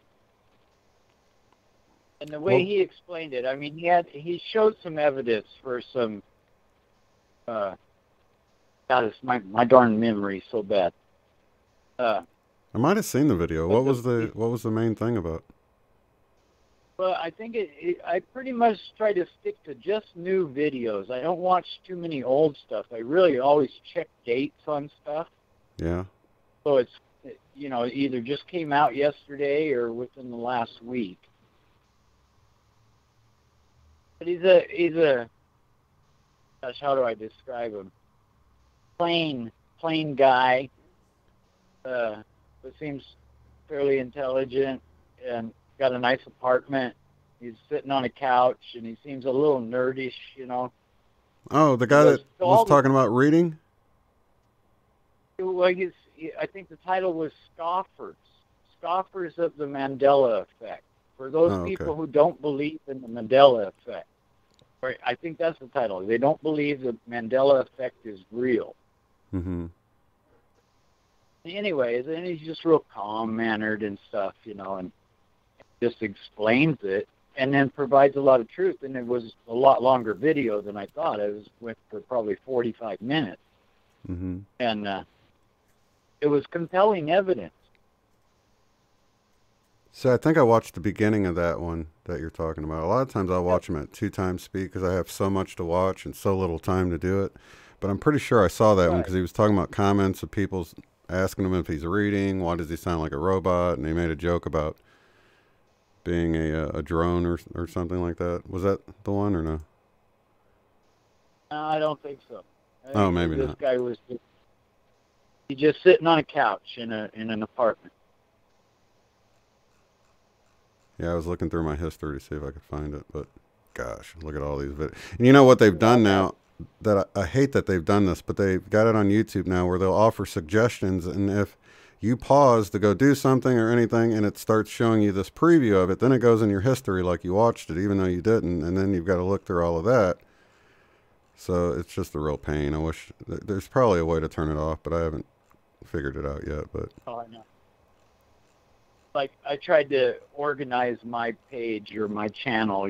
the way he explained it, I mean, he showed some evidence for some. God, it's my darn memory so bad.
I might have seen the video. What was the main thing about?
Well, I think I pretty much try to stick to just new videos. I don't watch too many old stuff. I really always check dates on stuff.
Yeah.
So it's, you know, either just came out yesterday or within the last week. But he's a gosh, how do I describe him? Plain guy, but seems fairly intelligent and got a nice apartment. He's sitting on a couch, and he seems a little nerdish, you know.
Oh, the guy that was talking about reading?
Well, I think the title was Scoffers. Scoffers of the Mandela Effect. For those people who don't believe in the Mandela Effect. Right, I think that's the title. They don't believe the Mandela Effect is real.
Mm-hmm.
Anyways, and he's just real calm-mannered and stuff, and just explains it and then provides a lot of truth. And it was a lot longer video than I thought. It went for probably 45 minutes.
Mm-hmm.
And it was compelling evidence.
So I think I watched the beginning of that one that you're talking about. A lot of times I'll watch them at 2 times speed because I have so much to watch and so little time to do it. But I'm pretty sure I saw that one because he was talking about comments of people asking him if he's reading, why does he sound like a robot, and he made a joke about being a drone or something like that. Was that the one or no?
No, I don't think so.
Oh, maybe
this
not.
Guy was just sitting on a couch in an apartment.
Yeah, I was looking through my history to see if I could find it, but gosh, look at all these videos. And you know what they've done now? That I hate that they've done this, but they've got it on YouTube now where they'll offer suggestions, and if you pause to go do something or anything and it starts showing you this preview of it, then it goes in your history like you watched it even though you didn't, and then you've got to look through all of that. So it's just a real pain. I wish there's probably a way to turn it off, but I haven't figured it out yet. But
I know. Like, I tried to organize my page or my channel,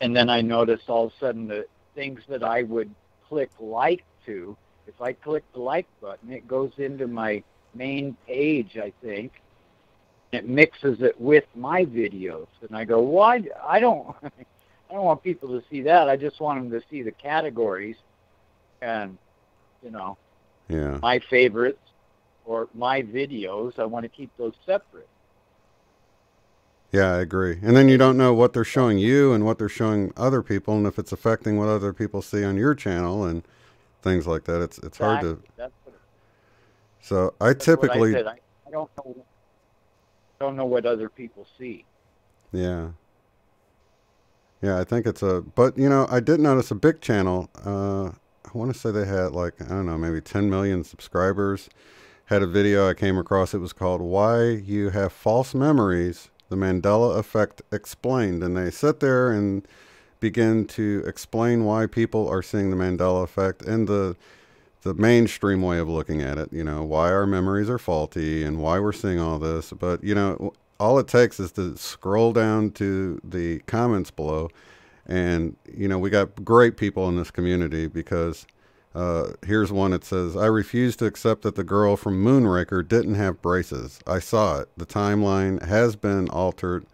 and then I noticed all of a sudden the things that I would click like to, if I click the like button, it goes into my main page, I think. It mixes it with my videos. And I go, why? I don't want people to see that. I just want them to see the categories and,
yeah,
my favorites. Or my videos, I want to keep those separate.
Yeah, I agree. And then you don't know what they're showing you and what they're showing other people, and if it's affecting what other people see on your channel and things like that. It's hard to. So I typically.
I don't know what other people see.
Yeah. Yeah, I think it's but I did notice a big channel. I want to say they had like, I don't know, maybe 10 million subscribers. Had a video I came across. It was called Why You Have False Memories, the Mandela Effect Explained. And they sit there and begin to explain why people are seeing the Mandela Effect and the mainstream way of looking at it, why our memories are faulty and why we're seeing all this. But, all it takes is to scroll down to the comments below. And, we got great people in this community because here's one that says, I refuse to accept that the girl from Moonraker didn't have braces. I saw it. The timeline has been altered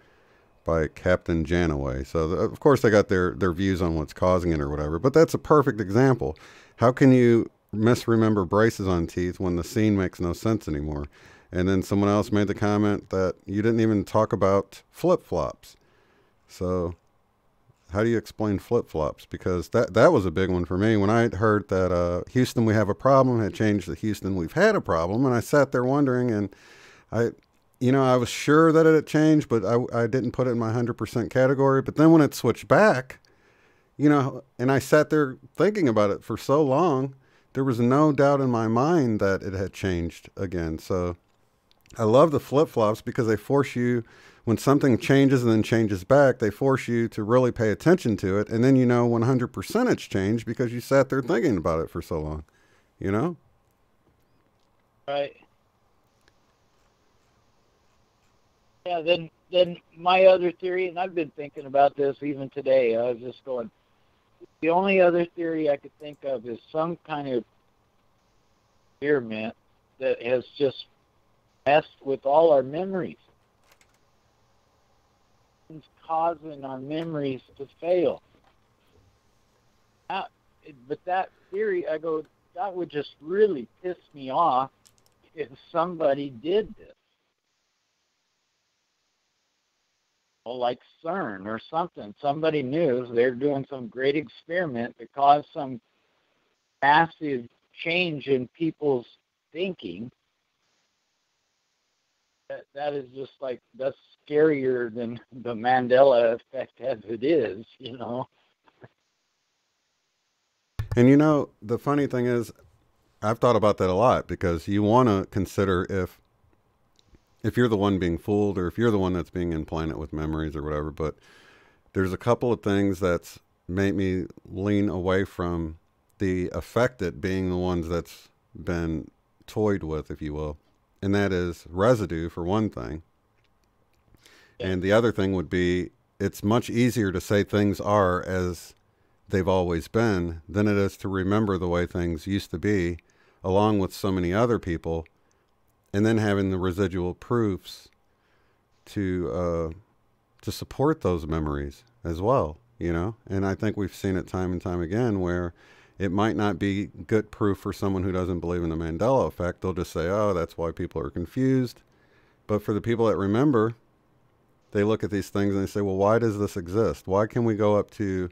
by Captain Janaway. So, of course, they got their views on what's causing it or whatever. But that's a perfect example. How can you misremember braces on teeth when the scene makes no sense anymore? And then someone else made the comment that you didn't even talk about flip-flops. So how do you explain flip-flops? Because that was a big one for me. When I heard that Houston, we have a problem, had changed to Houston, we've had a problem. And I sat there wondering, and I was sure that it had changed, but I didn't put it in my 100% category. But then when it switched back, and I sat there thinking about it for so long, there was no doubt in my mind that it had changed again. So I love the flip-flops because they force you, when something changes and then changes back, they force you to really pay attention to it. And then 100% it's changed because you sat there thinking about it for so long,
Right. Yeah, then my other theory, and I've been thinking about this even today, I was just going, the only other theory I could think of is some kind of experiment that has just messed with all our memories. It's causing our memories to fail. But that theory, I go, that would just really piss me off if somebody did this. Well, like CERN or something. Somebody knew they're doing some great experiment that caused some massive change in people's thinking. That is just like, that's scarier than the Mandela effect as it is,
And the funny thing is, I've thought about that a lot, because you want to consider if you're the one being fooled, or if you're the one that's being implanted with memories or whatever. But there's a couple of things that's made me lean away from the affected being the ones that's been toyed with, if you will. And that is residue, for one thing. And the other thing would be, it's much easier to say things are as they've always been than it is to remember the way things used to be, along with so many other people, and then having the residual proofs to support those memories as well, you know? And I think we've seen it time and time again where it might not be good proof for someone who doesn't believe in the Mandela effect. They'll just say, oh, that's why people are confused. But for the people that remember, they look at these things and they say, well, why does this exist? Why can we go up to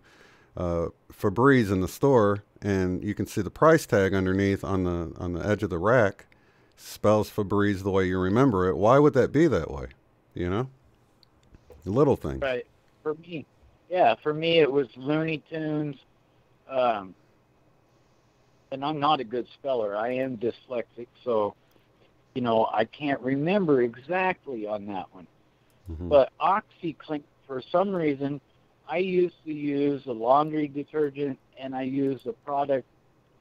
Febreze in the store and you can see the price tag underneath on the edge of the rack spells Febreze the way you remember it? Why would that be that way? You know? Little things.
Right. For me, it was Looney Tunes. And I'm not a good speller. I am dyslexic, so, you know, I can't remember exactly on that one. Mm-hmm. But OxyClean, for some reason, I used to use a laundry detergent, and I used a product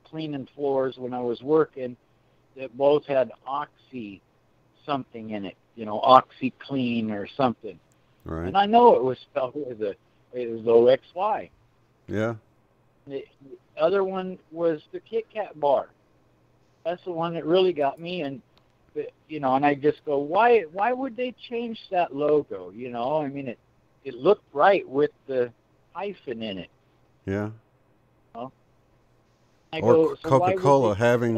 cleaning floors when I was working that both had Oxy something in it, you know, OxyClean or something.
Right.
And I know it was spelled with it was OXY.
Yeah.
The other one was the Kit Kat bar. That's the one that really got me, and you know, and I just go, why would they change that logo? You know, I mean, it looked right with the hyphen in it.
Yeah.
You know?
Or Coca-Cola having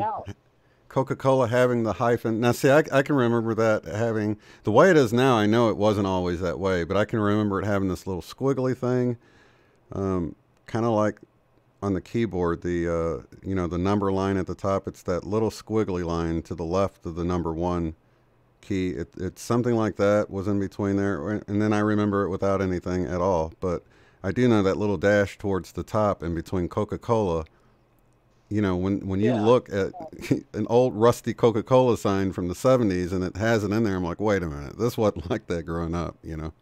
the hyphen. Now, see, I can remember that having, the way it is now, I know it wasn't always that way, but I can remember it having this little squiggly thing, kind of like on the keyboard, the you know, the number line at the top. It's that little squiggly line to the left of the number 1 key. It's something like that was in between there, and then I remember it without anything at all. But I do know that little dash towards the top in between Coca-Cola. You know, when you look at an old rusty Coca-Cola sign from the 70s and it has it in there, I'm like, wait a minute, this wasn't like that growing up, you know.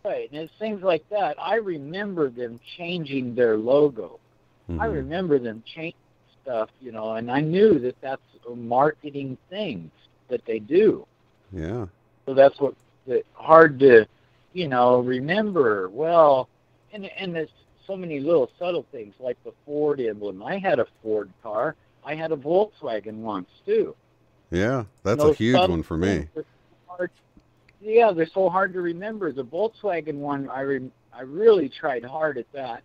Right, and it's things like that. I remember them changing their logo. Mm-hmm. I remember them changing stuff, you know, and I knew that that's a marketing thing that they do.
Yeah.
So that's what hard to, you know, remember. Well, and there's so many little subtle things like the Ford emblem. I had a Ford car. I had a Volkswagen once too.
Yeah, that's a huge one for me.
Yeah, they're so hard to remember. The Volkswagen one, I really tried hard at that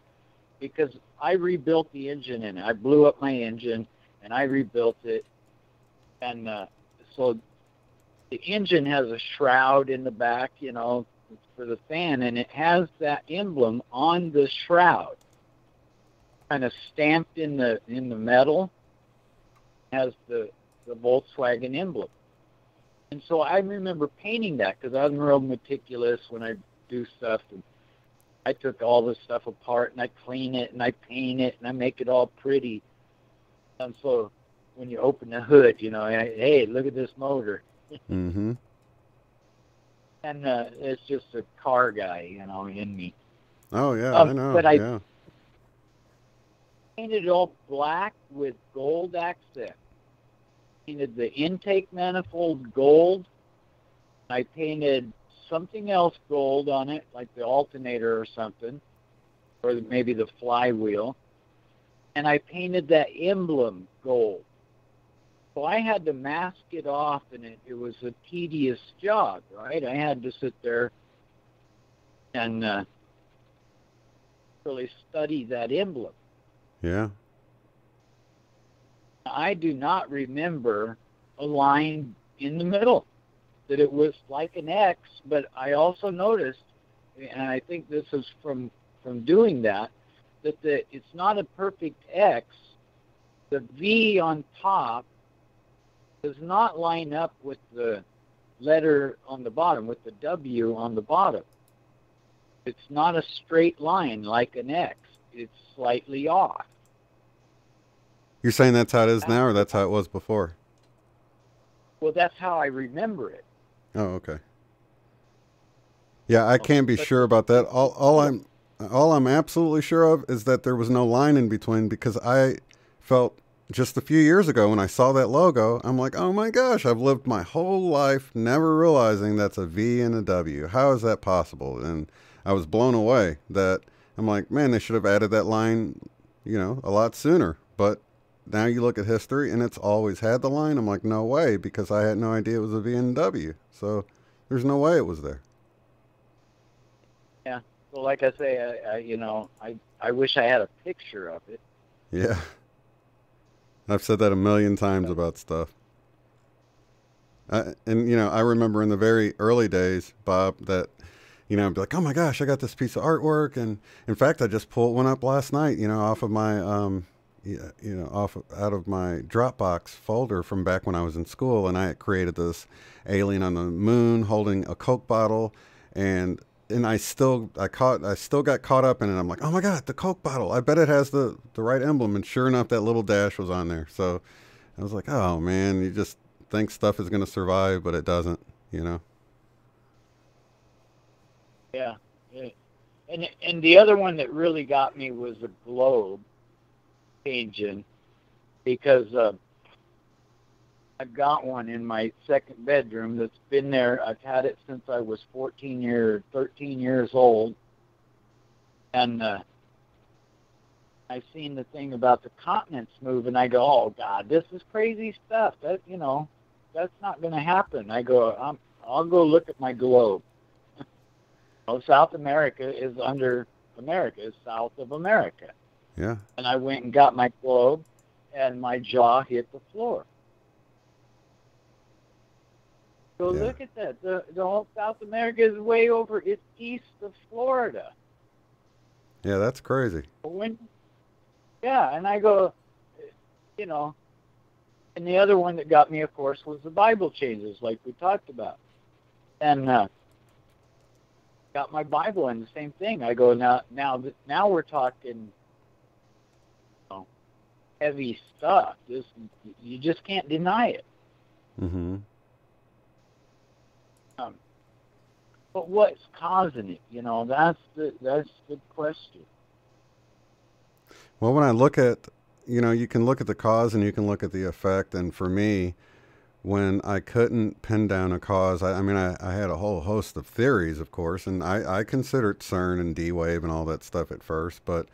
because I rebuilt the engine in it. I blew up my engine and I rebuilt it. And so the engine has a shroud in the back, you know, for the fan, and it has that emblem on the shroud, kind of stamped in the metal, has the Volkswagen emblem. And so I remember painting that because I'm real meticulous when I do stuff. And I took all this stuff apart and I clean it and I paint it and I make it all pretty. And so when you open the hood, you know, hey, look at this motor.
Mm-hmm.
And it's just a car guy, you know, in me.
Oh, yeah, I know.
But I painted it all black with gold accent. Painted the intake manifold gold. I painted something else gold on it, like the alternator or something, or maybe the flywheel. And I painted that emblem gold. So I had to mask it off, and it was a tedious job, right? I had to sit there and really study that emblem.
Yeah.
I do not remember a line in the middle, that it was like an X, but I also noticed, and I think this is from doing that it's not a perfect X. The V on top does not line up with the letter on the bottom, with the W on the bottom. It's not a straight line like an X. It's slightly off.
You're saying that's how it is now, or that's how it was before?
Well, that's how I remember it.
Oh, okay. Yeah, I can't be sure about that. All I'm absolutely sure of is that there was no line in between, because I felt just a few years ago when I saw that logo, I'm like, oh my gosh, I've lived my whole life never realizing that's a V and a W. How is that possible? And I was blown away that I'm like, man, they should have added that line, a lot sooner. But now you look at history and it's always had the line. I'm like, no way, because I had no idea it was a V and a W. So there's no way it was there.
Yeah. Well, like I say, I wish I had a picture of it.
Yeah. I've said that a million times about stuff. And I remember in the very early days, Bob, that, I'd be like, oh my gosh, I got this piece of artwork. And in fact, I just pulled one up last night, off of my, out of my Dropbox folder from back when I was in school. And I had created this alien on the moon holding a Coke bottle. And I still got caught up in it. I'm like, oh my God, the Coke bottle. I bet it has the right emblem. And sure enough, that little dash was on there. So I was like, oh man, you just think stuff is going to survive, but it doesn't,
Yeah. And the other one that really got me was the globe changing, because I've got one in my second bedroom that's been there. I've had it since I was 13 years old. And I've seen the thing about the continents move, and I go, oh, God, this is crazy stuff. That, that's not going to happen. I go, I'll go look at my globe. South America is under America, is south of America.
Yeah.
And I went and got my globe, and my jaw hit the floor. So look at that. The whole South America is way over. It's east of Florida.
Yeah, that's crazy.
And I go, and the other one that got me, of course, was the Bible changes, like we talked about. And got my Bible and the same thing. I go, now we're talking heavy stuff. You just can't deny it.
Mm-hmm.
But what's causing it? That's the question.
Well, when I look at, you can look at the cause and you can look at the effect. And for me, when I couldn't pin down a cause, I had a whole host of theories, of course, and I considered CERN and D-Wave and all that stuff at first. But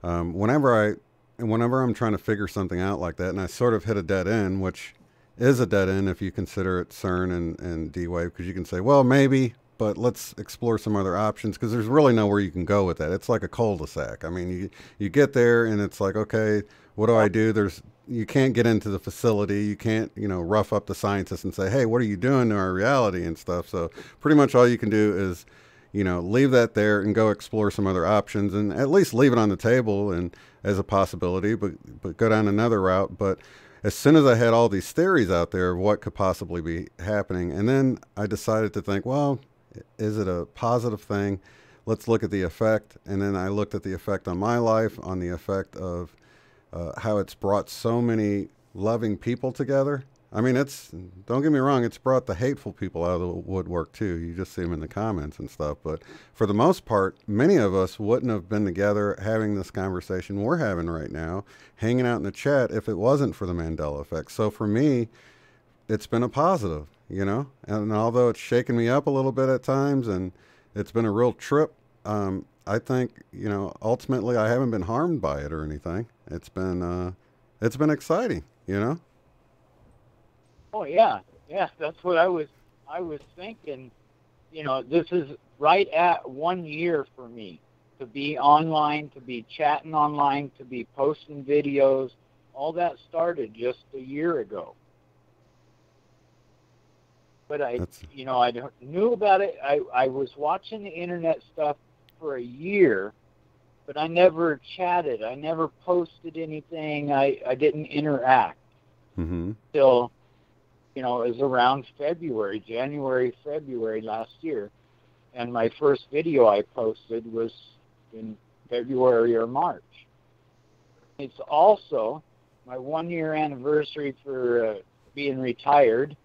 whenever I'm trying to figure something out like that, and I sort of hit a dead end, which is a dead end if you consider it CERN and D-Wave, because you can say, well, maybe, but let's explore some other options, because there's really nowhere you can go with that. It's like a cul-de-sac. I mean, you get there and it's like, okay, what do I do? You can't get into the facility. You can't, rough up the scientists and say, hey, what are you doing to our reality and stuff? So pretty much all you can do is, leave that there and go explore some other options, and at least leave it on the table and as a possibility, but go down another route. But as soon as I had all these theories out there of what could possibly be happening, and then I decided to think, well, is it a positive thing? Let's look at the effect. And then I looked at the effect on my life, on the effect of how it's brought so many loving people together. I mean, don't get me wrong, it's brought the hateful people out of the woodwork too. You just see them in the comments and stuff. But for the most part, many of us wouldn't have been together having this conversation we're having right now, hanging out in the chat, if it wasn't for the Mandela effect. So for me, it's been a positive, and although it's shaken me up a little bit at times and it's been a real trip, I think, ultimately I haven't been harmed by it or anything. It's been exciting,
Oh yeah, that's what I was thinking. This is right at 1 year for me to be online, to be chatting online, to be posting videos. All that started just a year ago. But I knew about it. I was watching the internet stuff for a year, but I never chatted. I never posted anything. I didn't interact.
Mm-hmm.
Till, it was around January, February last year. And my first video I posted was in February or March. It's also my 1 year anniversary for being retired.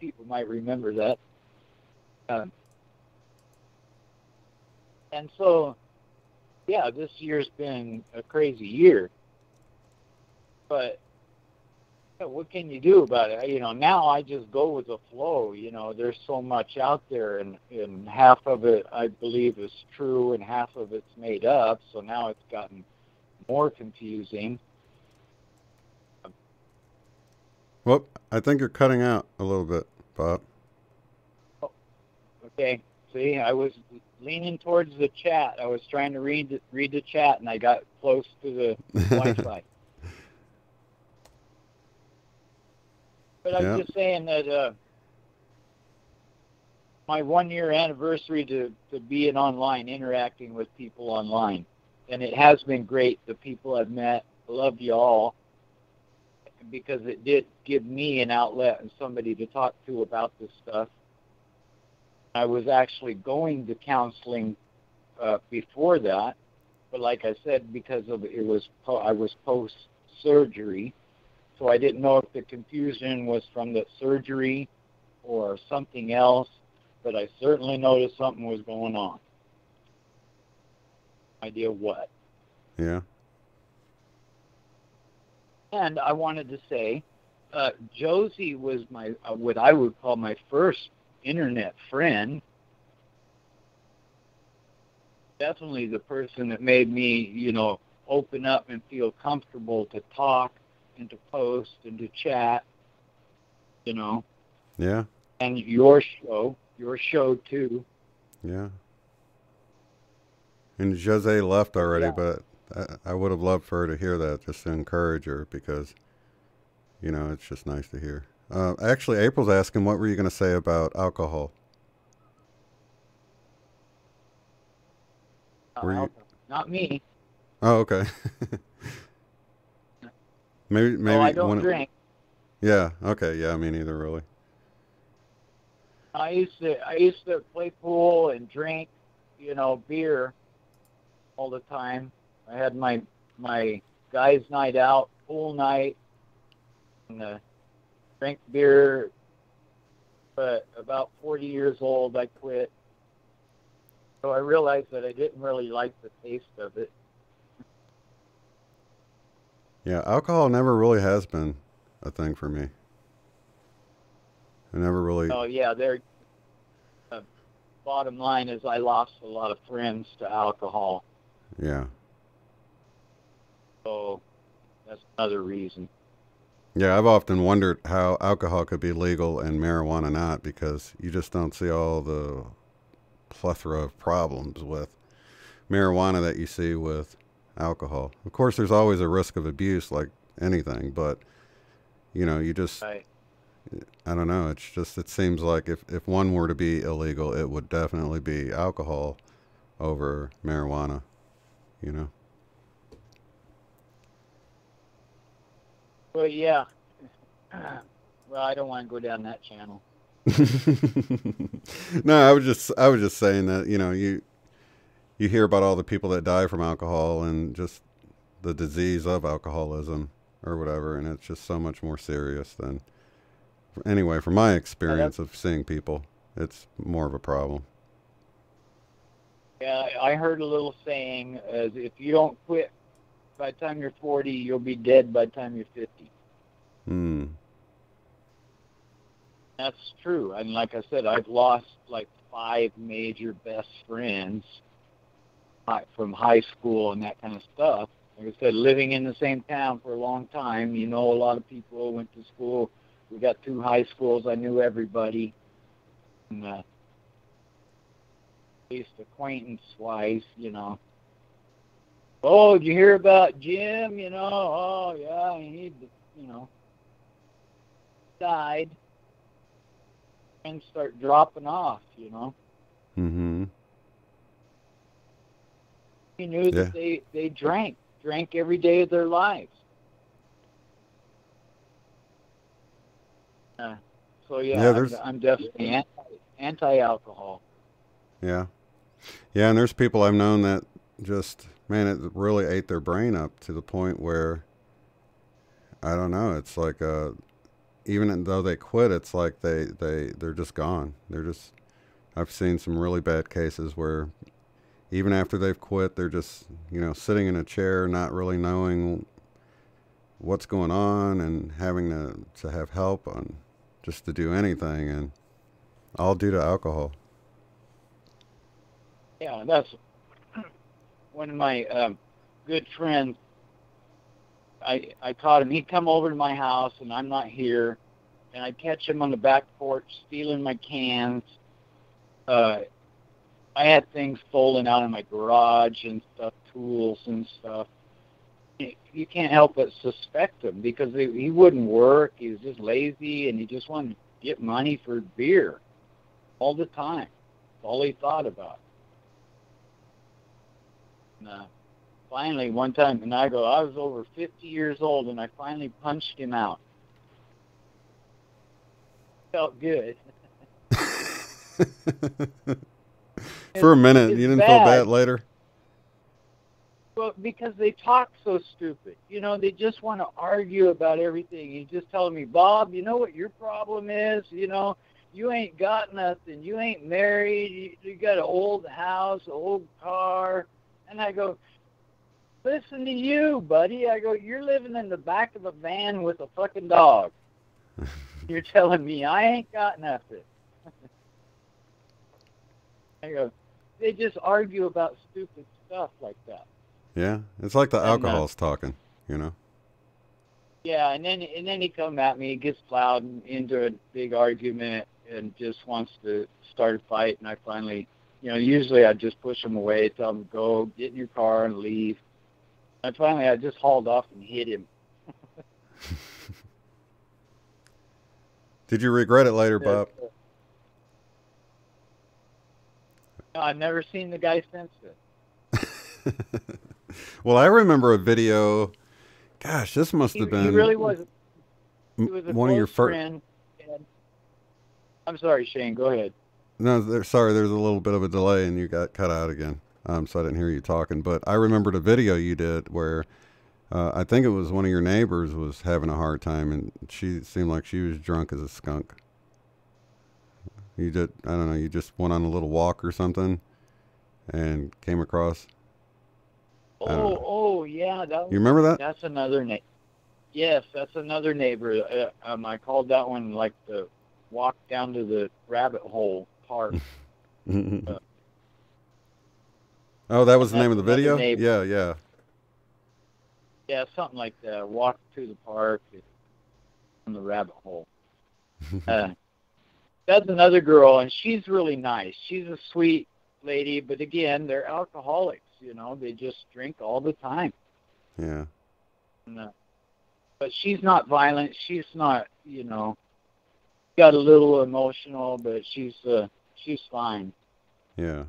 People might remember that. And so, yeah, this year's been a crazy year. But what can you do about it? You know, now I just go with the flow. You know, there's so much out there, and half of it I believe is true, and half of it's made up. So now it's gotten more confusing.
Well, I think you're cutting out a little bit, Bob.
Oh, okay. See, I was leaning towards the chat. I was trying to read the chat, and I got close to the Wi-Fi. But I was just saying that my 1 year anniversary to being online, interacting with people online, and it has been great. The people I've met, I love you all, because it did give me an outlet and somebody to talk to about this stuff. I was actually going to counseling before that, but like I said, because of I was post surgery, so I didn't know if the confusion was from the surgery or something else. But I certainly noticed something was going on. No idea what.
Yeah.
And I wanted to say, Josie was my what I would call my first internet friend. Definitely the person that made me, you know, open up and feel comfortable to talk and to post and to chat, you know.
Yeah.
And your show too.
Yeah. And Jose left already, but I would have loved for her to hear that, just to encourage her, because, you know, it's just nice to hear. Actually, April's asking, what were you going to say about alcohol?
Not me.
Oh, okay. maybe.
No, I don't drink.
Yeah. Okay. Yeah. Me neither, really.
I used to play pool and drink, you know, beer all the time. I had my guys' night out, pool night, and drink beer. But about 40 years old, I quit. So I realized that I didn't really like the taste of it.
Yeah, alcohol never really has been a thing for me. I never really...
Oh, yeah, bottom line is I lost a lot of friends to alcohol.
Yeah.
So that's another reason.
Yeah, I've often wondered how alcohol could be legal and marijuana not, because you just don't see all the plethora of problems with marijuana that you see with alcohol. Of course, there's always a risk of abuse like anything, but, you know, you just... Right. I don't know. It's just, it seems like if one were to be illegal, it would definitely be alcohol over marijuana, you know?
Well, yeah. Well, I don't want to go down that channel.
No, I was just saying that, you know, you hear about all the people that die from alcohol and just the disease of alcoholism or whatever, and it's just so much more serious than... Anyway, from my experience of seeing people, it's more of a problem.
Yeah, I heard a little saying, as if you don't quit by the time you're 40, you'll be dead by the time you're 50.
Hmm.
That's true. And like I said, I've lost like 5 major best friends from high school and that kind of stuff. Like I said, living in the same town for a long time, you know, a lot of people went to school. We got 2 high schools. I everybody. And, at least acquaintance-wise, you know. Oh, did you hear about Jim? You know, oh, yeah, he, you know, died. And start dropping off, you know.
Mm-hmm.
He knew that they drank every day of their lives. So yeah, I'm definitely anti-alcohol.
Yeah, yeah, and there's people I've known that just man, it really ate their brain up to the point where, I don't know, it's like, even though they quit, it's like they're just gone. I've seen some really bad cases where even after they've quit, they're just, sitting in a chair, not really knowing what's going on and having to have help on just to do anything, and all due to alcohol.
Yeah, that's one of my good friends. I taught him, he'd come over to my house and I'm not here, and I'd catch him on the back porch stealing my cans. I had things stolen out of my garage and stuff, tools and stuff. You can't help but suspect him because he wouldn't work. He was just lazy, and he just wanted to get money for beer all the time. That's all he thought about. And, finally, one time, I was over 50 years old, and I finally punched him out. Felt good.
For a minute, you didn't feel bad later?
Well, because they talk so stupid. They just want to argue about everything. He's just telling me, Bob, you know what your problem is? You ain't got nothing. You ain't married. You got an old house, an old car. And I go, listen to you, buddy. I go, you're living in the back of a van with a fucking dog. You're telling me I ain't got nothing. I go, they just argue about stupid stuff like that.
Yeah, it's like the alcohol's talking,
Yeah, and then he come at me, gets loud and into a big argument, and just wants to start a fight. And I finally, usually I just push him away, tell him go, get in your car and leave. And finally, I just hauled off and hit him.
Did you regret it later, Bob?
No, I've never seen the guy since then.
Well, I remember a video. Gosh, this must have been.
He really was. He was a
one of your first.
Friend, I'm sorry, Shane. Go ahead.
No, sorry. There's a little bit of a delay, and you got cut out again. So I didn't hear you talking. But I remembered a video you did where I think it was one of your neighbors was having a hard time, and she seemed like she was drunk as a skunk. You did. I don't know. You just went on a little walk or something, and came across.
Oh, yeah.
You remember that?
That's another neighbor. Yes, that's another neighbor. I called that one like the walk down to the rabbit hole part.
Oh, that was the name of the video?
Neighbor.
Yeah.
Yeah, something like that. Walk to the park on the rabbit hole. That's another girl, and she's really nice. She's a sweet lady, but again, they're alcoholics. They just drink all the time.
Yeah.
And, but she's not violent. She's not, got a little emotional, but she's fine.
Yeah.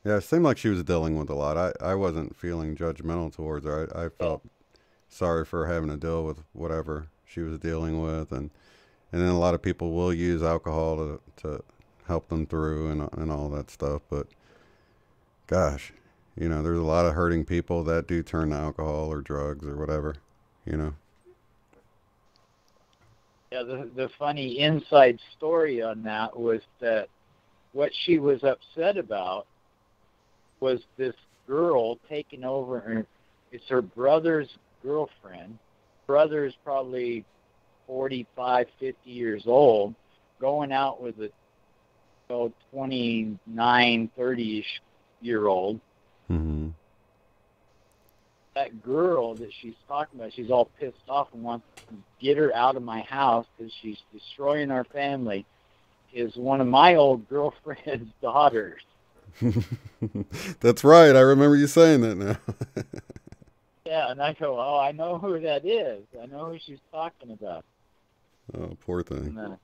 Yeah, it seemed like she was dealing with a lot. I wasn't feeling judgmental towards her. I felt sorry for having to deal with whatever she was dealing with, and then a lot of people will use alcohol to help them through and all that stuff. But gosh, there's a lot of hurting people that do turn to alcohol or drugs or whatever,
Yeah, the funny inside story on that was that what she was upset about was this girl taking over her. It's her brother's girlfriend. Brother's probably 45, 50 years old, going out with a 29, 30-ish year old.
Mm-hmm.
That girl that she's talking about, she's all pissed off and wants to get her out of my house because she's destroying our family, is one of my old girlfriend's daughters.
That's right. I remember you saying that now.
Yeah, and I go, oh, I know who that is. I know who she's talking about.
Oh, poor thing.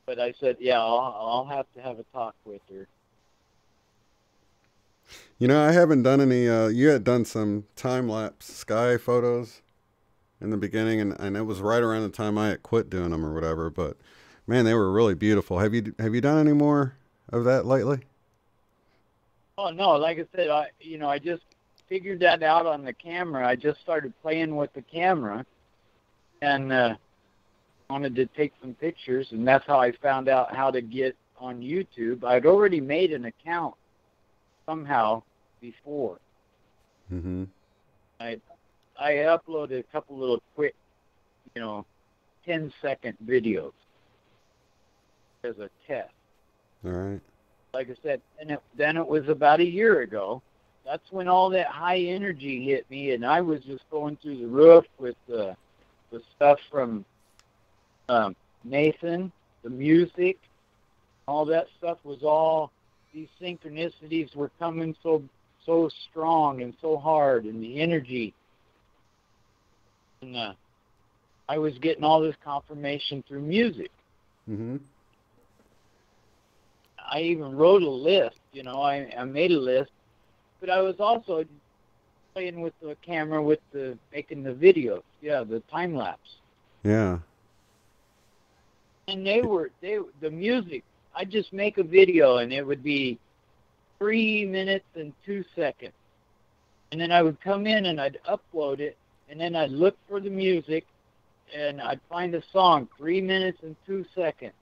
But I said, yeah, I'll have to have a talk with her.
I haven't done any, you had done some time-lapse sky photos in the beginning, and it was right around the time I had quit doing them or whatever, but man, they were really beautiful. Have you done any more of that lately?
Oh no, like I said, I just figured that out on the camera. I just started playing with the camera, and wanted to take some pictures, and that's how I found out how to get on YouTube. I'd already made an account somehow before.
Mm-hmm.
I uploaded a couple little quick, 10-second videos as a test.
All right.
Like I said, and then it was about a year ago. That's when all that high energy hit me, and I was just going through the roof with the stuff from Nathan, the music, all that stuff was all, these synchronicities were coming so strong and so hard, and the energy. And I was getting all this confirmation through music.
Mm-hmm.
I even wrote a list, I made a list, but I was also playing with the camera making the videos, the time lapse.
Yeah.
And the music, I'd just make a video and it would be 3 minutes and 2 seconds. And then I would come in and I'd upload it, and then I'd look for the music and I'd find a song, 3 minutes and 2 seconds.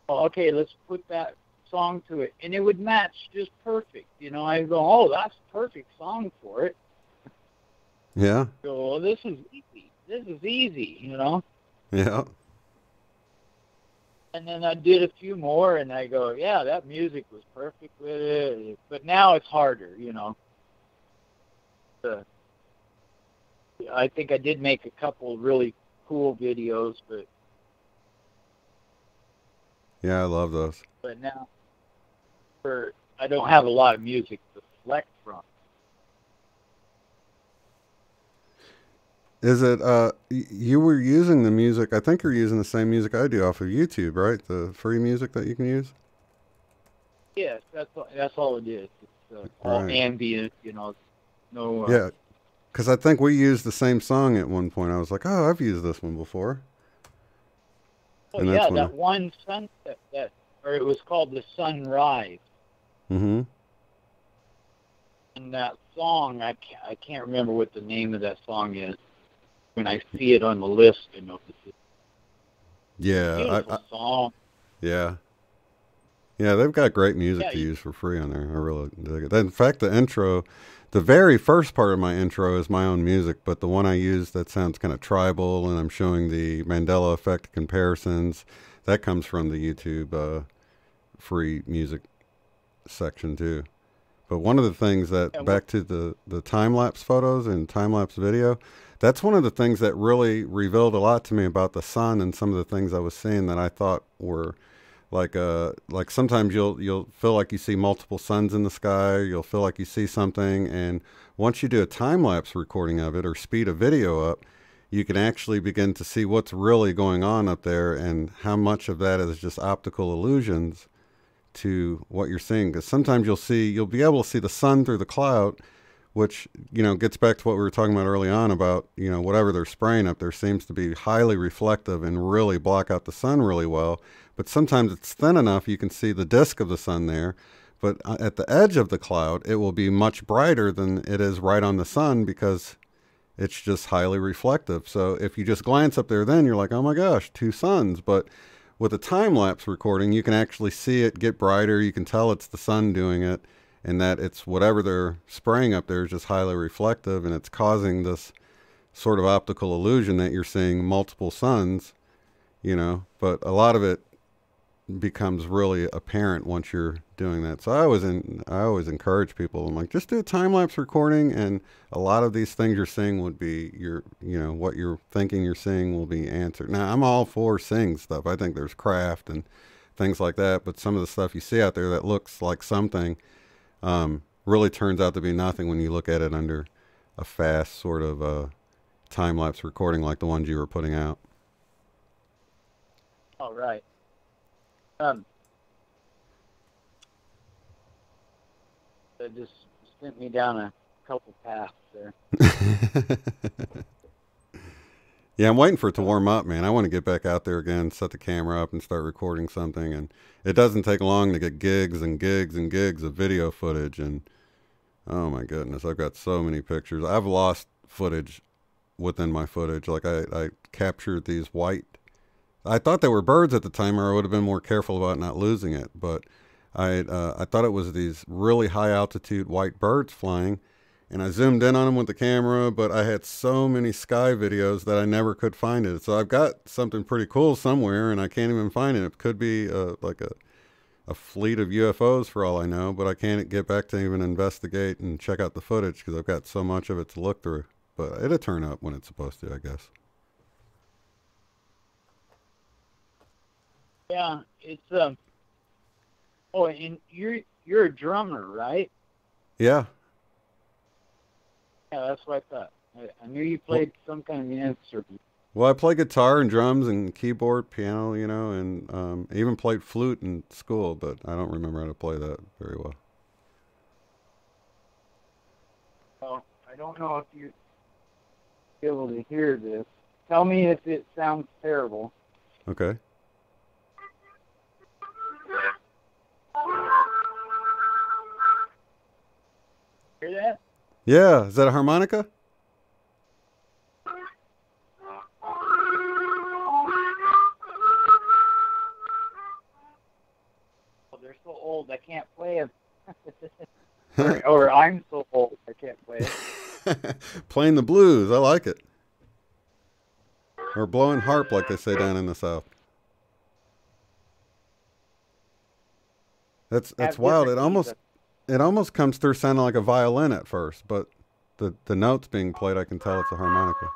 Oh, okay, let's put that song to it. And it would match just perfect. I'd go, oh, that's a perfect song for it.
Yeah.
So, well, this is easy.
Yeah.
And then I did a few more, and I go, yeah, that music was perfect with it. But now it's harder, I think I did make a couple really cool videos, but
yeah, I love those.
But now, I don't have a lot of music to select from.
Is it, you were using the music, I think you're using the same music I do off of YouTube, right? The free music that you can use?
Yes, that's all it is. It's all
Right.
ambient, no...
Yeah, because I think we used the same song at one point. I was like, oh, I've used this one before.
Oh,
And
yeah,
that's when
that one sunset, or it was called The Sunrise.
Mm-hmm.
And that song, I can't remember what the name of that song is. When I see it on the list, I know it's a
Yeah.
beautiful song.
Yeah. Yeah, they've got great music to use for free on there. I really dig it. In fact, the intro, the very first part of my intro is my own music, but the one I use that sounds kind of tribal, and I'm showing the Mandela effect comparisons, that comes from the YouTube free music section too. But one of the things that, back to the time-lapse photos and time-lapse video, that's one of the things that really revealed a lot to me about the sun and some of the things I was seeing that I thought were like sometimes you'll feel like you see multiple suns in the sky, you'll feel like you see something, and once you do a time-lapse recording of it or speed a video up, you can actually begin to see what's really going on up there and how much of that is just optical illusions to what you're seeing. Because sometimes you'll be able to see the sun through the cloud, which, gets back to what we were talking about early on about, whatever they're spraying up there seems to be highly reflective and really block out the sun really well. But sometimes it's thin enough you can see the disk of the sun there. But at the edge of the cloud, it will be much brighter than it is right on the sun because it's just highly reflective. So if you just glance up there, then you're like, oh my gosh, two suns. But with a time-lapse recording, you can actually see it get brighter. You can tell it's the sun doing it, and that it's whatever they're spraying up there is just highly reflective, and it's causing this sort of optical illusion that you're seeing multiple suns, but a lot of it becomes really apparent once you're doing that. So I always encourage people, I'm like, just do a time-lapse recording, and a lot of these things you're seeing would be what you're thinking you're seeing will be answered. Now, I'm all for seeing stuff. I think there's craft and things like that, but some of the stuff you see out there that looks like something really turns out to be nothing when you look at it under a fast sort of time-lapse recording like the ones you were putting out.
All right. That just sent me down a couple paths there.
Yeah, I'm waiting for it to warm up, man. I want to get back out there again, set the camera up, and start recording something. And it doesn't take long to get gigs and gigs and gigs of video footage. And oh my goodness, I've got so many pictures. I've lost footage within my footage. Like I captured these white. I thought they were birds at the time, or I would have been more careful about not losing it. But I thought it was these really high altitude white birds flying. And I zoomed in on them with the camera, but I had so many sky videos that I never could find it. So I've got something pretty cool somewhere, and I can't even find it. It could be like a fleet of UFOs for all I know, but I can't get back to even investigate and check out the footage because I've got so much of it to look through. But it'll turn up when it's supposed to, I guess.
Yeah, it's oh, and you're a drummer, right?
Yeah.
Yeah, that's what I thought. I knew you played some kind of instrument.
Well, I play guitar and drums and keyboard, piano, you know, and even played flute in school, but I don't remember how to play that very well.
Well, I don't know if you'd be able to hear this. Tell me if it sounds terrible.
Okay.
Hear that?
Yeah, is that a harmonica?
Oh, they're so old I can't play it. or I'm so old I can't play it.
Playing the blues, I like it. Or blowing harp like they say down in the South. That's wild. It almost comes through sounding like a violin at first, but the notes being played, I can tell it's a harmonica.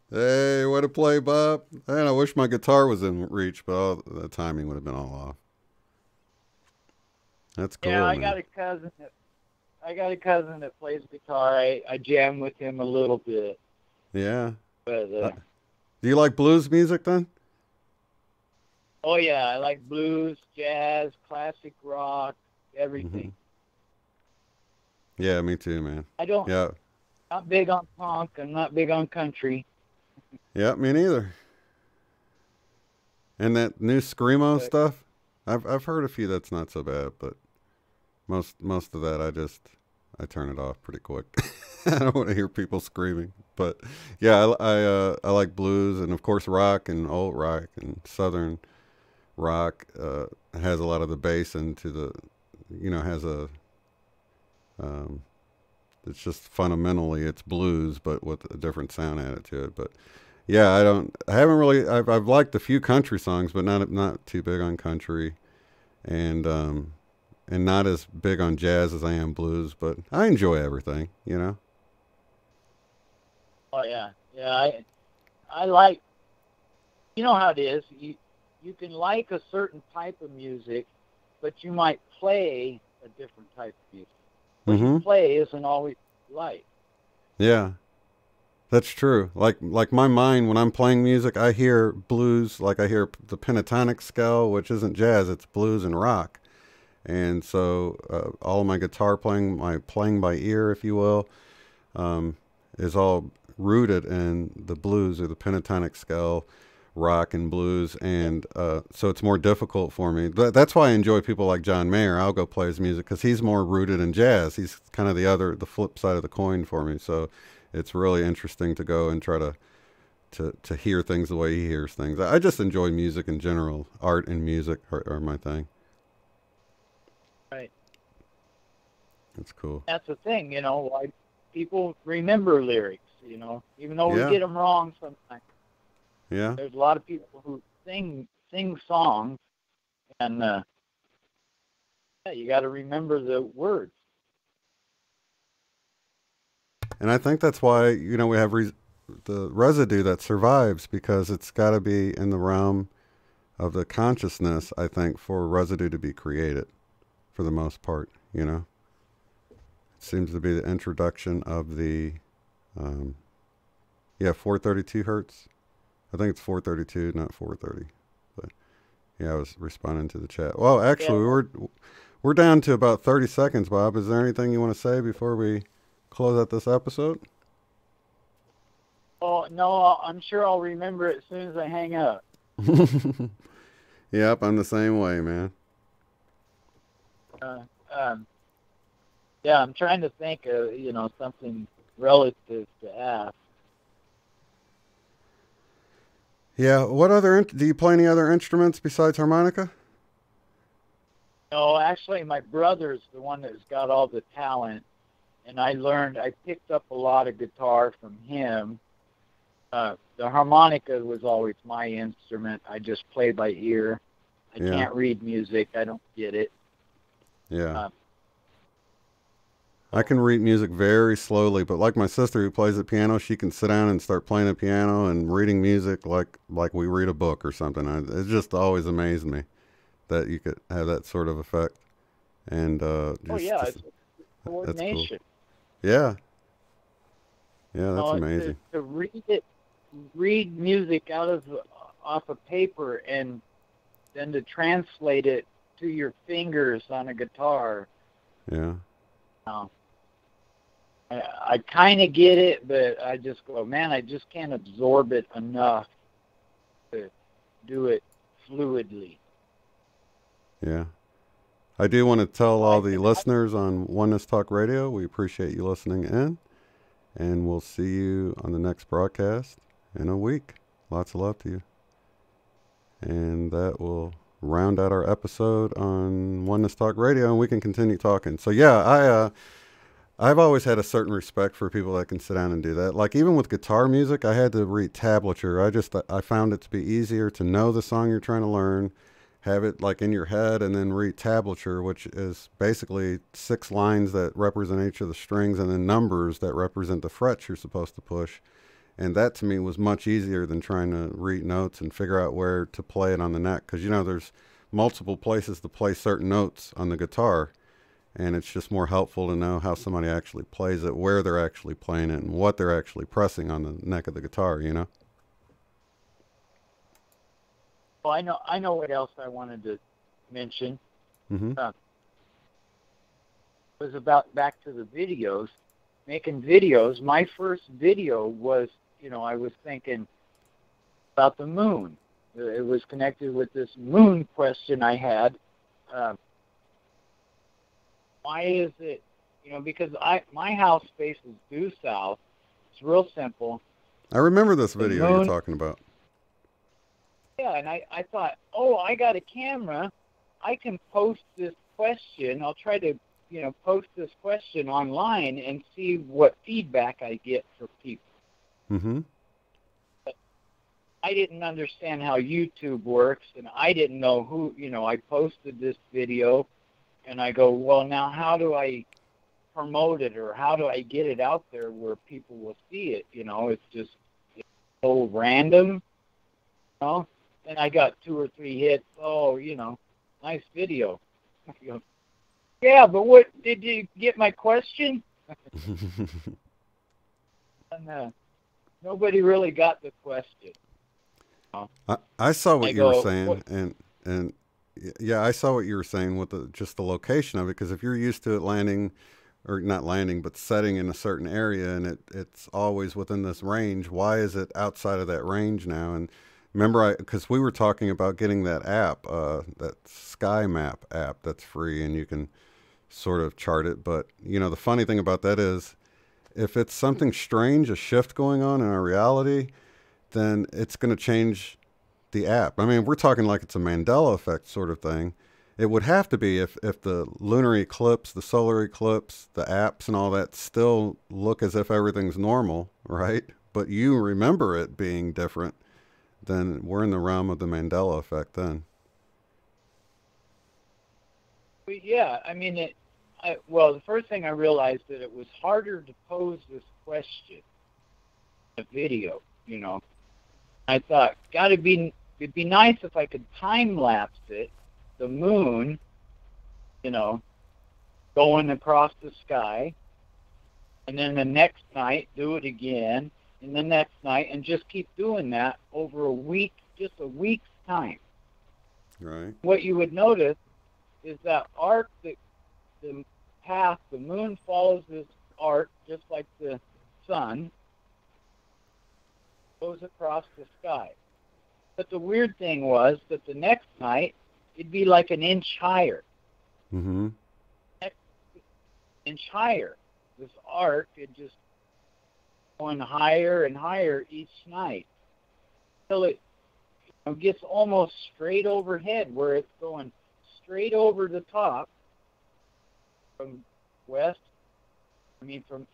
Hey, way to play, Bob. And I wish my guitar was in reach, but the timing would have been all off. That's cool.
Yeah, I
man.
got a cousin that plays guitar. I jam with him a little bit.
Yeah.
But
do you like blues music then?
oh yeah, I like blues, jazz, classic rock, everything.
Mm-hmm. Yeah, me too, man.
I don't.
Yeah.
Not big on punk. I'm not big on country.
Yeah, me neither. And that new screamo stuff, I've heard a few that's not so bad, but most of that I turn it off pretty quick. I don't want to hear people screaming. But yeah, I like blues and of course rock and old rock and southern rock has a lot of the bass into the, has a it's just fundamentally it's blues, but with a different sound added to it. But yeah, I've liked a few country songs, but not too big on country, and not as big on jazz as I am blues. But I enjoy everything,
Oh yeah, I like. You know how it is. You can like a certain type of music, but you might play a different type of music. What you play isn't always like.
Yeah, that's true. Like my mind, when I'm playing music, I hear blues, like I hear the pentatonic scale, which isn't jazz, it's blues and rock. And so all of my guitar playing, my playing by ear, if you will, is all rooted in the blues or the pentatonic scale, rock and blues, and so it's more difficult for me. But that's why I enjoy people like John Mayer. I'll go play his music because he's more rooted in jazz. He's kind of the flip side of the coin for me. So it's really interesting to go and try to hear things the way he hears things. I just enjoy music in general. Art and music are my thing.
Right.
That's cool.
That's the thing, why people remember lyrics, even though we get them wrong sometimes.
Yeah.
There's a lot of people who sing songs, and you got to remember the words.
And I think that's why, you know, we have the residue that survives, because it's got to be in the realm of the consciousness, I think, for residue to be created for the most part, you know. It seems to be the introduction of the, 432 hertz. I think it's 432, not 430. But yeah, I was responding to the chat. Well, actually, we're down to about 30 seconds, Bob. Is there anything you want to say before we close out this episode?
Oh, no, I'm sure I'll remember it as soon as I hang up.
Yep, I'm the same way, man.
Yeah, I'm trying to think of, you know, something relative to ask.
Yeah, what other, do you play any other instruments besides harmonica?
No, actually, my brother's the one that's got all the talent, and I picked up a lot of guitar from him. The harmonica was always my instrument. I just play by ear. I can't read music. I don't get it.
Yeah. I can read music very slowly, but like my sister who plays the piano, she can sit down and start playing the piano and reading music like we read a book or something. It just always amazed me that you could have that sort of effect. And
it's coordination.
Cool. Yeah. Yeah, that's amazing.
To read music off of paper and then to translate it to your fingers on a guitar.
Yeah.
I kind of get it, but I just go, man, I just can't absorb it enough to do it fluidly.
Yeah. I do want to tell all the listeners on Oneness Talk Radio, we appreciate you listening in, and we'll see you on the next broadcast in a week. Lots of love to you. And that will round out our episode on Oneness Talk Radio, and we can continue talking. So yeah, I've always had a certain respect for people that can sit down and do that. Like even with guitar music, I had to read tablature. I found it to be easier to know the song you're trying to learn, have it like in your head, and then read tablature, which is basically 6 lines that represent each of the strings and then numbers that represent the frets you're supposed to push. And that to me was much easier than trying to read notes and figure out where to play it on the neck. Because, you know, there's multiple places to play certain notes on the guitar. And it's just more helpful to know how somebody actually plays it, where they're actually playing it, and what they're actually pressing on the neck of the guitar, you know?
Well, I know what else I wanted to mention.
Mm-hmm.
Was about back to the videos. Making videos. My first video was, you know, I was thinking about the moon. It was connected with this moon question I had. Why is it, you know, because my house faces due south. It's real simple.
I remember this video you're talking about.
Yeah, and I thought, oh, I got a camera. I can post this question. I'll try to, you know, post this question online and see what feedback I get from people.
Mm-hmm.
But I didn't understand how YouTube works, and I didn't know who, you know, I posted this video, and I go, well, now how do I promote it, or how do I get it out there where people will see it? You know, it's so random, you know? And I got 2 or 3 hits. Oh, you know, nice video. You know, yeah, but what, did you get my question? And nobody really got the question.
I saw what you were saying, and yeah, I saw what you were saying with just the location of it, because if you're used to it landing, or not landing, but setting in a certain area, and it's always within this range, why is it outside of that range now? And remember, because we were talking about getting that app, that Sky Map app that's free, and you can sort of chart it. But, you know, the funny thing about that is, if it's something strange, a shift going on in our reality, then it's going to change the app. I mean, we're talking like it's a Mandela effect sort of thing. It would have to be if the lunar eclipse, the solar eclipse, the apps and all that still look as if everything's normal, right? But you remember it being different, then we're in the realm of the Mandela effect then.
Yeah, I mean, well, the first thing I realized that it was harder to pose this question, a video, you know. I thought, it'd be nice if I could time lapse it, the moon, you know, going across the sky, and then the next night do it again, and the next night, and just keep doing that over a week, just a week's time.
Right.
What you would notice is that arc, the path, the moon follows this arc just like the sun, goes across the sky. But the weird thing was that the next night, it'd be like an inch higher.
Mm-hmm.
Inch higher. This arc, it just going higher and higher each night till it gets almost straight overhead, where it's going straight over the top from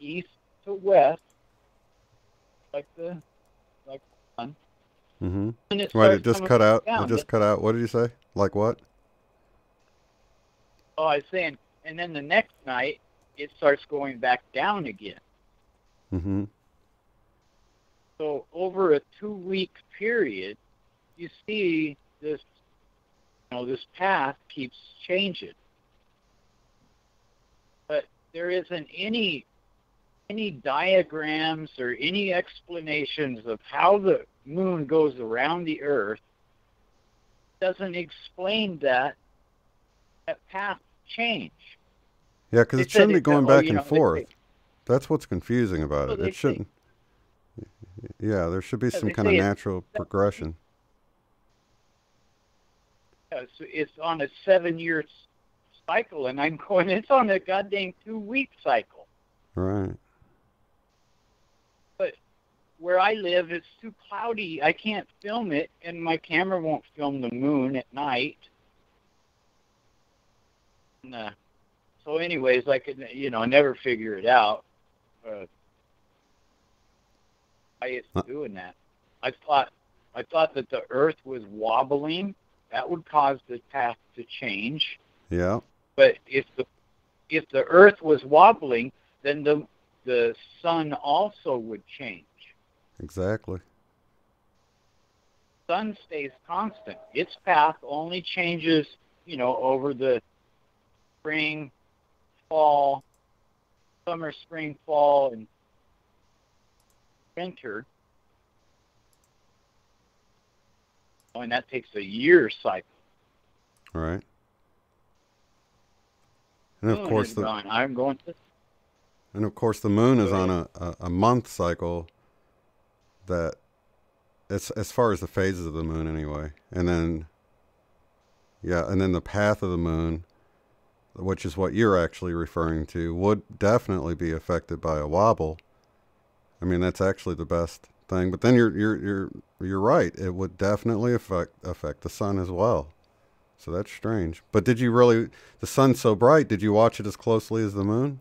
east to west, like the sun.
Mm-hmm.
And it
Wait, it just
starts
cut out.
down.
It just cut out. What did you say? Like what?
Oh, I was saying, and then the next night, it starts going back down again.
Mm-hmm.
So over a 2-week period, you see this, this path keeps changing. But there isn't any diagrams or any explanations of how the moon goes around the Earth. It doesn't explain that path change.
Yeah, because it shouldn't be going back and forth. That's what's confusing about it. It shouldn't. Yeah, there should be some kind of natural progression.
Yeah, so it's on a 7-year cycle, and I'm going, it's on a goddamn 2-week cycle.
Right.
But where I live, it's too cloudy. I can't film it, and my camera won't film the moon at night. And, so anyways, I could, never figure it out. Why it's doing that. I thought that the Earth was wobbling. That would cause the path to change.
Yeah.
But if the Earth was wobbling, then the sun also would change.
Exactly.
The sun stays constant. Its path only changes, over the spring, fall, summer, spring, fall, and winter. And that takes a year cycle.
Right. And of course
I'm going to.
And of course the moon is on a month cycle that it's as far as the phases of the moon anyway. And then the path of the moon, which is what you're actually referring to, would definitely be affected by a wobble. I mean, that's actually the best thing. But then you're right. It would definitely affect the sun as well. So that's strange. But did you really? The sun's so bright. Did you watch it as closely as the moon?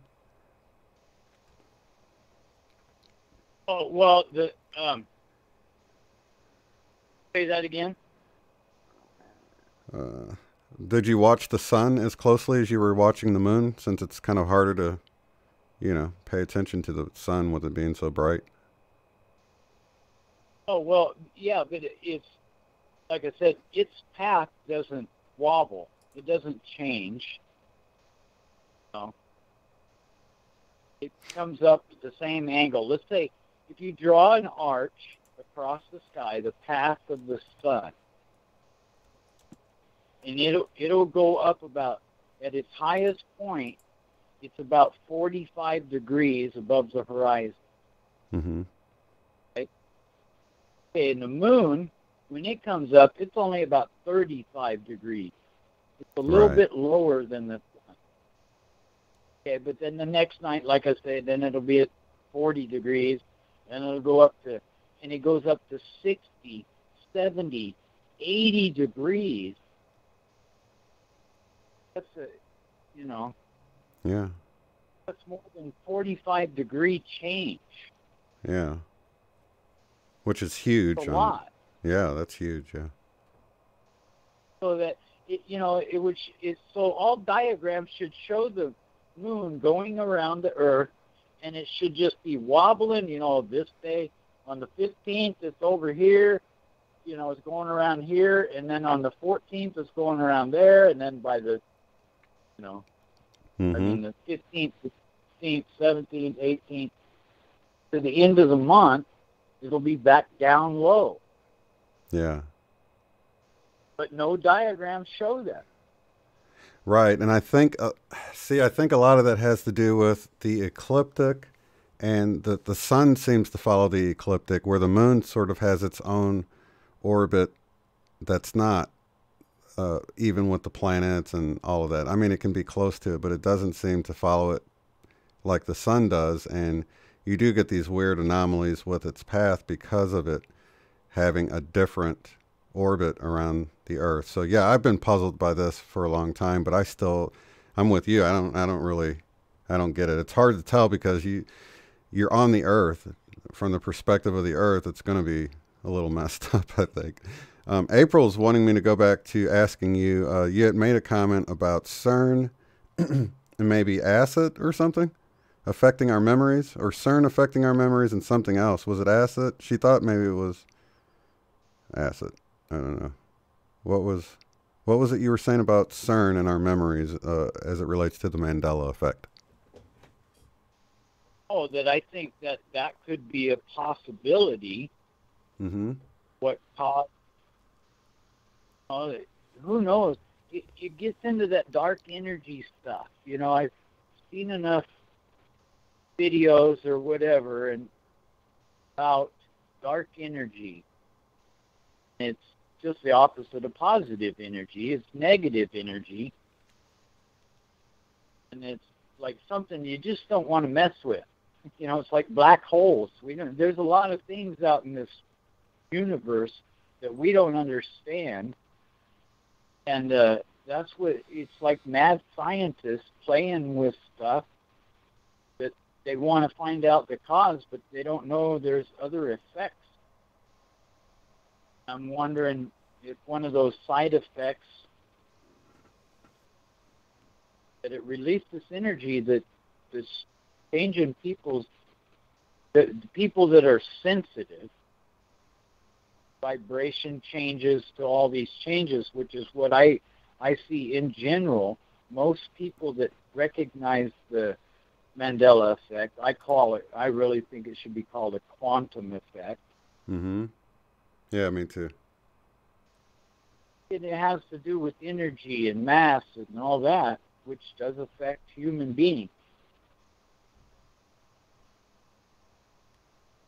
Oh well, say that again.
Did you watch the sun as closely as you were watching the moon, since it's kind of harder to, pay attention to the sun with it being so bright?
Oh, well, yeah, but it's, like I said, its path doesn't wobble. It doesn't change. It comes up at the same angle. Let's say if you draw an arch across the sky, the path of the sun, and it'll go up about, at its highest point, it's about 45 degrees above the horizon.
Mm-hmm.
Right? Okay, and the moon, when it comes up, it's only about 35 degrees. It's a little bit lower than the sun. Okay, but then the next night, like I said, then it'll be at 40 degrees, and it'll go up to, and it goes up to 60, 70, 80 degrees. That's
Yeah.
That's more than 45 degree change.
Yeah. Which is huge.
That's a lot.
Yeah, that's huge. Yeah.
So that so all diagrams should show the moon going around the Earth and it should just be wobbling, you know, this day. On the 15th, it's over here, you know, it's going around here, and then on the 14th, it's going around there, and then by the, you know, I mean, the 15th, 16th, 17th, 18th, to the end of the month, it'll be back down low.
Yeah.
But no diagrams show that.
Right, and I think, I think a lot of that has to do with the ecliptic, and the sun seems to follow the ecliptic, where the moon sort of has its own orbit that's not even with the planets and all of that. I mean, it can be close to it, but it doesn't seem to follow it like the sun does, and you do get these weird anomalies with its path because of it having a different orbit around the Earth. So yeah, I've been puzzled by this for a long time, but I'm with you. I don't get it. It's hard to tell because you're on the Earth. From the perspective of the Earth, it's going to be a little messed up, I think. April's wanting me to go back to asking you, you had made a comment about CERN and maybe acid or something affecting our memories, or CERN affecting our memories, and something else. Was it acid? She thought maybe it was acid. I don't know. What was it you were saying about CERN and our memories as it relates to the Mandela effect?
Oh, that I think that could be a possibility.
Mm-hmm.
What caused? Who knows? It gets into that dark energy stuff. You know, I've seen enough videos or whatever and about dark energy. It's just the opposite of positive energy. It's negative energy. And it's like something you just don't want to mess with. You know, it's like black holes. There's a lot of things out in this universe that we don't understand. And that's what it's like, mad scientists playing with stuff that they want to find out the cause, but they don't know there's other effects. I'm wondering if one of those side effects that it released this energy that's changing the people that are sensitive, vibration changes to all these changes, which is what I see in general. Most people that recognize the Mandela effect, I really think it should be called a quantum effect.
Mm-hmm. Yeah, me too.
It has to do with energy and mass and all that, which does affect human beings.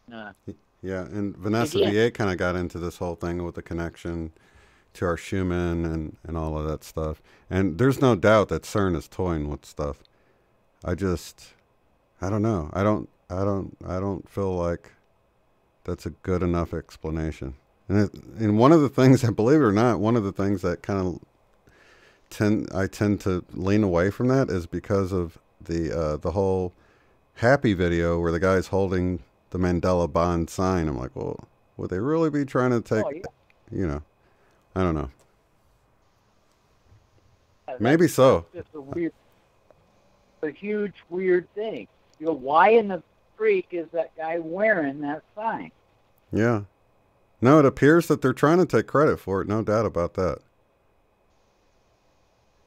Yeah, and Vanessa VA kind of got into this whole thing with the connection to our Schumann and all of that stuff. And there's no doubt that CERN is toying with stuff. I don't know. I don't feel like that's a good enough explanation. And one of the things, believe it or not, one of the things that kind of I tend to lean away from that is because of the whole Happy video where the guy's holding the Mandela Bond sign. I'm like, well, would they really be trying to take, you know, I don't know. Maybe so.
It's just a huge weird thing. You know, why in the freak is that guy wearing that sign?
Yeah. No, it appears that they're trying to take credit for it. No doubt about that.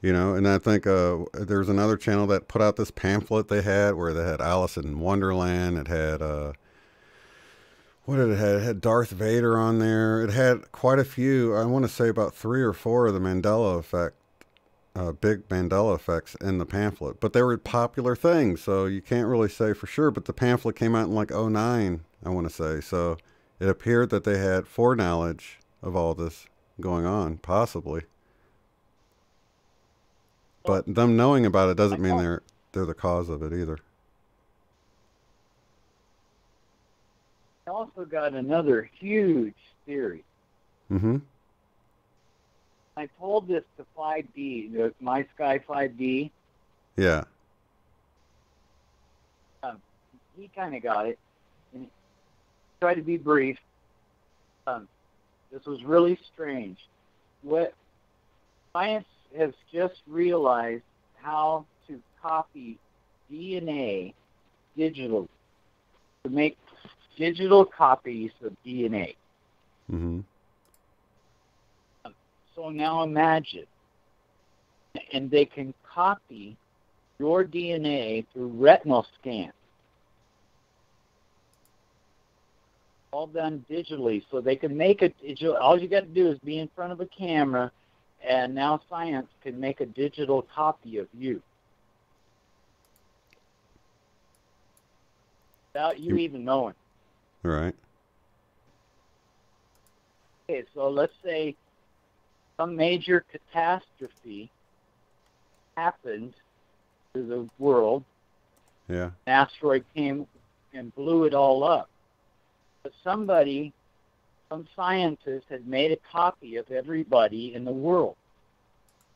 You know, and I think there's another channel that put out this pamphlet they had where they had Alice in Wonderland. It had, what did it have? It had Darth Vader on there. It had quite a few, I want to say about 3 or 4 of the Mandela effect, big Mandela effects in the pamphlet. But they were popular things, so you can't really say for sure. But the pamphlet came out in like 2009, I want to say. So it appeared that they had foreknowledge of all this going on, possibly. But them knowing about it doesn't mean they're the cause of it either.
I also got another huge theory.
Mm-hmm.
I told this to 5D, My Sky 5D.
Yeah.
He kind of got it. And he tried to be brief. This was really strange. What science has just realized how to copy DNA digitally, to make digital copies of DNA.
Mm-hmm.
So now imagine, and they can copy your DNA through retinal scans, all done digitally. So they can make a digital. All you got to do is be in front of a camera, and now science can make a digital copy of you without you even knowing.
Right.
Okay, so let's say some major catastrophe happened to the world.
Yeah.
An asteroid came and blew it all up. But somebody, some scientist, had made a copy of everybody in the world.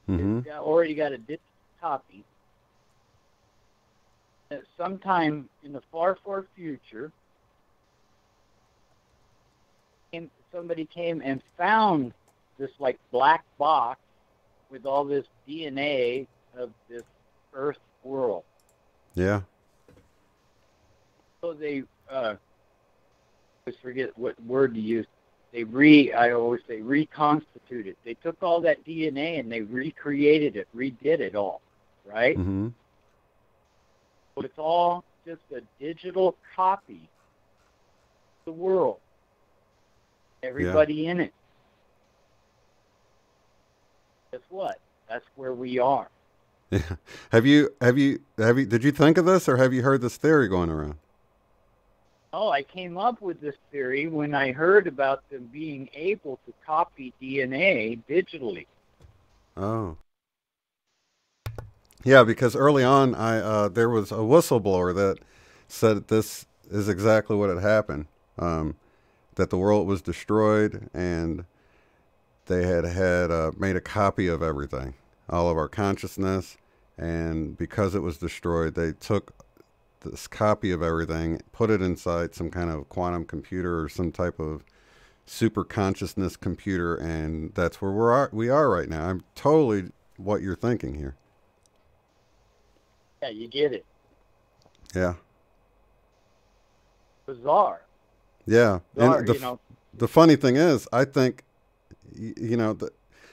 Mm-hmm.
Already got a digital copy. And sometime in the far, far future, somebody came and found this like black box with all this DNA of this Earth world.
Yeah.
So they, I always forget what word to use. I always say reconstituted. They took all that DNA and they recreated it, redid it all, right?
Mm-hmm.
So it's all just a digital copy of the world. Everybody in it. Guess what? That's where we are.
Yeah. Did you think of this, or have you heard this theory going around?
Oh, I came up with this theory when I heard about them being able to copy DNA digitally.
Oh. Yeah, because early on, there was a whistleblower that said this is exactly what had happened. That the world was destroyed, and they had made a copy of everything, all of our consciousness, and because it was destroyed, they took this copy of everything, put it inside some kind of quantum computer or some type of super consciousness computer, and that's where we are right now. I'm totally what you're thinking here.
Yeah, you get it.
Yeah.
Bizarre.
Yeah.
Bizarre,
And the funny thing is, I think,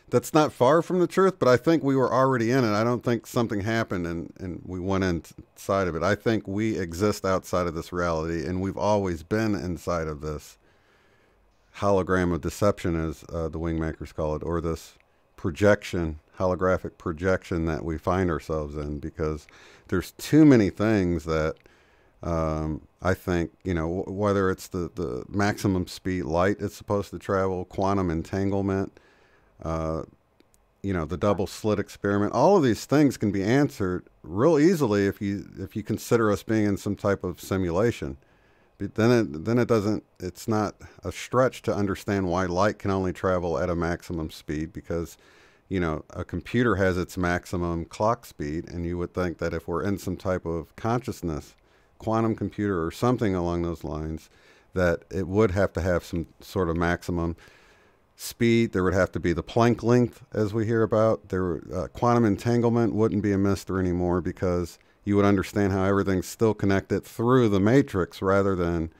that's not far from the truth, but I think we were already in it. I don't think something happened and we went inside of it. I think we exist outside of this reality, and we've always been inside of this hologram of deception, as the Wingmakers call it, or this projection, holographic projection that we find ourselves in, because there's too many things that I think, whether it's the maximum speed light is supposed to travel, quantum entanglement, the double slit experiment, all of these things can be answered real easily if you consider us being in some type of simulation. But then it's not a stretch to understand why light can only travel at a maximum speed, because a computer has its maximum clock speed, and you would think that if we're in some type of consciousness, quantum computer or something along those lines, that it would have to have some sort of maximum speed. There would have to be the Planck length, as we hear about. Quantum entanglement wouldn't be a mystery anymore, because you would understand how everything's still connected through the matrix, rather than,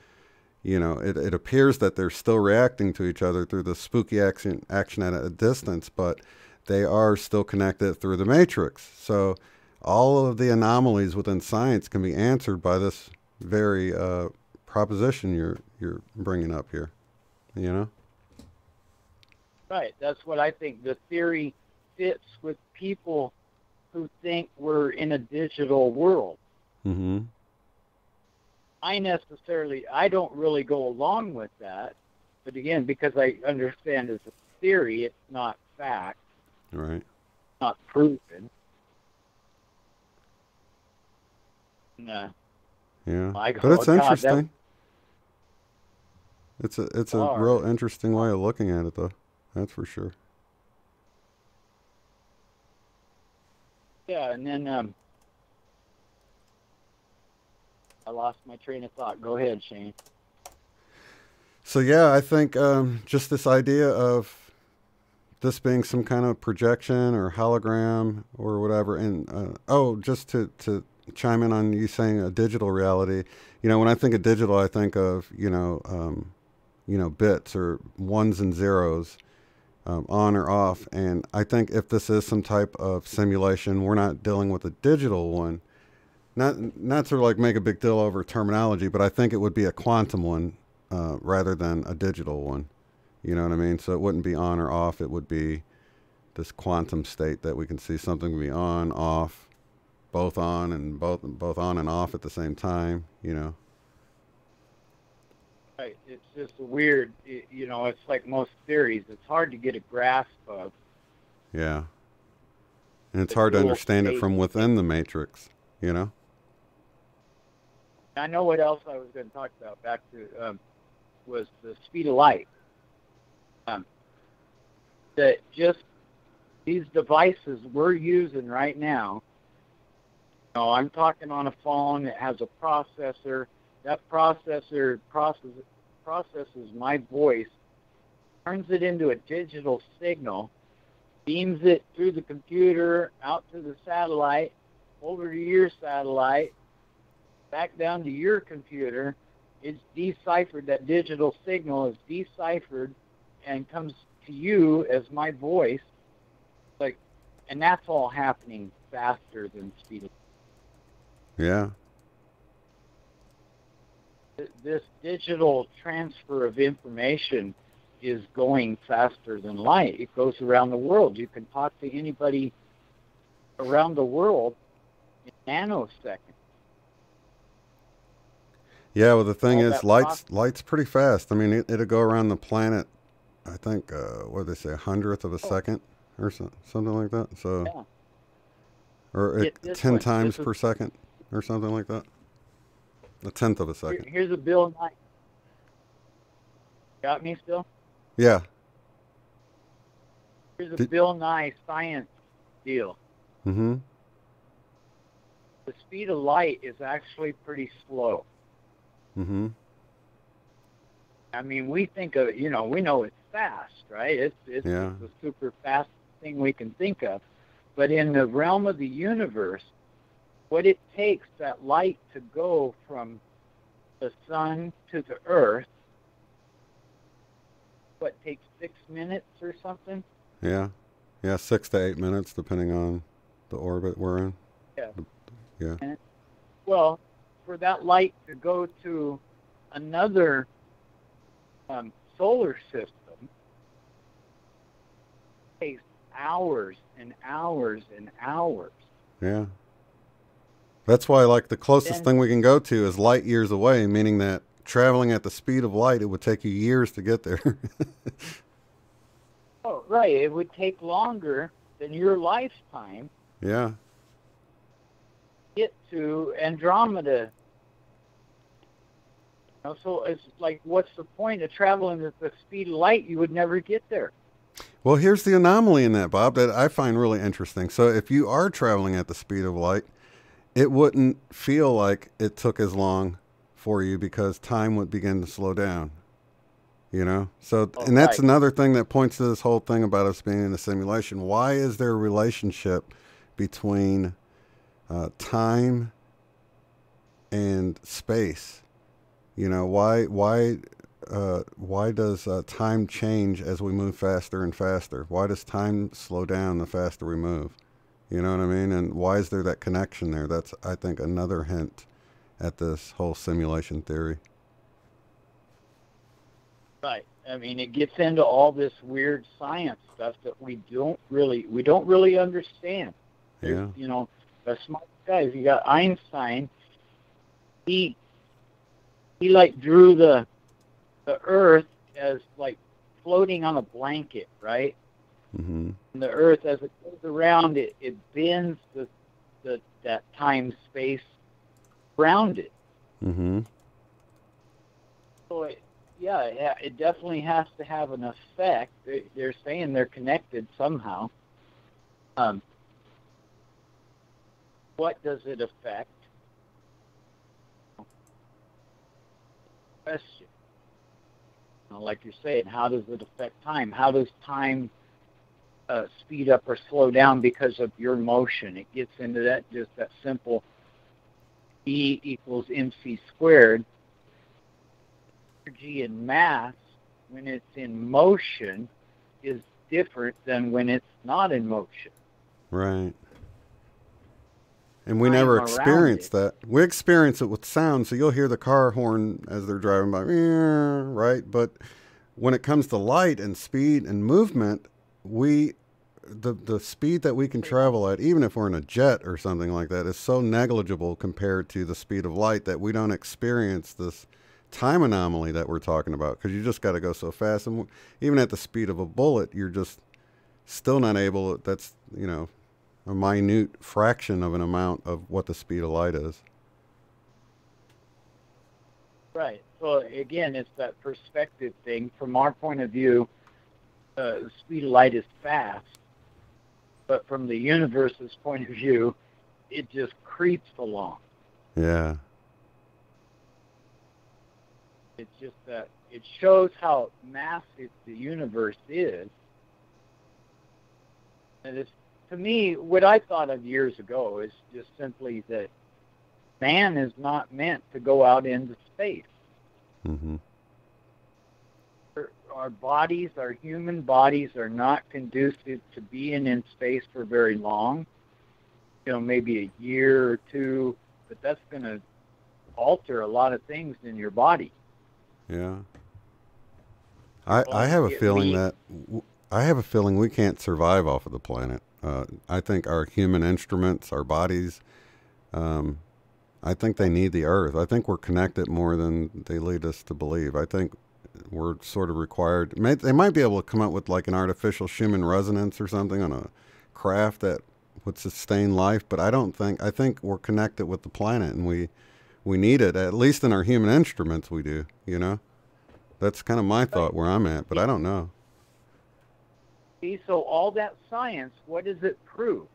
it appears that they're still reacting to each other through the spooky action at a distance, but they are still connected through the matrix. So all of the anomalies within science can be answered by this very proposition you're bringing up here,
Right. That's what I think. The theory fits with people who think we're in a digital world.
Mm-hmm.
I don't really go along with that. But again, because I understand it's a theory, it's not fact.
Right.
Not proven. No.
Yeah. But it's interesting. It's a real interesting way of looking at it, though. That's for sure.
Yeah, and then I lost my train of thought. Go ahead, Shane.
So yeah, I think just this idea of this being some kind of projection or hologram or whatever, and just to chime in on you saying a digital reality. You know, when I think of digital, I think of, bits or ones and zeros, on or off. And I think if this is some type of simulation, we're not dealing with a digital one. Not to like make a big deal over terminology, but I think it would be a quantum one rather than a digital one. You know what I mean? So it wouldn't be on or off. It would be this quantum state that we can see something be on, off, both on and both on and off at the same time. You know.
Right. It's just weird. It's like most theories. It's hard to get a grasp of.
Yeah. And it's hard to understand it from within the matrix. You know.
I know what else I was going to talk about back to was the speed of light. That just these devices we're using right now, I'm talking on a phone that has a processor. That processor processes my voice, turns it into a digital signal, beams it through the computer, out to the satellite, over to your satellite, back down to your computer. It's deciphered. That digital signal is deciphered and comes to you as my voice. And that's all happening faster than speed.
Yeah.
This digital transfer of information is going faster than light. It goes around the world. You can talk to anybody around the world in nanoseconds.
Yeah, well, the thing is, light's pretty fast. I mean, it'll go around the planet, I think, what do they say, 100th of a second or something like that? So, yeah. Or 10 times per second or something like that. 1/10 of a second.
Here's a Bill Nye. Got me still?
Yeah.
Here's a Bill Nye science deal.
Mm-hmm.
The speed of light is actually pretty slow.
Mm-hmm.
I mean, we think of, we know it's fast, right? It's the super fast thing we can think of. But in the realm of the universe, what it takes that light to go from the sun to the earth, what takes 6 minutes or something?
Yeah. Yeah, 6 to 8 minutes, depending on the orbit we're in.
Yeah.
Yeah.
Well, for that light to go to another solar system, it takes hours and hours and hours.
Yeah. That's why, like, the closest thing we can go to is light years away, meaning that traveling at the speed of light, it would take you years to get there.
Oh, right. It would take longer than your lifetime.
Yeah.
To get to Andromeda. So it's like, what's the point of traveling at the speed of light? You would never get there.
Well, here's the anomaly in that, Bob, that I find really interesting. So if you are traveling at the speed of light, it wouldn't feel like it took as long for you because time would begin to slow down, So, and that's another thing that points to this whole thing about us being in a simulation. Why is there a relationship between time and space? Why does time change as we move faster and faster? Why does time slow down the faster we move? You know what I mean? And why is there that connection there? That's, I think, another hint at this whole simulation theory. Right.
I mean, it gets into all this weird science stuff that we don't really understand.
Yeah.
The smart guys. You got Einstein. He drew the Earth as like floating on a blanket, right?
Mm-hmm.
And the Earth, as it goes around, it bends that time space around it.
Mm-hmm.
So it definitely has to have an effect. They're saying they're connected somehow. What does it affect? Question. Like you're saying, how does it affect time? How does time speed up or slow down because of your motion? It gets into that simple E equals mc squared. Energy and mass, when it's in motion, is different than when it's not in motion.
Right. And we never experience that. We experience it with sound, so you'll hear the car horn as they're driving by, right? But when it comes to light and speed and movement, the speed that we can travel at, even if we're in a jet or something like that, is so negligible compared to the speed of light that we don't experience this time anomaly that we're talking about, because you just got to go so fast. And even at the speed of a bullet, you're just still not able, that's, you know, a minute fraction of an amount of what the speed of light is.
Right. So again, it's that perspective thing. From our point of view, the speed of light is fast, but from the universe's point of view, it just creeps along.
Yeah.
It's just that it shows how massive the universe is. And it's, to me, what I thought of years ago is just simply that man is not meant to go out into space.
Mm-hmm.
Our bodies, our human bodies, are not conducive to being in space for very long. You know, maybe a year or two, but that's going to alter a lot of things in your body.
Yeah. I have a feeling we can't survive off of the planet. I think our human instruments, our bodies, I think they need the earth. I think we're connected more than they lead us to believe. I think we're sort of required. They might be able to come up with like an artificial Schumann resonance or something on a craft that would sustain life, but I think we're connected with the planet, and we need it, at least in our human instruments we do, you know? That's kind of my thought where I'm at, but I don't know.
See, so all that science, what does it prove?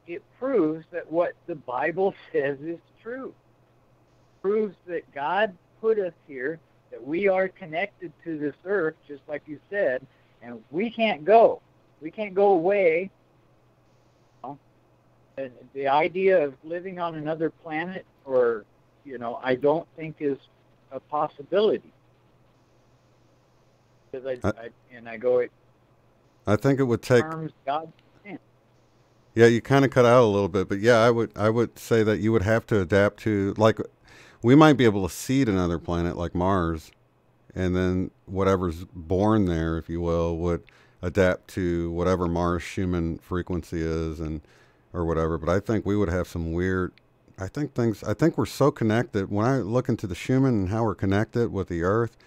It proves that what the Bible says is true. It proves that God put us here, that we are connected to this earth, just like you said, and we can't go. We can't go away. And the idea of living on another planet, or, you know, I don't think is a possibility. Because
I think it would take.
God.
Yeah, you kind of cut out a little bit, but yeah, I would say that you would have to adapt to, like, we might be able to seed another planet like Mars, and then whatever's born there, if you will, would adapt to whatever Mars Schumann frequency is, and or whatever. But I think we would have some weird. I think we're so connected. When I look into the Schumann and how we're connected with the Earth,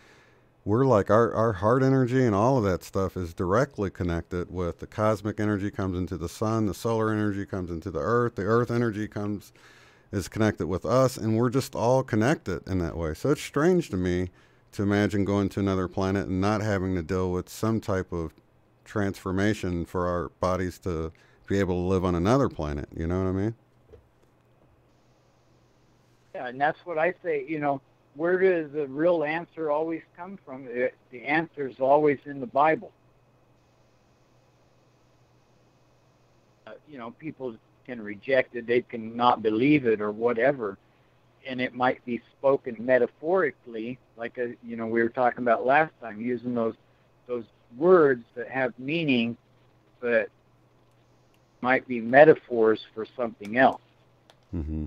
we're like, our heart energy and all of that stuff is directly connected with the cosmic energy comes into the sun, the solar energy comes into the earth energy is connected with us, and we're just all connected in that way. So it's strange to me to imagine going to another planet and not having to deal with some type of transformation for our bodies to be able to live on another planet. You know what I mean?
Yeah, and that's what I say, you know, where does the real answer always come from? The answer is always in the Bible. You know, people can reject it, they can not believe it or whatever, and it might be spoken metaphorically, like you know, we were talking about last time, using those words that have meaning, but might be metaphors for something else.
Mm-hmm.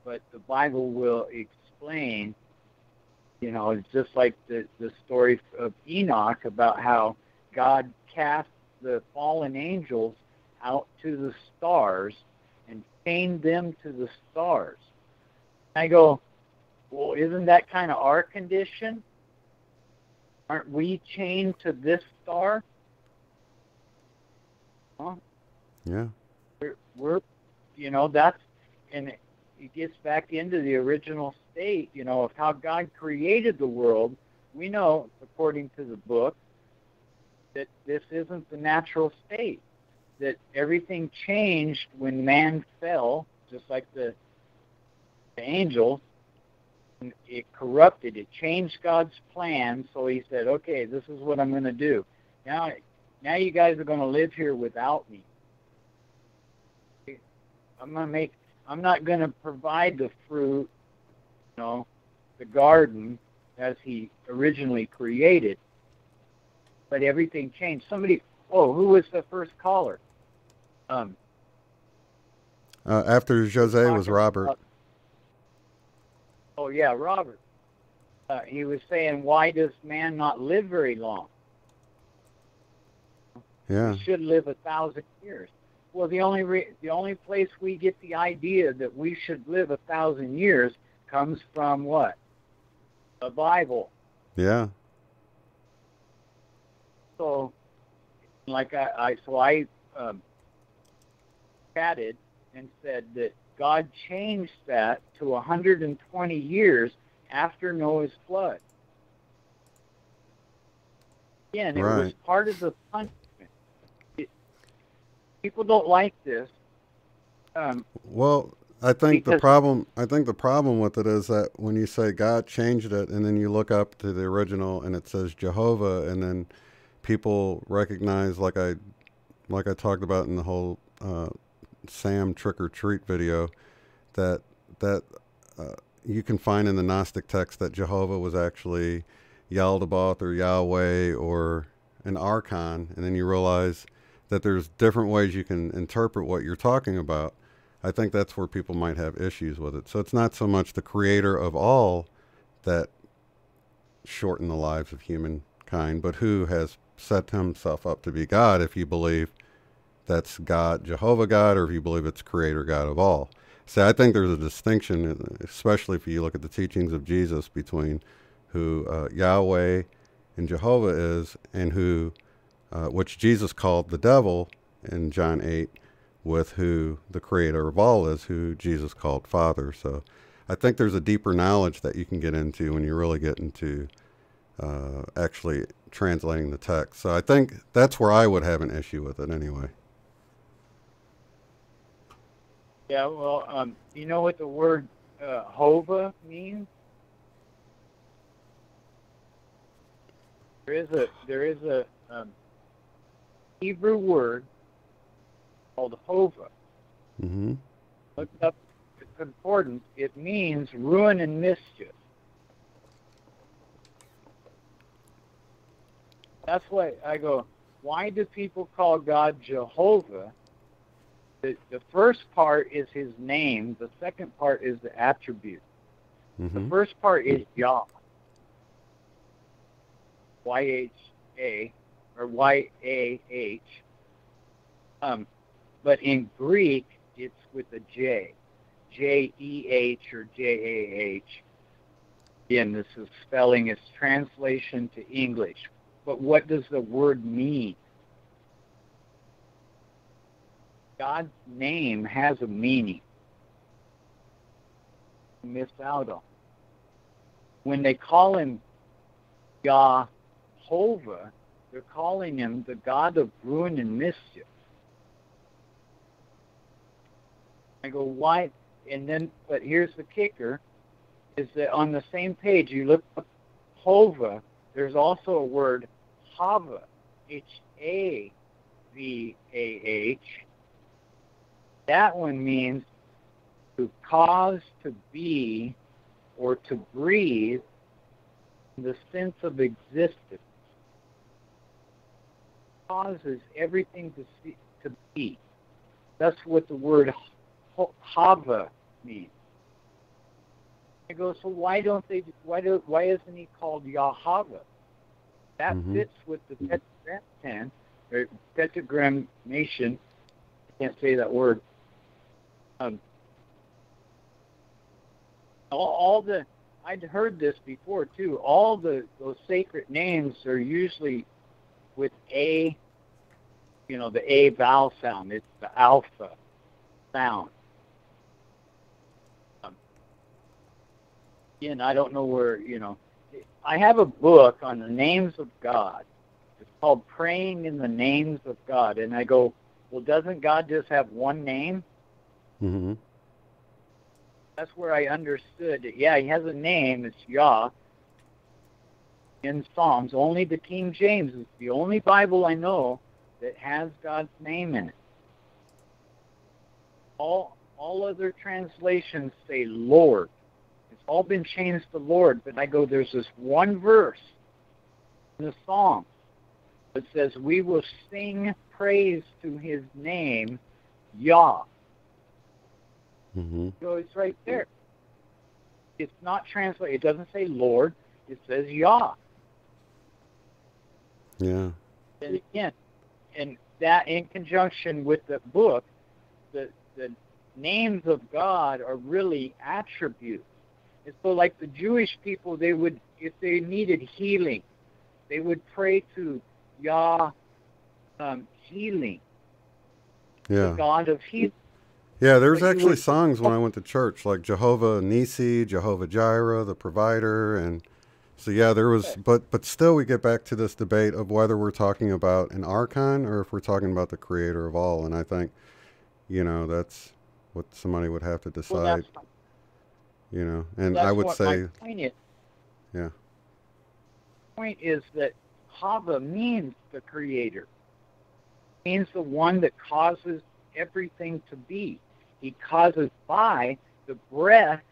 But the Bible will explain, you know, it's just like the story of Enoch about how God cast the fallen angels out to the stars and chained them to the stars. I go, well, isn't that kind of our condition? Aren't we chained to this star? Huh?
Yeah.
We're you know, that's, and it gets back into the original state, you know, of how God created the world. We know, according to the book, that this isn't the natural state, that everything changed when man fell, just like the angels. It corrupted, it changed God's plan, so he said, okay, this is what I'm going to do. Now you guys are going to live here without me. I'm going to make I'm not going to provide the fruit, the garden as he originally created. But everything changed. Who was the first caller?
After Jose was Robert.
Robert. He was saying, why does man not live very long?
Yeah.
We should live 1,000 years. Well, the only place we get the idea that we should live 1,000 years comes from what? The Bible.
Yeah.
So, I chatted and said that God changed that to 120 years after Noah's flood. Again, it was part of the punishment. People don't like this.
Well, I think the problem with it is that when you say God changed it, and then you look up to the original and it says Jehovah, and then people recognize, like I talked about in the whole Sam trick or treat video, that you can find in the Gnostic text that Jehovah was actually Yaldabaoth or Yahweh or an archon, and then you realize that there's different ways you can interpret what you're talking about. I think that's where people might have issues with it. So it's not so much the creator of all that shortened the lives of humankind, but who has set himself up to be God, if you believe that's God, Jehovah God, or if you believe it's creator God of all. So I think there's a distinction, especially if you look at the teachings of Jesus, between who Yahweh and Jehovah is, and who which Jesus called the devil in John 8, with who the creator of all is, who Jesus called Father. So I think there's a deeper knowledge that you can get into when you really get into actually translating the text. So I think that's where I would have an issue with it anyway.
Yeah, well, you know what the word Hova means? There is a Hebrew word called Hova.
Mm-hmm.
Look up the concordance. It means ruin and mischief. That's why I go, why do people call God Jehovah? The first part is his name. The second part is the attribute.
Mm-hmm.
The first part is Yah. Y-H-A, or Y-A-H. But in Greek, it's with a J. J-E-H or J-A-H. Again, this is spelling. It's translation to English. But what does the word mean? God's name has a meaning. You miss out on. When they call him Jehovah, they're calling him the God of ruin and mischief. I go, why? And then, but here's the kicker, is that on the same page, you look up Hova, there's also a word Hava, H-A-V-A-H. That one means to cause to be or to breathe in the sense of existence. Causes everything to be. That's what the word Hava means. I go, so why isn't he called Yahweh? That fits with the tetragrammaton. I can't say that word. I'd heard this before too. All those sacred names are usually with A, the A vowel sound. It's the alpha sound. Again, I don't know where, I have a book on the names of God. It's called Praying in the Names of God. And I go, well, doesn't God just have one name?
Mm-hmm.
That's where I understood that, yeah, he has a name. It's Yah. In Psalms, only the King James is the only Bible I know that has God's name in it. All all other translations say Lord. It's all been changed to Lord, but I go, there's this one verse in the Psalm that says, we will sing praise to his name, Yah. So it's right there. It's not translated. It doesn't say Lord. It says Yah.
Yeah.
And again, and that in conjunction with the book, the names of God are really attributes. And so like the Jewish people, they would, if they needed healing, they would pray to Yah, healing,
Yeah.
the God of healing.
Yeah, there's actually songs when I went to church, like Jehovah Nisi, Jehovah Jireh, the provider, and so yeah, there was, but still we get back to this debate of whether we're talking about an archon or if we're talking about the creator of all, and I think, you know, that's what somebody would have to decide, you know, and I would say,
my point is.
Yeah.
The point is that Hava means the creator. It means the one that causes everything to be. He causes by the breath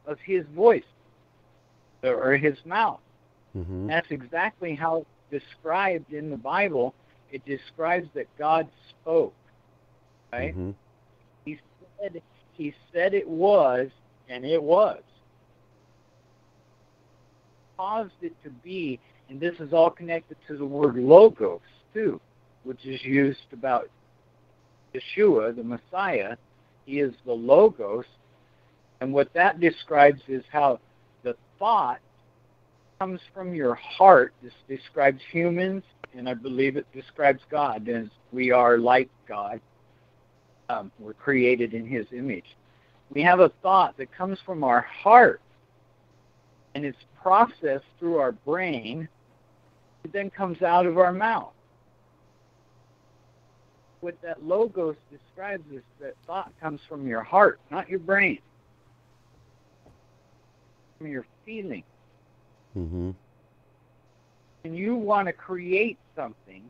of his voice or his mouth. That's exactly how it's described in the Bible. It describes that God spoke, right? He said it was, and it was. Caused it to be, and this is all connected to the word logos too, which is used about Yeshua, the Messiah. He is the Logos. And what that describes is how the thought comes from your heart. This describes humans, and I believe it describes God, as we are like God. We're created in his image. We have a thought that comes from our heart, and it's processed through our brain. It then comes out of our mouth. What that logos describes is that thought comes from your heart, not your brain. From your feeling. And you want to create something,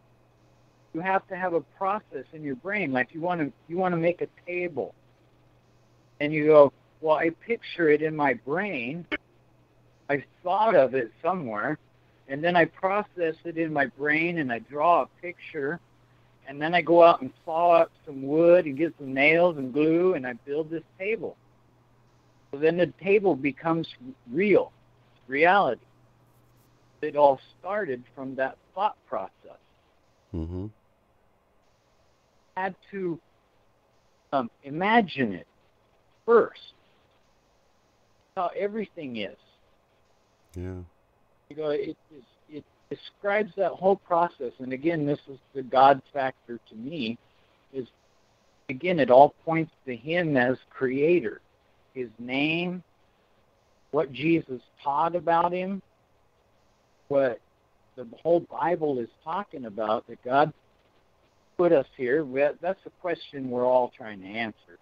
you have to have a process in your brain. Like you want to make a table. And you go, well, I picture it in my brain. I've thought of it somewhere. And then I process it in my brain and I draw a picture. And then I go out and saw up some wood and get some nails and glue, and I build this table. So then the table becomes real, reality. It all started from that thought process. Had to imagine it first. How everything is.
Yeah.
You go, it describes that whole process. And again, this is the God factor to me, is, again, it all points to him as creator. His name, what Jesus taught about him, what the whole Bible is talking about, that God put us here. That's a question we're all trying to answer.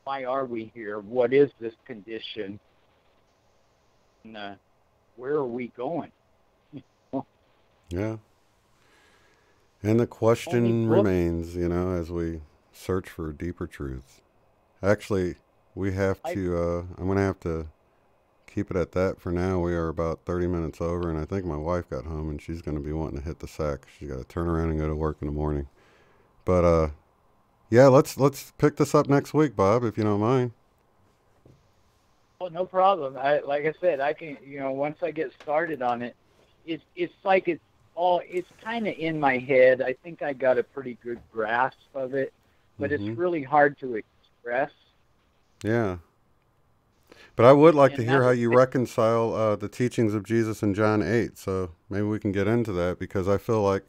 Why are we here? What is this condition? And where are we going?
Yeah. And the question remains, you know, as we search for deeper truths. Actually, we have to, I'm going to have to keep it at that for now. We are about 30 minutes over, and I think my wife got home, and she's going to be wanting to hit the sack. She's got to turn around and go to work in the morning. But, yeah, let's pick this up next week, Bob, if you don't mind.
Well, no problem. Like I said, I can, you know, once I get started on it, it's like it's kind of in my head. I think I got a pretty good grasp of it, but it's really hard to express.
Yeah. But I would like to hear how you reconcile the teachings of Jesus in John 8. So maybe we can get into that, because I feel like,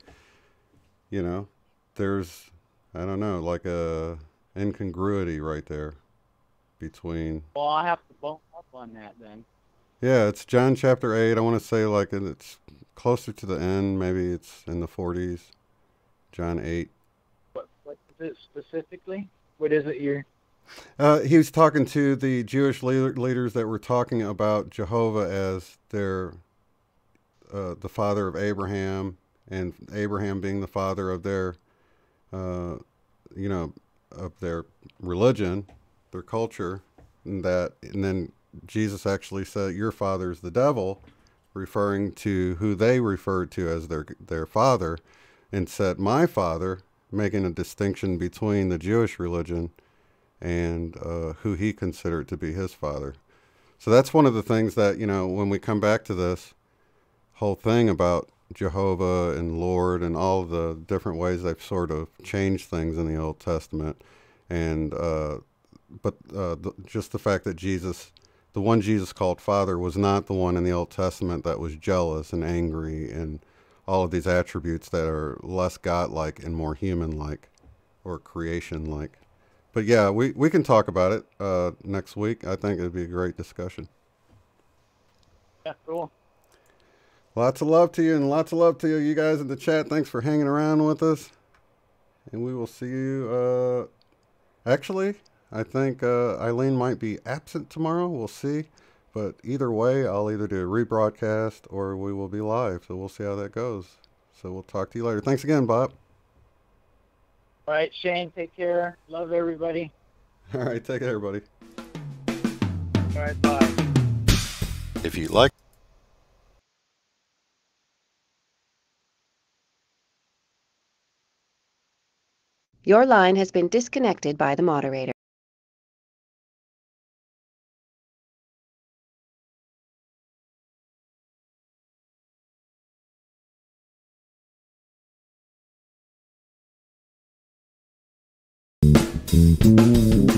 you know, there's, I don't know, like a incongruity right there between.
Well, I'll have to bump up on that then.
Yeah, it's John chapter 8. I want to say like it's closer to the end. Maybe it's in the 40s. John 8.
What is it specifically? What is it you're...
He was talking to the Jewish leaders that were talking about Jehovah as their the father of Abraham, and Abraham being the father of their you know, of their religion, their culture, and then Jesus actually said, "Your father's the devil," referring to who they referred to as their father, and said, "My father," making a distinction between the Jewish religion and who he considered to be his father. So that's one of the things that, you know, when we come back to this whole thing about Jehovah and Lord and all the different ways they've sort of changed things in the Old Testament, and just the fact that Jesus, the one Jesus called Father, was not the one in the Old Testament that was jealous and angry and all of these attributes that are less God-like and more human-like or creation-like. But yeah, we can talk about it next week. I think it'd be a great discussion.
Yeah, cool.
Lots of love to you, and lots of love to you guys in the chat. Thanks for hanging around with us. And we will see you. Actually, I think Eileen might be absent tomorrow. We'll see. But either way, I'll either do a rebroadcast or we will be live. So we'll see how that goes. So we'll talk to you later. Thanks again, Bob.
All right, Shane, take care. Love everybody.
All right, take care, everybody.
All right, bye.
If you like.
Your line has been disconnected by the moderator.
Mm-hmm.